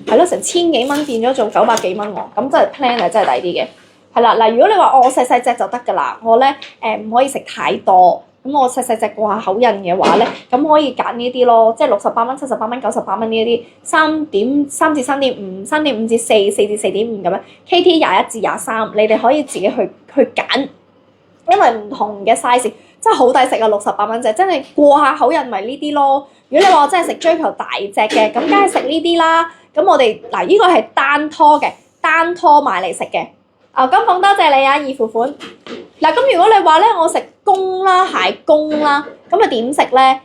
係咯，成1000幾蚊變咗做900幾蚊喎，咁真係 plan 係真係抵啲嘅。係啦，嗱，如果你話我細隻就得㗎啦，我咧唔可以食太多，咁我細隻過下口癮嘅話咧，咁可以揀呢啲咯，即係68蚊、78蚊、98蚊呢一啲3至3.5、3.5至4、4至4.5咁樣 ，KT21至23，你哋可以自己去揀，因為唔同嘅 size 真係好抵食啊，68蚊隻，真係過下口癮咪呢啲咯。如果你話我真係食追求大隻嘅，咁梗係食呢啲啦。咁我哋嗱呢個係單拖嘅，單拖買嚟食嘅。牛金鳳多謝你啊，二付款。嗱咁如果你話咧，我食公啦，蟹公啦，咁啊點食咧？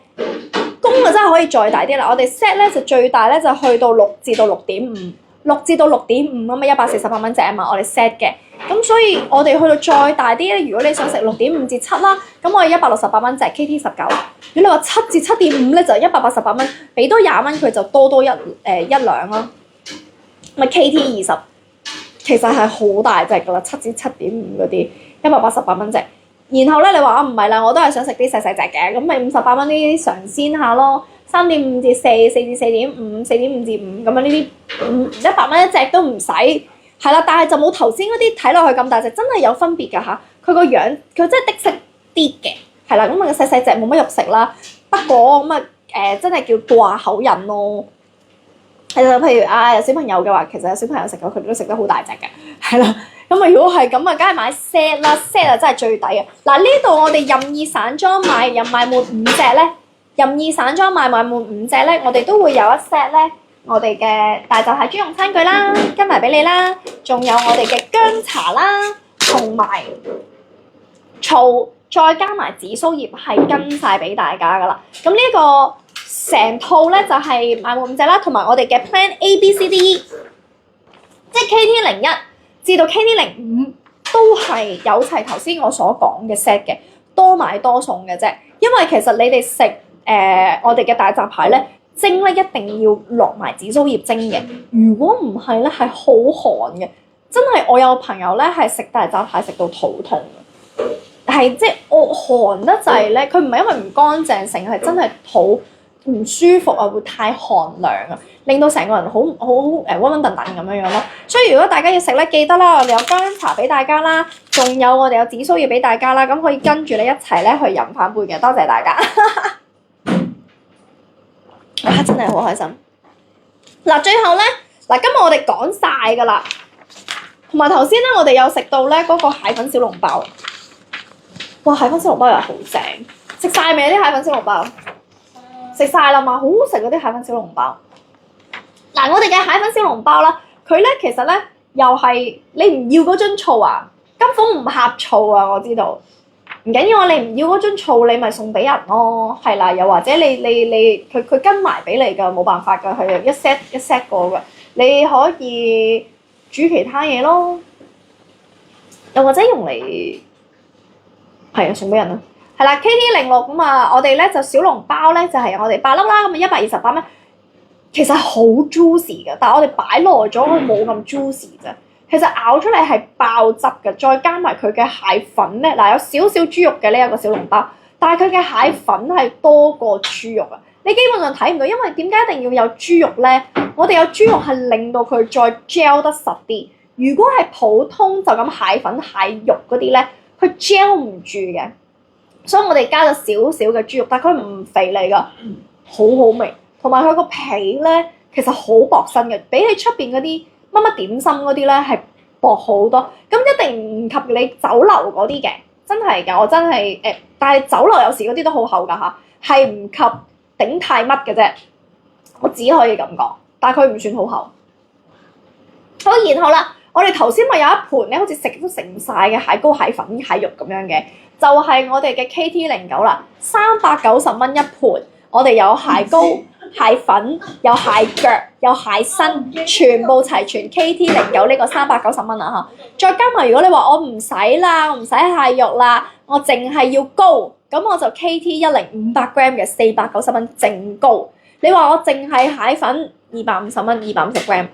公啊真係可以再大啲啦。我哋 set 咧就最大咧就去到6至到6.5，6至到6.5咁啊148蚊隻啊嘛，我哋 set 嘅。咁所以我哋去到再大啲咧，如果你想食6.5至7啦，咁我係168蚊隻 KT19。如果你話7至7.5咧，就188蚊，俾多20蚊佢就多一兩啦。咪 KT20，其實係好大隻噶啦，7至7.5嗰啲188蚊隻。然後咧你話啊唔係啦，我都係想食啲細隻嘅，咁咪58蚊呢啲嘗鮮下咯。3.5至4、4至4.5、4.5至5咁樣呢啲100蚊一隻都唔使。係啦，但係就冇頭先嗰啲睇落去咁大隻，真係有分別㗎嚇。佢個樣佢真係的色啲嘅，係啦，咁啊細隻冇乜肉食啦。不過咁真係叫掛口癮咯。其實譬如有小朋友嘅話，其實有小朋友食過佢哋都食得好大隻嘅，係啦。咁啊如果係咁啊，梗係買 set 啦 ，set 啊真係最抵嘅。嗱呢度我哋任意散裝買滿5隻咧，任意散裝買滿5隻咧，我哋都會有一 set 咧。我哋嘅大閘蟹專用餐具啦，跟埋俾你啦，仲有我哋嘅薑茶啦，同埋醋，再加埋紫蘇葉係跟晒俾大家噶啦。咁呢個成套咧就係買滿5隻啦，同埋我哋嘅 Plan A、B、C、D、E， 即係 KT01至到 KT05 都係有齊頭先我所講嘅 set 嘅，多買多送嘅啫。因為其實你哋食我哋嘅大閘蟹咧，蒸咧一定要落埋紫蘇葉蒸嘅。如果唔係咧，係好寒嘅。真係我有朋友咧係食大閘蟹食到肚痛嘅，係即係我寒得滯咧。佢唔係因為唔乾淨，成日係真係肚唔舒服啊，會太寒涼啊，令到成個人好溫溫頓頓咁樣樣咯。所以如果大家要食咧，記得啦，我哋有薑茶俾大家啦，仲有我哋有紫蘇葉俾大家啦，咁可以跟住你一齊咧去飲翻杯嘅。多謝大家，哇！真係好開心。嗱，最後咧，嗱，今日我哋講晒㗎啦。同埋頭先咧，我哋有食到咧嗰個蟹粉小籠包，哇！蟹粉小籠包又係好正，食晒未啲蟹粉小籠包？食晒啦嘛，好好食嗰啲蟹粉小籠包。嗱，我哋嘅蟹粉小籠包啦，佢咧其實咧又係你唔要嗰樽醋啊，金鳳唔呷醋啊，我知道。唔緊要啊，你唔要嗰樽醋，你咪送俾人咯，係啦。又或者你佢跟埋俾你㗎，冇辦法㗎，佢一 set 過㗎，你可以煮其他嘢咯，又或者用嚟係啊送俾人啦，係啦 KT06咁啊，我哋咧就小籠包咧就係我哋8粒啦，咁啊128蚊，其實好 juicy 嘅，但係我哋擺耐咗佢冇咁 juicy 啫，其實咬出嚟係爆汁嘅，再加埋佢嘅蟹粉咧，嗱有少少豬肉嘅呢一個小籠包，但係佢嘅蟹粉係多過豬肉啊。你基本上睇唔到，因為點解一定要有豬肉咧？我哋有豬肉係令到佢再 gel 得實啲。如果係普通就咁蟹粉蟹肉嗰啲咧，佢 gel 唔住嘅。所以我哋加咗少少嘅豬肉，但係佢唔肥膩㗎，好好味。同埋佢個皮咧，其實好薄身嘅，比起出邊嗰啲乜乜點心嗰啲咧係薄好多。咁一定唔及你酒樓嗰啲嘅，真係㗎。我真係但係酒樓有時嗰啲都好厚㗎嚇，係唔及鼎泰乜嘅啫，我只可以咁講，但係佢唔算好厚。好，然後啦，我哋頭先咪有一盤咧，好似食都食唔晒嘅蟹膏、蟹粉、蟹肉咁樣嘅，就係我哋嘅 KT09啦，390蚊一盤，我哋有蟹膏、蟹粉、有蟹腳、有蟹身，全部齊全。KT09呢個390蚊啊嚇，再加埋如果你話我唔使啦，我唔使蟹肉啦，我淨係要膏。咁我就 KT10 500g 嘅490蚊淨膏。你話我淨係蟹粉250蚊250g，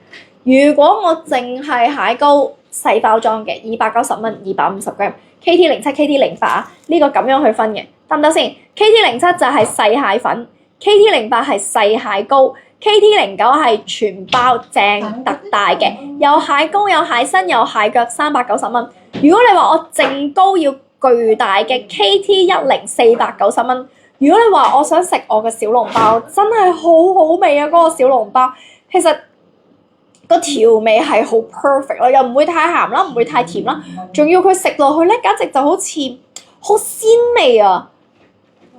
如果我淨係蟹膏細包裝嘅290蚊250g，KT07 KT08啊，呢個咁樣去分嘅，得唔得先？KT07就係細蟹粉，KT08係細蟹膏，KT09係全包正特大嘅，有蟹膏有蟹身有蟹腳390蚊。如果你話我淨膏要巨大嘅 KT10 490蚊。如果你話我想食我嘅小籠包，真係好好味啊！嗰個小籠包其實個調味係好 perfect 咯，又唔會太鹹啦，唔會太甜啦，仲要佢食落去咧，簡直就好似好鮮味啊！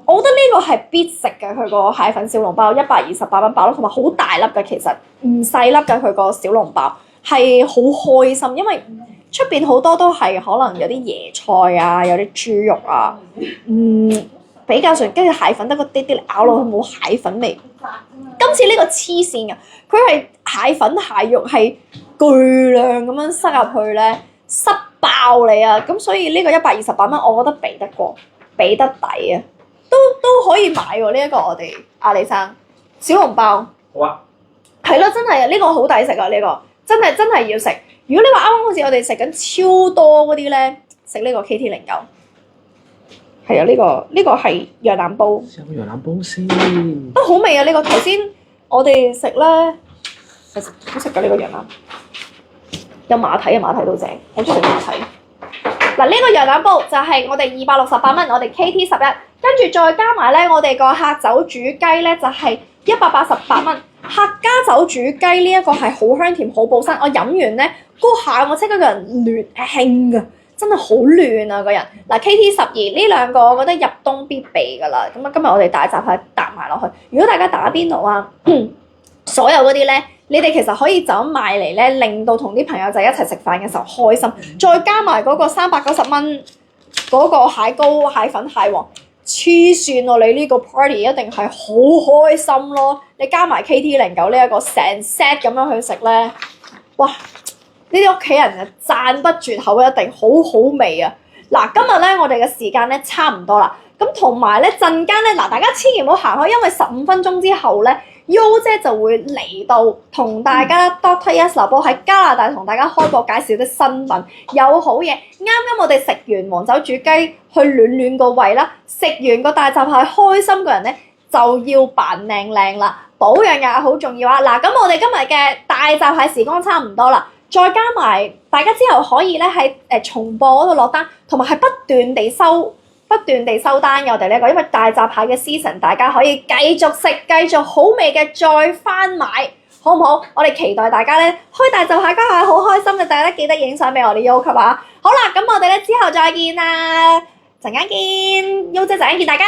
我覺得呢個係必食嘅，佢個蟹粉小籠包128蚊包咯，同埋好大粒嘅，其實唔細粒嘅佢個小籠包係好開心，因為出邊好多都係可能有啲椰菜啊，有啲豬肉啊，比較上跟住蟹粉得個啲啲咬落去冇蟹粉味。今次呢個黐線嘅，佢係蟹粉蟹肉係巨量咁樣塞入去咧，塞爆你啊！咁所以呢個128蚊，我覺得比得過，比得抵啊！都可以買喎，呢一個我哋阿里山小籠包。好啊，係咯，真係啊！呢個好抵食啊！呢個真係要食。如果你話啱啱好似我哋食緊超多嗰啲咧，食呢個 KT09。係啊，呢個係羊腩煲。食個羊腩煲先。都好味啊！呢個頭先我哋食咧，好食㗎呢個羊腩。有馬蹄啊，馬蹄都正，好中意食馬蹄。嗱，呢個羊腩煲就係我哋268蚊，我哋 KT11，跟住再加埋咧，我哋個客酒煮雞咧就係188蚊。客家酒煮雞呢一個係好香甜、好補身。我飲完咧嗰下，我即刻個人亂興㗎，真係好亂啊個人。嗱 KT12呢兩個，我覺得入冬必備㗎啦。咁啊，今日我哋大閘蟹搭埋落去。如果大家打邊爐啊，所有嗰啲咧，你哋其實可以就咁買嚟咧，令到同啲朋友仔一齊食飯嘅時候開心。再加埋嗰個390蚊嗰個蟹膏、蟹粉、蟹黃。黐線喎！你呢個 party 一定係好開心咯！你加埋 KT09呢一個成 set 咁樣去食咧，哇！呢呢啲屋企人啊讚不絕口，一定好好味啊！嗱，今日咧我哋嘅時間咧差唔多啦，咁同埋咧陣間咧嗱，大家千祈唔好行開，因為15分鐘之後咧，U 姐就會嚟到同大家 Dr. Yes 劉波喺加拿大同大家開播介紹啲新品，有好嘢。啱啱我哋食完黃酒煮雞去暖暖個胃啦，食完個大閘蟹開心個人咧就要扮靚靚啦，保養也好重要啊！嗱，咁我哋今日嘅大閘蟹時光差唔多啦。再加埋，大家之後可以咧喺重播嗰度落單，同埋係不斷地收單嘅我哋呢個，因為大閘蟹嘅 season，大家可以繼續食，繼續好味嘅再翻買，好唔好？我哋期待大家咧開大閘蟹家下好開心嘅，大家記得影相俾我哋 U 級啊！好啦，咁我哋咧之後再見啦，陣間見，U 姐陣間見大家。